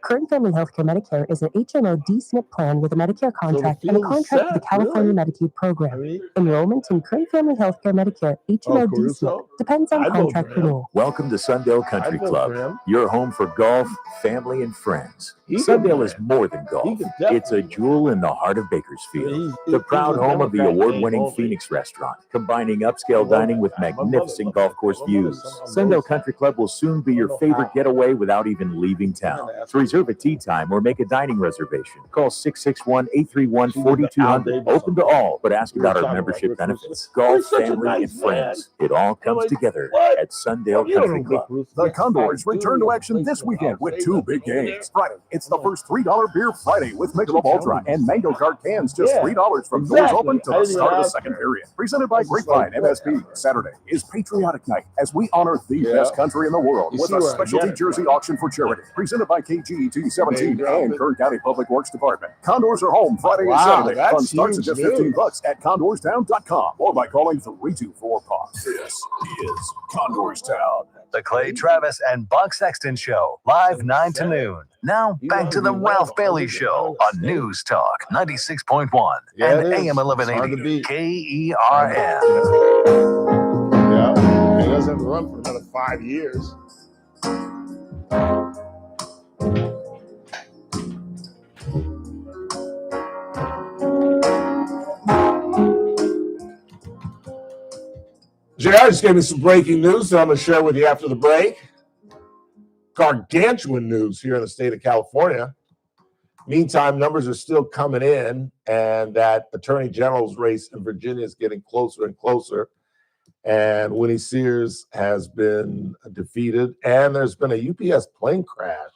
Kern Family Healthcare Medicare is an HMO D-SNP plan with a Medicare contract and a contract with the California Medicaid program. Enrollment in Kern Family Healthcare Medicare HMO D-SNP depends on contract renewal. Welcome to Sundale Country Club, your home for golf, family, and friends. Sundale is more than golf. It's a jewel in the heart of Bakersfield, the proud home of the award-winning Phoenix restaurant, combining upscale dining with magnificent golf course views. Sundale Country Club will soon be your favorite getaway without even leaving town. To reserve a tea time or make a dining reservation, call 661-831-4200. Open to all, but ask about our membership benefits. Golf, family, and friends. It all comes together at Sundale Country Club. The Condors return to action this weekend with two big games. Friday, it's the first $3 Beer Friday with Michelob Ultra and Mango Kart cans, just $3 from doors open to the start of the second period. Presented by Grapevine MSP. Saturday is Patriotic Night as we honor the best country in the world with a specialty jersey auction for charity. Presented by KG217 and Kern County Public Works Department. Condors are home Friday and Saturday. Fun starts at just $15 at condorstown.com or by calling 324-POP. This is Condorstown. The Clay Travis and Buck Sexton Show, live 9 to noon. Now, back to the Ralph Bailey Show on News Talk 96.1 and AM 1180 KERN. Yeah, he doesn't have to run for another 5 years. JR just gave me some breaking news that I'm going to share with you after the break. Gargantuan news here in the state of California. Meantime, numbers are still coming in, and that Attorney General's race in Virginia is getting closer and closer. And Winnie Sears has been defeated, and there's been a UPS plane crash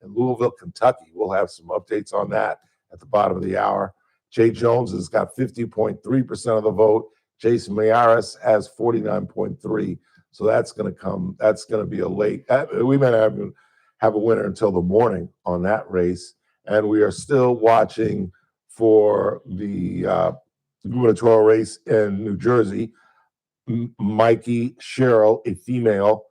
in Louisville, Kentucky. We'll have some updates on that at the bottom of the hour. Jay Jones has got 50.3% of the vote. Jason Mayaris has 49.3%. So that's going to come. That's going to be a late. We may not have a winner until the morning on that race. And we are still watching for the gubernatorial race in New Jersey. Mikey Sherrill, a female,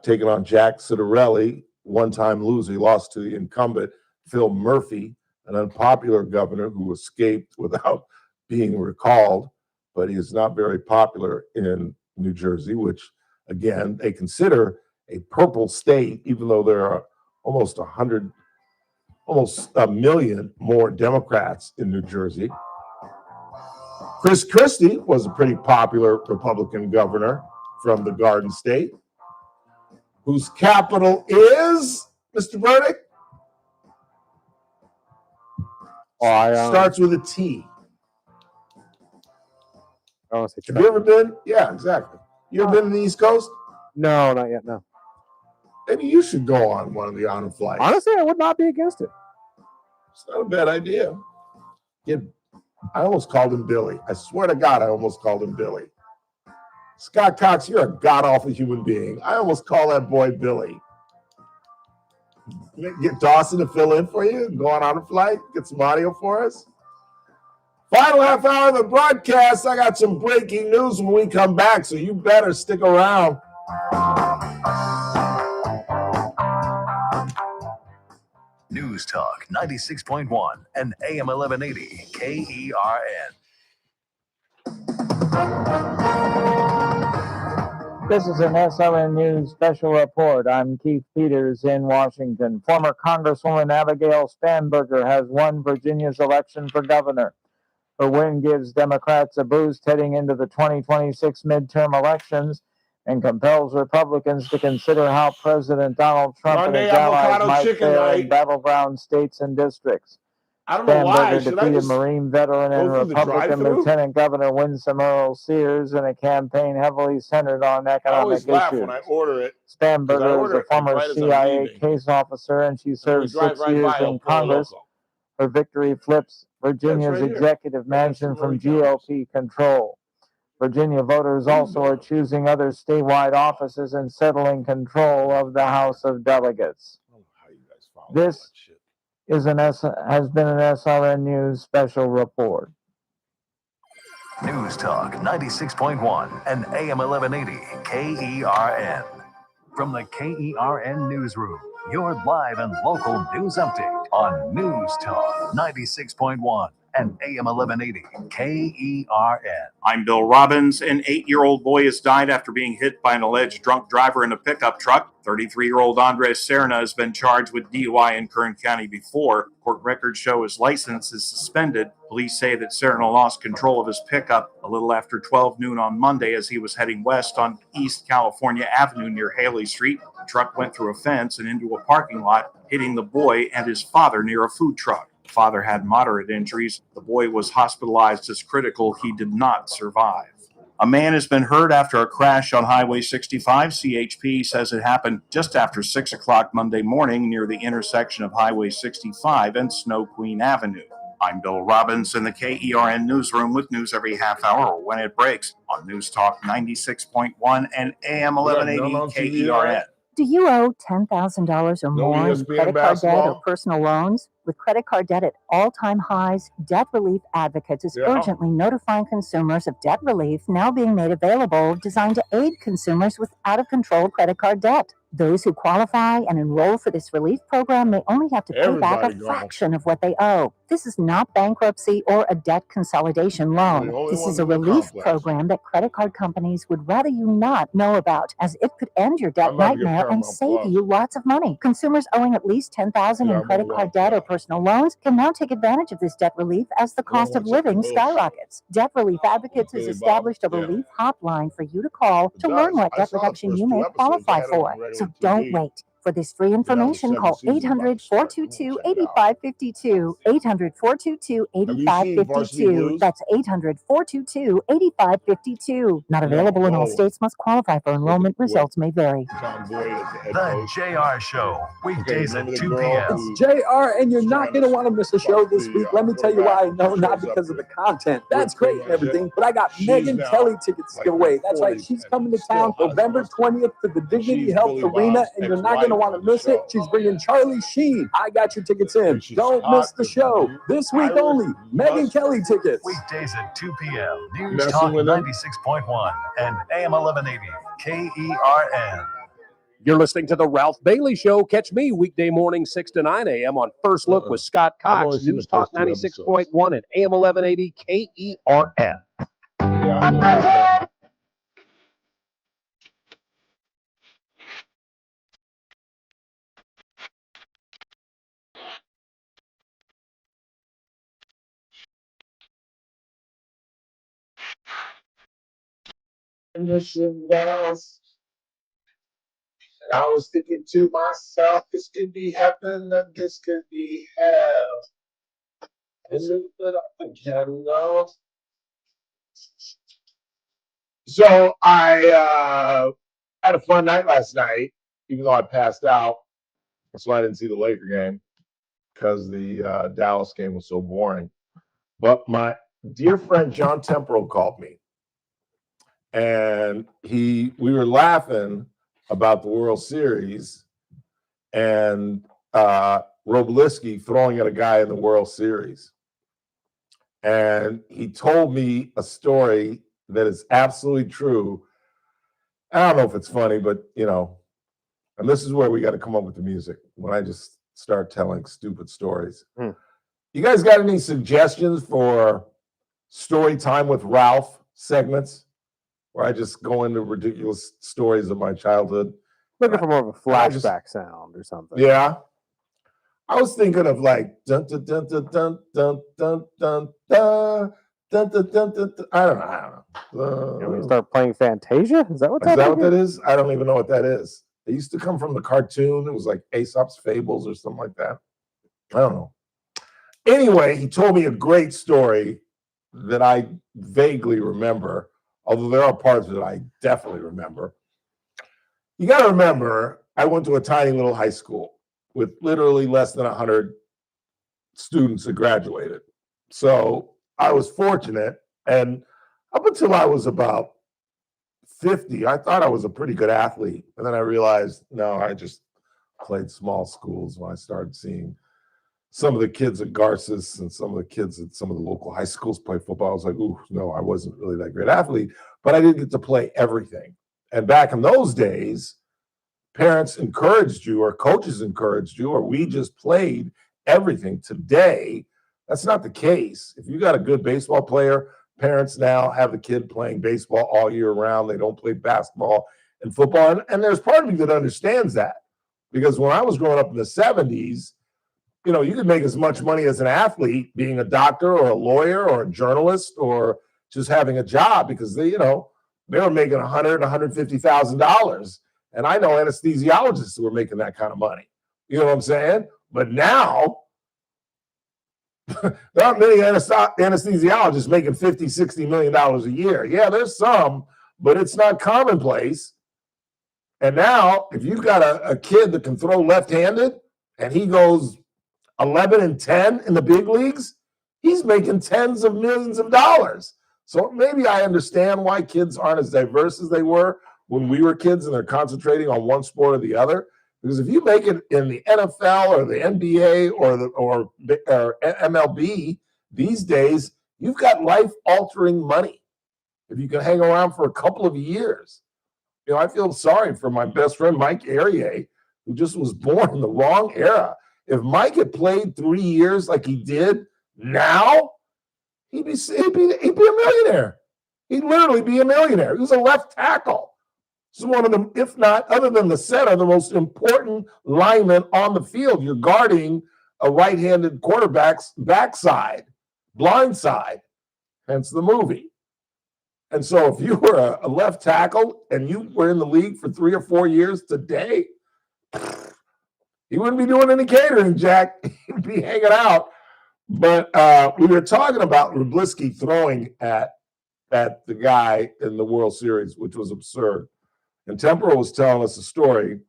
taking on Jack Citarelli, one-time loser. He lost to the incumbent, Phil Murphy, an unpopular governor who escaped without being recalled. But he is not very popular in New Jersey, which, again, they consider a purple state, even though there are almost a million more Democrats in New Jersey. Chris Christie was a pretty popular Republican governor from the Garden State, whose capital is, Mr. Burdick? Starts with a T. Have you ever been? Yeah, exactly. You ever been to the East Coast? No, not yet, no. Maybe you should go on one of the honor flights. Honestly, I would not be against it. It's not a bad idea. I almost called him Billy. I swear to God, I almost called him Billy. Scott Cox, you're a god-awful human being. I almost call that boy Billy. Get Dawson to fill in for you, go on honor flight, get some audio for us. Final half hour of the broadcast. I got some breaking news when we come back, so you better stick around. News Talk 96.1 and AM 1180 KERN. This is an SRN News special report. I'm Keith Peters in Washington. Former Congresswoman Abigail Spanberger has won Virginia's election for governor. Her win gives Democrats a boost heading into the 2026 midterm elections and compels Republicans to consider how President Donald Trump and his allies might fare in battleground states and districts. I don't know why. Spanberger defeated Marine veteran and Republican Lieutenant Governor Winsome Earl Sears in a campaign heavily centered on economic issues. When I order it. Spanberger is a former CIA case officer, and she served 6 years in Congress. Her victory flips Virginia's executive mansion from GOP control. Virginia voters also are choosing other statewide offices and settling control of the House of Delegates. This has been an SRN News special report. News Talk 96.1 and AM 1180 KERN. From the KERN Newsroom, your live and local news update on News Talk 96.1 and AM 1180 KERN. I'm Bill Robbins. An 8-year-old boy has died after being hit by an alleged drunk driver in a pickup truck. 33-year-old Andres Serna has been charged with DUI in Kern County before. Court records show his license is suspended. Police say that Serna lost control of his pickup a little after 12 noon on Monday as he was heading west on East California Avenue near Haley Street. The truck went through a fence and into a parking lot, hitting the boy and his father near a food truck. The father had moderate injuries. The boy was hospitalized as critical. He did not survive. A man has been hurt after a crash on Highway 65. CHP says it happened just after 6 o'clock Monday morning near the intersection of Highway 65 and Snow Queen Avenue. I'm Bill Robbins in the KERN Newsroom with news every half hour or when it breaks on News Talk 96.1 and AM 1180 KERN. Do you owe $10,000 or more in credit card debt or personal loans? With credit card debt at all-time highs, Debt Relief Advocates is urgently notifying consumers of debt relief now being made available, designed to aid consumers with out-of-control credit card debt. Those who qualify and enroll for this relief program may only have to pay back a fraction of what they owe. This is not bankruptcy or a debt consolidation loan. This is a relief program that credit card companies would rather you not know about, as it could end your debt nightmare and save you lots of money. Consumers owing at least $10,000 in credit card debt or personal loans can now take advantage of this debt relief as the cost of living skyrockets. Debt Relief Advocates has established a relief hotline for you to call to learn what debt reduction you may qualify for. So don't wait. For this free information, call 800-422-8552, 800-422-8552. That's 800-422-8552. Not available in all states, must qualify for enrollment. Results may vary. The JR Show, weekdays at 2 p.m. It's JR, and you're not going to want to miss a show this week. Let me tell you why. No, not because of the content. That's great and everything, but I got Megyn Kelly tickets to give away. That's right. She's coming to town November 20th to the Dignity Health Arena, and you're not going to want to miss it. She's bringing Charlie Sheen. I got your tickets in. Don't miss the show. This week only. Megyn Kelly tickets. Weekdays at 2 p.m. News Talk 96.1 and AM 1180 KERN. You're listening to The Ralph Bailey Show. Catch me weekday morning, 6 to 9 a.m. on First Look with Scott Cox. News Talk 96.1 and AM 1180 KERN. I was thinking to myself, this could be heaven and this could be hell. So I had a fun night last night. even though I passed out, so I didn't see the Laker game because the Dallas game was so boring. But my dear friend John Temporal called me, and we were laughing about the World Series and Roblisky throwing at a guy in the World Series. And he told me a story that is absolutely true. I don't know if it's funny, but and this is where we got to come up with the music when I just start telling stupid stories. You guys got any suggestions for story time with Ralph segments where I just go into ridiculous stories of my childhood? Looking for more of a flashback sound or something. Yeah. I was thinking of like dun dun dun dun dun dun dun dun dun dun dun dun dun. I don't know. You want me to start playing Fantasia? Is that what that is? I don't even know what that is. It used to come from the cartoon. It was like Aesop's Fables or something like that. I don't know. Anyway, he told me a great story that I vaguely remember, although there are parts that I definitely remember. You got to remember, I went to a tiny little high school with literally less than 100 students that graduated. So I was fortunate. And up until I was about 50, I thought I was a pretty good athlete. And then I realized, no, I just played small schools. When I started seeing some of the kids at Garces and some of the kids at some of the local high schools play football, I was like, ooh, no, I wasn't really that great athlete. But I didn't get to play everything. And back in those days, parents encouraged you or coaches encouraged you, or we just played everything. Today, that's not the case. If you got a good baseball player, parents now have the kid playing baseball all year round. They don't play basketball and football. And there's part of me that understands that, because when I was growing up in the 70s, you could make as much money as an athlete being a doctor or a lawyer or a journalist or just having a job, because they were making $100,000, $150,000. And I know anesthesiologists who are making that kind of money. You know what I'm saying? But now, there aren't many anesthesiologists making $50, $60 million a year. Yeah, there's some, but it's not commonplace. And now, if you've got a kid that can throw left-handed and he goes 11-10 in the big leagues, he's making tens of millions of dollars. So maybe I understand why kids aren't as diverse as they were when we were kids and they're concentrating on one sport or the other. Because if you make it in the NFL or the NBA or MLB these days, you've got life-altering money if you can hang around for a couple of years. I feel sorry for my best friend Mike Arieh, who just was born in the wrong era. If Mike had played 3 years like he did now, he'd be a millionaire. He'd literally be a millionaire. He was a left tackle. This is one of them, if not, other than the center, the most important lineman on the field. You're guarding a right-handed quarterback's backside, blind side, hence the movie. And so if you were a left tackle and you were in the league for 3 or 4 years today, he wouldn't be doing any catering, Jack. He'd be hanging out. But we were talking about Roblisky throwing at the guy in the World Series, which was absurd. And Temporal was telling us a story.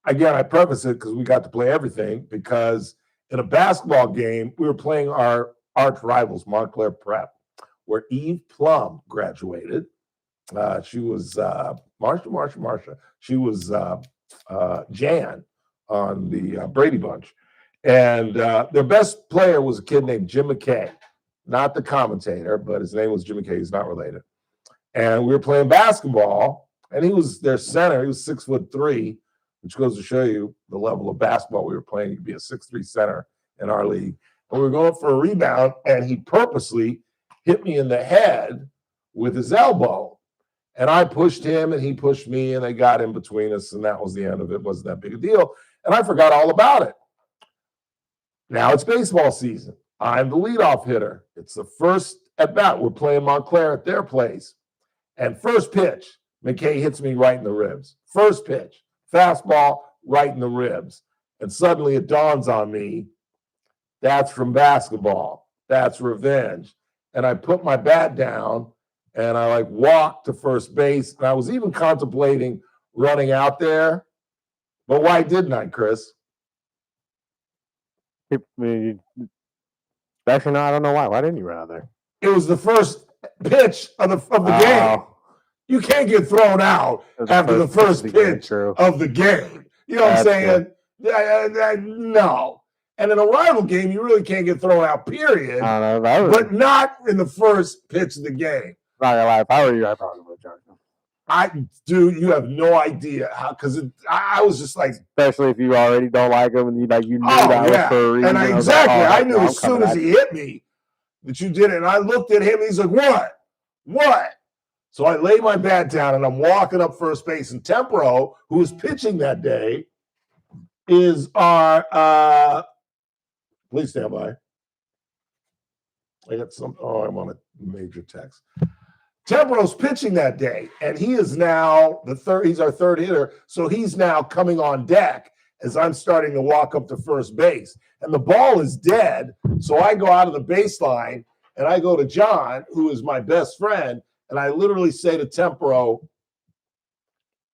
Again, I preface it because we got to play everything, because in a basketball game, we were playing our arch rivals, Montclair Prep, where Eve Plum graduated. She was Marsha. She was Jan on the Brady Bunch. And their best player was a kid named Jim McKay, not the commentator, but his name was Jim McKay. He's not related. And we were playing basketball, and he was their center. He was 6'3", which goes to show you the level of basketball we were playing. He'd be a 6'3" center in our league. And we were going for a rebound, and he purposely hit me in the head with his elbow. And I pushed him, and he pushed me, and they got in between us, and that was the end of it. It wasn't that big a deal. And I forgot all about it. Now it's baseball season. I'm the leadoff hitter. It's the first at bat. We're playing Montclair at their place. And first pitch, McKay hits me right in the ribs. First pitch, fastball, right in the ribs. And suddenly it dawns on me, that's from basketball. That's revenge. And I put my bat down and I walked to first base. And I was even contemplating running out there But why didn't I, Chris? Actually, no, I don't know why. Why didn't you run out there? It was the first pitch of the game. You can't get thrown out after the first pitch of the game. You know what I'm saying? No. And in a rival game, you really can't get thrown out, period. But not in the first pitch of the game. Not gonna lie, if I were you, I probably would have charged him. Dude, you have no idea how, because I was just like, especially if you already don't like him and you knew that was for a reason. And I knew as soon as he hit me that you did it. And I looked at him, he's like, what? What? So I lay my bat down and I'm walking up first base. And Tempero, who was pitching that day, is our please stand by. I got some. Oh, I'm on a major text. Tempero's pitching that day, and he is now the third. He's our third hitter, so he's now coming on deck as I'm starting to walk up to first base, and the ball is dead. So I go out of the baseline, and I go to John, who is my best friend, and I literally say to Tempero,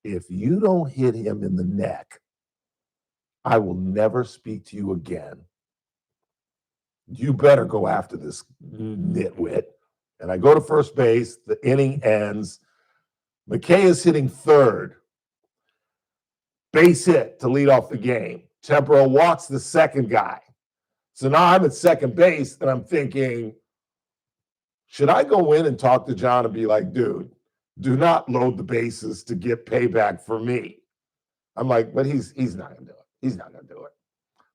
"If you don't hit him in the neck, I will never speak to you again. You better go after this nitwit." And I go to first base. The inning ends. McKay is hitting third. Base hit to lead off the game. Tempero walks the second guy. So now I'm at second base, and I'm thinking, should I go in and talk to John and be like, dude, do not load the bases to get payback for me? I'm like, but he's not going to do it. He's not going to do it.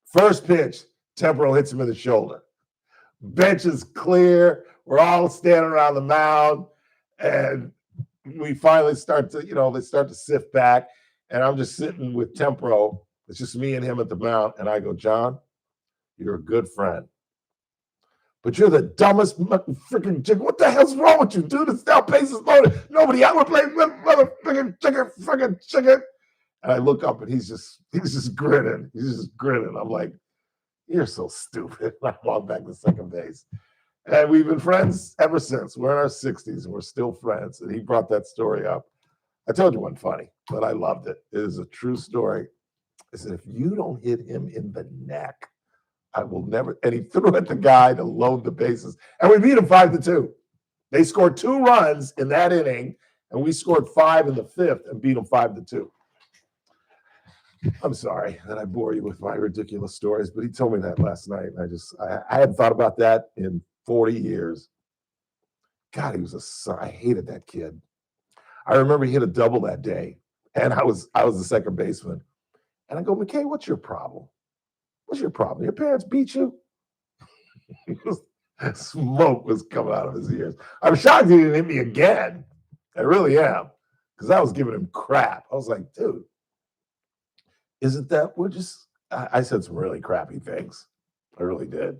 First pitch, Tempero hits him in the shoulder. Bench is clear. We're all standing around the mound, and we finally start to, they start to sift back, and I'm just sitting with Tempero. It's just me and him at the mound, and I go, John, you're a good friend, but you're the dumbest freaking chicken. What the hell's wrong with you, dude? It's now bases loaded. Nobody out. We're playing motherfucking chicken. And I look up, and he's just grinning. He's just grinning. I'm like, you're so stupid. I walk back to second base. And we've been friends ever since. We're in our 60s, and we're still friends. And he brought that story up. I told you it wasn't funny, but I loved it. It is a true story. I said, if you don't hit him in the neck, I will never. And he threw at the guy to load the bases. And we beat him 5-2. They scored 2 runs in that inning, and we scored 5 in the 5th and beat them 5-2. I'm sorry that I bore you with my ridiculous stories, but he told me that last night. And I hadn't thought about that in 40 years. God, he was a son. I hated that kid. I remember he hit a double that day, and I was the second baseman. And I go, McKay, what's your problem? What's your problem? Your parents beat you? Smoke was coming out of his ears. I'm shocked he didn't hit me again. I really am, because I was giving him crap. I was like, dude, isn't that I said some really crappy things. I really did.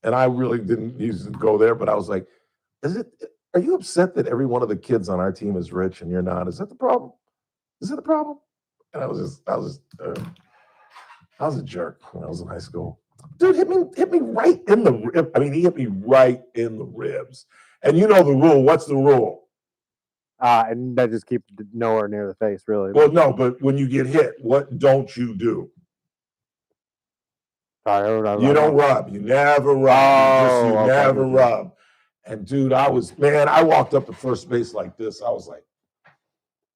And I really didn't use to go there, but I was like, are you upset that every one of the kids on our team is rich and you're not? Is that the problem? Is it the problem? And I was a jerk when I was in high school. Dude, hit me right in the rib. I mean, he hit me right in the ribs. And you know the rule. What's the rule? And that just keep nowhere near the face, really. Well, no, but when you get hit, what don't you do? You don't rub. You never rub. You never rub. And dude, I walked up to first base like this. I was like,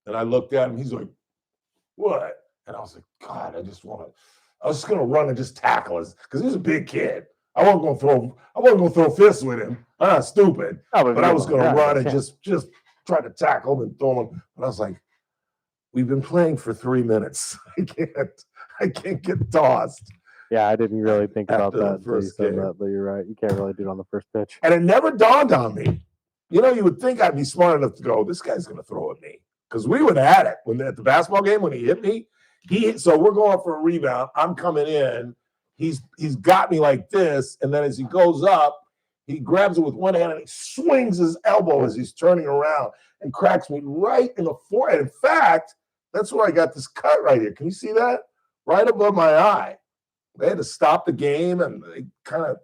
and I looked at him. He's like, what? And I was like, God, I was just going to run and just tackle us because he's a big kid. I wasn't going to throw fists with him. I'm not stupid. But I was going to run and just try to tackle him and throw him. But I was like, we've been playing for 3 minutes. I can't get tossed. Yeah, I didn't really think about that. But you're right. You can't really do it on the first pitch. And it never dawned on me. You would think I'd be smart enough to go, this guy's going to throw at me. Because we would have had it at the basketball game when he hit me. So we're going for a rebound. I'm coming in. He's got me like this. And then as he goes up, he grabs it with one hand and he swings his elbow as he's turning around and cracks me right in the forehead. In fact, that's where I got this cut right here. Can you see that? Right above my eye. They had to stop the game, and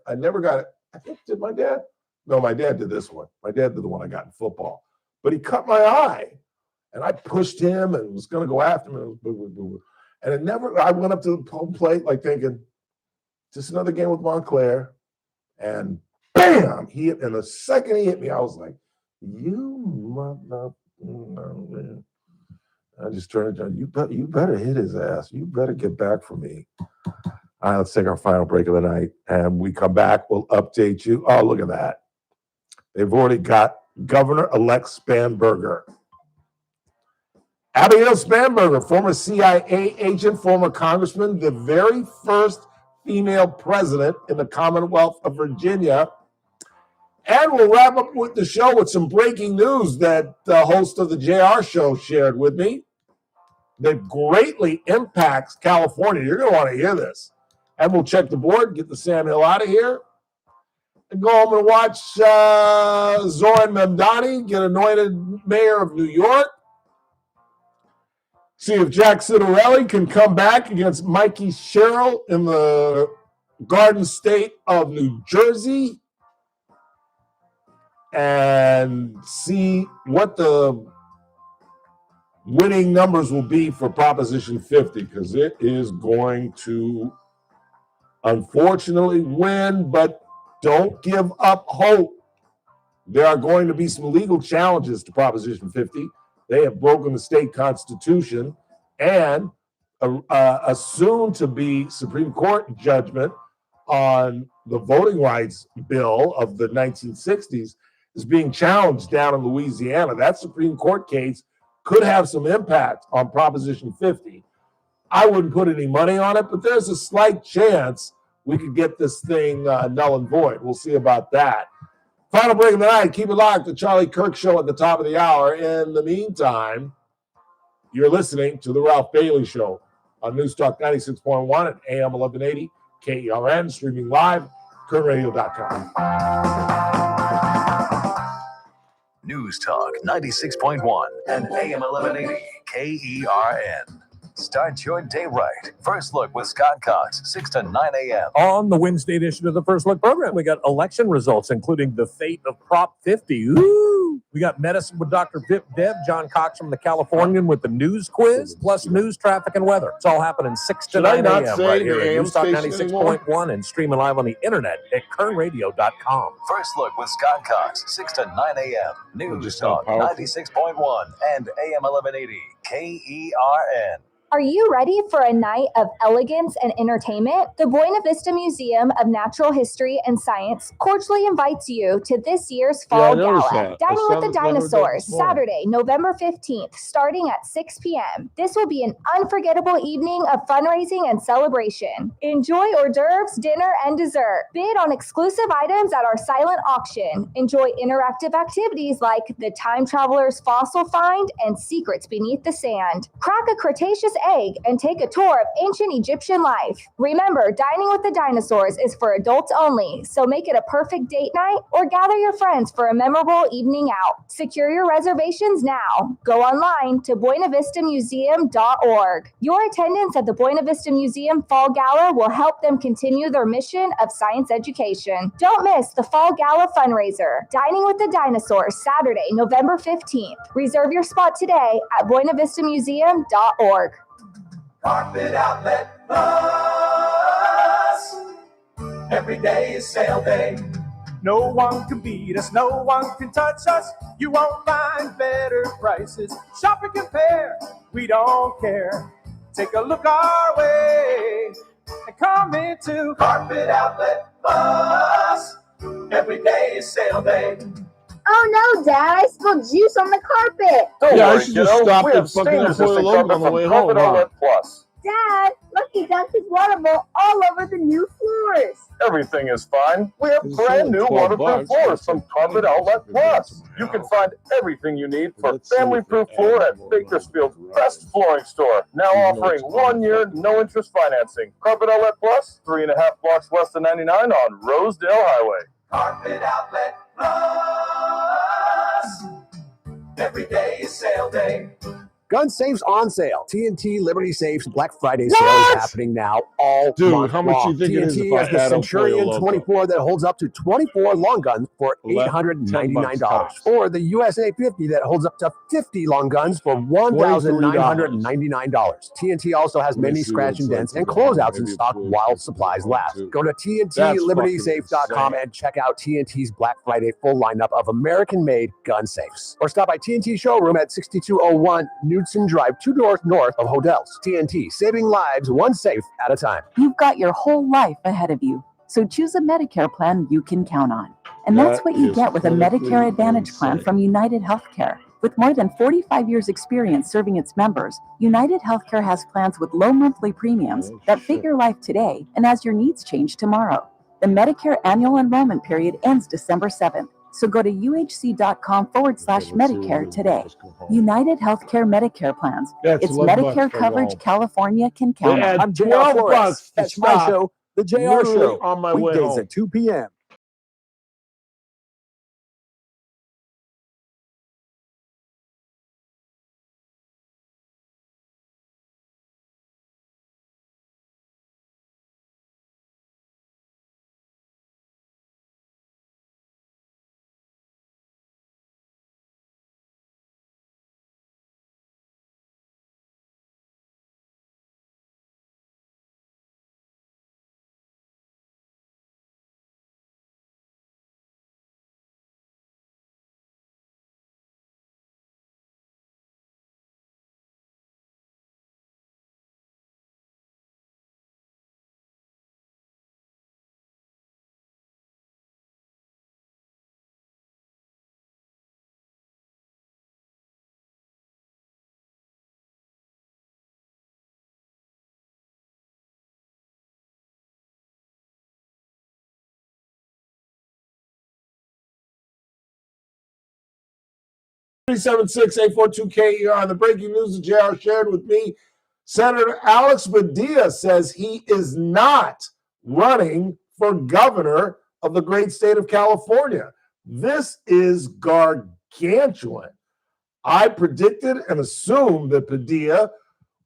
I never got it. I think, did my dad? No, my dad did this one. My dad did the one I got in football. But he cut my eye, and I pushed him and was going to go after him. And it never, I went up to the home plate like thinking, just another game with Montclair. And bam, he hit. And the second he hit me, I was like, you mother. I just turned it down. You better hit his ass. You better get back for me. All right, let's take our final break of the night. And we come back, we'll update you. Oh, look at that. They've already got Governor-elect Spanberger. Abigail Spanberger, former CIA agent, former congressman, the very first female president in the Commonwealth of Virginia. And we'll wrap up with the show with some breaking news that the host of the JR show shared with me that greatly impacts California. You're going to want to hear this. And we'll check the board, get the Sam Hill out of here, and go home and watch Zoran Mamdani get anointed mayor of New York. See if Jack Citarelli can come back against Mikey Sherrill in the Garden State of New Jersey. And see what the winning numbers will be for Proposition 50, because it is going to unfortunately win, but don't give up hope. There are going to be some legal challenges to Proposition 50. They have broken the state constitution, and a soon-to-be Supreme Court judgment on the voting rights bill of the 1960s is being challenged down in Louisiana. That Supreme Court case could have some impact on Proposition 50. I wouldn't put any money on it, but there's a slight chance we could get this thing null and void. We'll see about that. Final break of the night. Keep it locked. The Charlie Kirk Show at the top of the hour. In the meantime, you're listening to The Ralph Bailey Show on News Talk 96.1 and AM 1180, KERN, streaming live, kernradio.com. News Talk 96.1 and AM 1180 KERN. Start your day right. First Look with Scott Cox, 6 to 9 a.m. On the Wednesday edition of the First Look program, we got election results, including the fate of Prop 50. Ooh! We got medicine with Dr. Vip Dev, John Cox from the Californian with the news quiz, plus news, traffic, and weather. It's all happening 6 to 9 a.m. right here at News Talk 96.1 and streaming live on the internet at kernradio.com. First Look with Scott Cox, 6 to 9 a.m. News Talk 96.1 and AM 1180 KERN. Are you ready for a night of elegance and entertainment? The Buena Vista Museum of Natural History and Science cordially invites you to this year's Fall Gala. Dining with the Dinosaurs, Saturday, November 15th, starting at 6 p.m. This will be an unforgettable evening of fundraising and celebration. Enjoy hors d'oeuvres, dinner, and dessert. Bid on exclusive items at our silent auction. Enjoy interactive activities like the Time Traveler's Fossil Find and Secrets Beneath the Sand. Crack a Cretaceous egg and take a tour of ancient Egyptian life. Remember, Dining with the Dinosaurs is for adults only, so make it a perfect date night or gather your friends for a memorable evening out. Secure your reservations now. Go online to buenavistamuseum.org. Your attendance at the Buena Vista Museum Fall Gala will help them continue their mission of science education. Don't miss the Fall Gala fundraiser. Dining with the Dinosaurs, Saturday, November 15th. Reserve your spot today at buenavistamuseum.org. Carpet Outlet Plus. Every day is sale day. No one can beat us, no one can touch us. You won't find better prices. Shop and compare, we don't care. Take a look our way and come into Carpet Outlet Plus. Every day is sale day. Oh no, Dad, I spilled juice on the carpet. Don't worry, I should just stop and fucking pour a load on the way home. Plus. Dad, look, he dumped his water bowl all over the new floors. Everything is fine. We have brand new waterproof floors from Carpet Outlet Plus. You can find everything you need for family-proof floor at Bakersfield's best flooring store. Now offering 1 year, no interest financing. Carpet Outlet Plus, 3.5 blocks west of 99 on Rosedale Highway. Carpet Outlet Plus. Every day is sale day. Gun safes on sale. TNT Liberty Safes Black Friday sale is happening now all month how much long. you think it is if TNT I has the add up for you, Centurion Loco? 24 that holds up to 24 long guns for $899, tops. or the USA 50 that holds up to 50 long guns for $1,999. TNT also has Let me many see what scratch it's and like dents to and go home. closeouts in Maybe stock it's really while expensive to go supplies home, last. too. Go to That's TNTLibertySafe.com fucking and check out TNT's Black Friday full lineup of American-made gun safes. Or stop by TNT showroom at 6201 Knudsen Drive, 2 doors north of Hodel's. TNT, saving lives one safe at a time. You've got your whole life ahead of you, so choose a Medicare plan you can count on. And that's That what you is get with a clinically Medicare Advantage plan insane. from United Healthcare. With more than 45 years experience serving its members, United Healthcare has plans with low monthly premiums that fit your life today and as your needs change tomorrow. The Medicare annual enrollment period ends December 7th. So go to uhc.com/Medicare today. United Healthcare Medicare plans. It's Medicare coverage California can count on. I'm JR Flores. Catch my show, The JR Show, on my way weekdays home. at 2 p.m. Three 842-KER on the breaking news that JR shared with me. Senator Alex Padilla says he is not running for governor of the great state of California. This is gargantuan. I predicted and assumed that Padilla,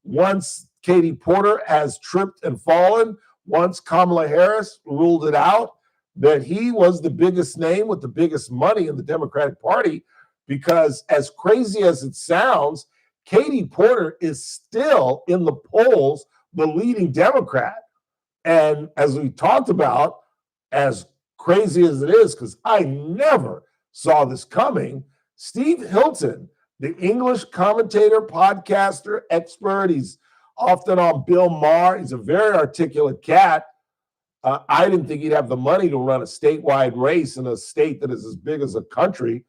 once Katie Porter has tripped and fallen, once Kamala Harris ruled it out, that he was the biggest name with the biggest money in the Democratic Party, because as crazy as it sounds, Katie Porter is still in the polls the leading Democrat. And as we talked about, as crazy as it is, because I never saw this coming, Steve Hilton, the English commentator, podcaster, expert, he's often on Bill Maher. He's a very articulate cat. I didn't think he'd have the money to run a statewide race in a state that is as big as a country,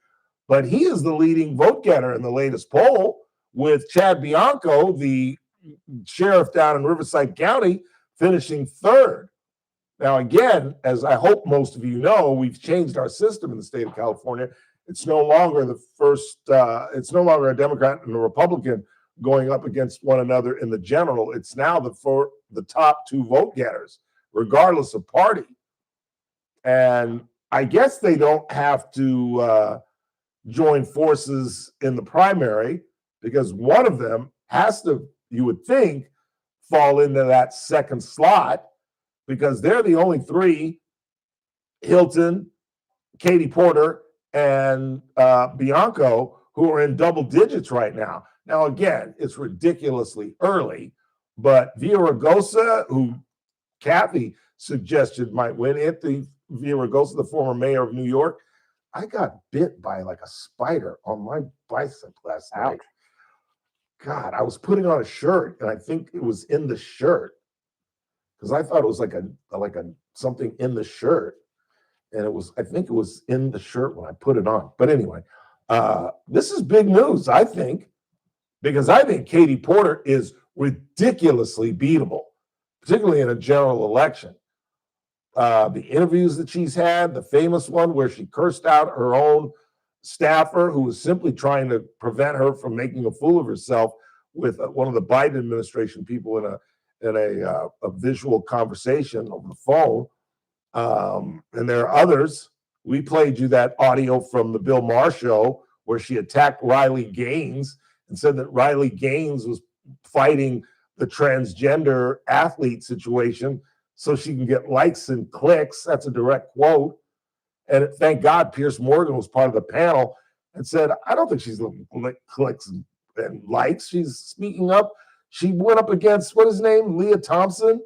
but he is the leading vote getter in the latest poll, with Chad Bianco, the sheriff down in Riverside County, finishing third. Now, again, as I hope most of you know, we've changed our system in the state of California. It's no longer it's no longer a Democrat and a Republican going up against one another in the general. It's now the top two vote getters, regardless of party. And I guess they don't have to join forces in the primary, because one of them has to, you would think, fall into that second slot, because they're the only three, Hilton, Katie Porter, and Bianco, who are in double digits right now. Now, again, it's ridiculously early, but Villaraigosa, who Kathy suggested might win, Anthony Villaraigosa, the former mayor of New York, I got bit by like a spider on my bicep last night. God, I was putting on a shirt, and I think it was in the shirt, because I thought it was like a something in the shirt, and I think it was in the shirt when I put it on. But anyway, this is big news, I think, because I think Katie Porter is ridiculously beatable, particularly in a general election. The interviews that she's had, the famous one where she cursed out her own staffer who was simply trying to prevent her from making a fool of herself with one of the Biden administration people in a visual conversation over the phone. And there are others. We played you that audio from the Bill Maher show where she attacked Riley Gaines and said that Riley Gaines was fighting the transgender athlete situation so she can get likes and clicks. That's a direct quote. And thank God Pierce Morgan was part of the panel and said, I don't think she's looking for clicks and likes. She's speaking up. She went up against, what is his name, Leah Thompson,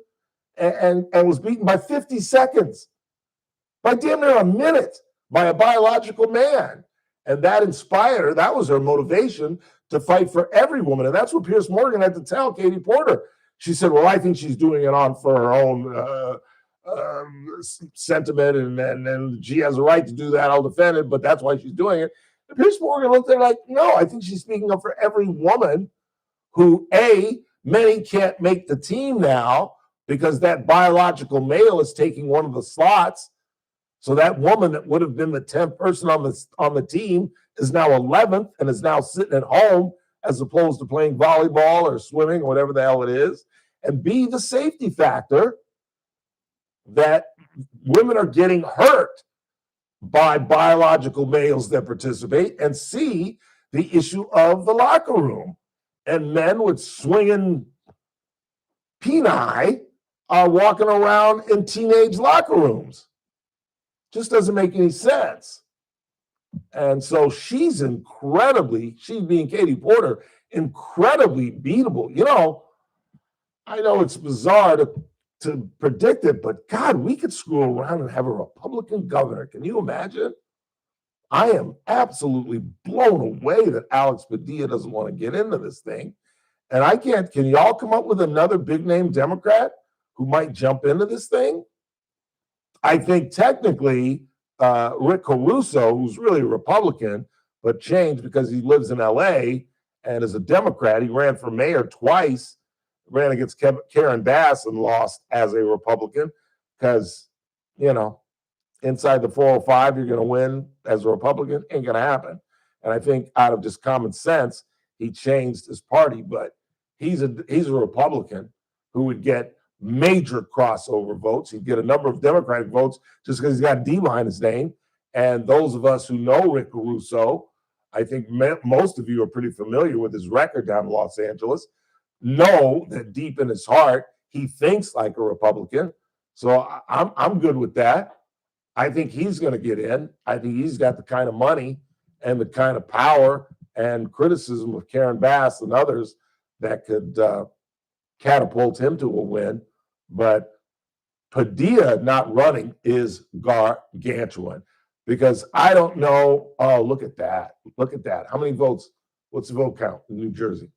and was beaten by 50 seconds, by damn near a minute, by a biological man. And that inspired her. That was her motivation to fight for every woman. And that's what Pierce Morgan had to tell Katie Porter. She said, well, I think she's doing it on for her own sentiment, and she has a right to do that. I'll defend it, but that's why she's doing it. And Pierce Morgan looked at her like, no, I think she's speaking up for every woman who, many can't make the team now because that biological male is taking one of the slots. So that woman that would have been the 10th person on the team is now 11th and is now sitting at home as opposed to playing volleyball or swimming or whatever the hell it is. And B, the safety factor that women are getting hurt by biological males that participate. And C, the issue of the locker room and men with swinging peni are walking around in teenage locker rooms. Just doesn't make any sense. And so she's being Katie Porter, incredibly beatable. You know, I know it's bizarre to predict it, but God, we could screw around and have a Republican governor. Can you imagine? I am absolutely blown away that Alex Padilla doesn't want to get into this thing. And I can't, can y'all come up with another big name Democrat who might jump into this thing? I think technically Rick Caruso, who's really a Republican, but changed because he lives in LA and is a Democrat. He ran for mayor twice, ran against Karen Bass and lost as a Republican because, you know, inside the 405, you're going to win as a Republican. Ain't going to happen. And I think out of just common sense, he changed his party, but he's a Republican who would get major crossover votes. He'd get a number of Democratic votes just because he's got D behind his name. And those of us who know Rick Caruso, I think most of you are pretty familiar with his record down in Los Angeles, know that deep in his heart, he thinks like a Republican. So I'm good with that. I think he's going to get in. I think he's got the kind of money and the kind of power and criticism of Karen Bass and others that could catapult him to a win. But Padilla not running is gargantuan because I don't know. Oh, look at that. Look at that. How many votes? What's the vote count in New Jersey?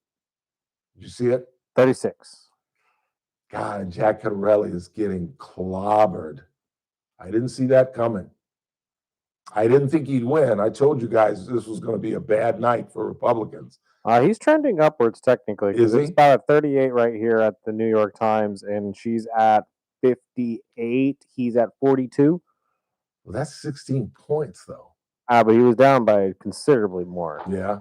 Did you see it? 36. God, and Jack Cottarelli is getting clobbered. I didn't see that coming. I didn't think he'd win. I told you guys this was going to be a bad night for Republicans. He's trending upwards technically. Is he? It's about at 38 right here at the New York Times, and she's at 58. He's at 42. Well, that's 16 points, though. But he was down by considerably more. Yeah.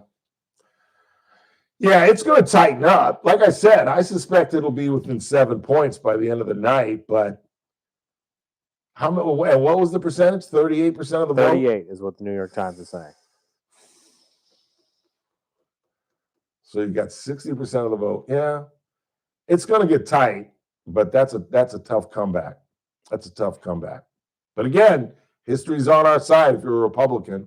Yeah, it's going to tighten up. Like I said, I suspect it'll be within 7 points by the end of the night, but and what was the percentage? 38% of the vote? 38 is what the New York Times is saying. So you've got 60% of the vote. Yeah, it's going to get tight, but that's a tough comeback. That's a tough comeback. But again, history's on our side if you're a Republican.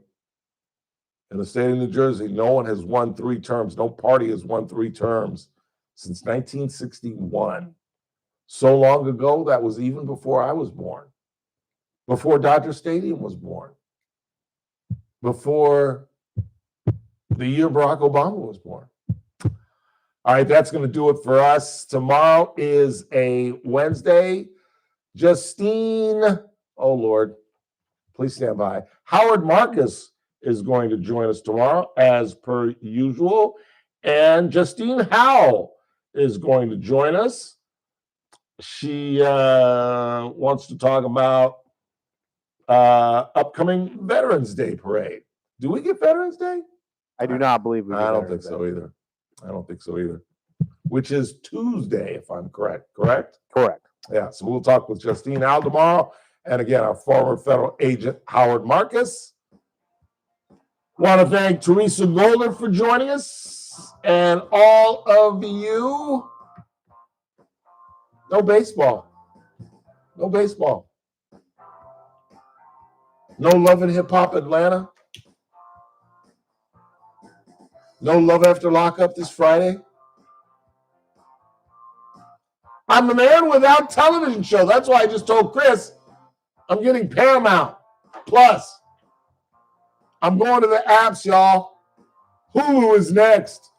In the state of New Jersey, no one has won 3 terms. No party has won 3 terms since 1961. So long ago, that was even before I was born. Before Dodger Stadium was born. Before the year Barack Obama was born. All right, that's going to do it for us. Tomorrow is a Wednesday. Justine, oh Lord, please stand by. Howard Marcus is going to join us tomorrow, as per usual. And Justine Howell is going to join us. She wants to talk about upcoming Veterans Day parade. Do we get Veterans Day? I do not believe we do. I don't think so either. I don't think so either. Which is Tuesday, if I'm correct. Correct? Correct. Yeah, so we'll talk with Justine Howell tomorrow. And again, our former federal agent, Howard Marcus. Want to thank Teresa Goldner for joining us. and all of you. No baseball. No baseball. No Love and Hip Hop Atlanta. No Love After Lockup this Friday. I'm the man without television show. That's why I just told Chris I'm getting Paramount Plus. I'm going to the apps, y'all. Hulu is next.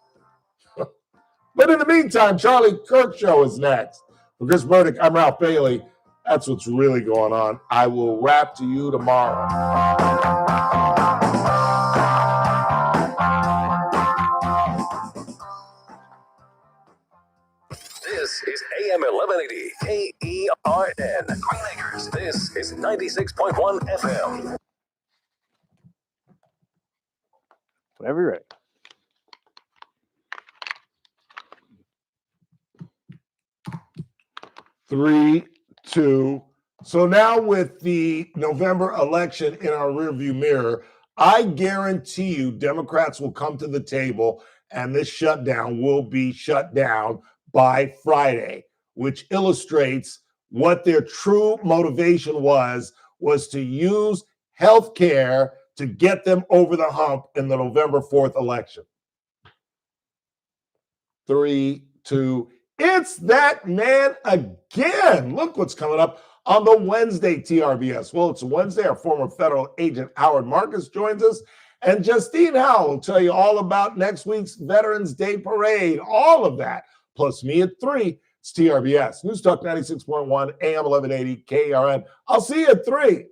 But in the meantime, Charlie Kirk Show is next. For Chris Burdick, I'm Ralph Bailey. That's what's really going on. I will rap to you tomorrow. This is AM 1180 KERN. Green Acres. This is 96.1 FM. Whenever you're ready. Three, two. So now with the November election in our rearview mirror, I guarantee you Democrats will come to the table and this shutdown will be shut down by Friday, which illustrates what their true motivation was to use health care to get them over the hump in the November 4th election. 3, 2, it's that man again. Look what's coming up on the Wednesday TRBS. Well, it's Wednesday. Our former federal agent Howard Marcus joins us. And Justine Howell will tell you all about next week's Veterans Day Parade. All of that. Plus me at 3. It's TRBS. News Talk 96.1 AM 1180 KRN. I'll see you at 3.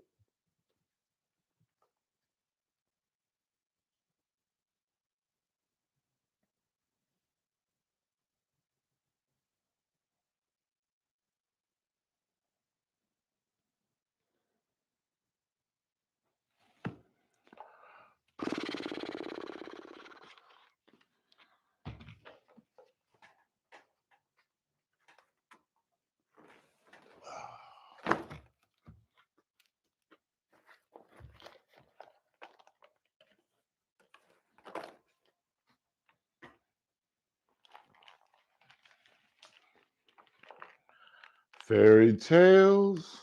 Fairy tales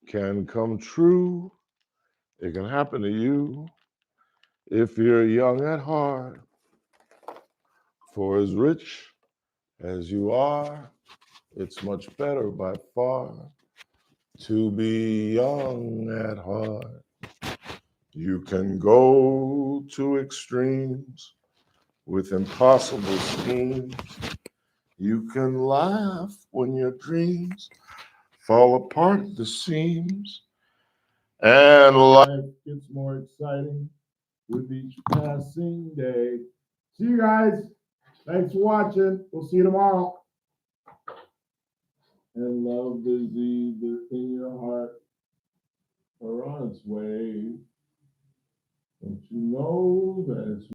can come true. It can happen to you if you're young at heart. For as rich as you are, it's much better by far to be young at heart. You can go to extremes with impossible schemes. You can laugh when your dreams fall apart at the seams. And life gets more exciting with each passing day. See you guys. Thanks for watching. We'll see you tomorrow. And love is either in your heart or on its way. Don't you know that it's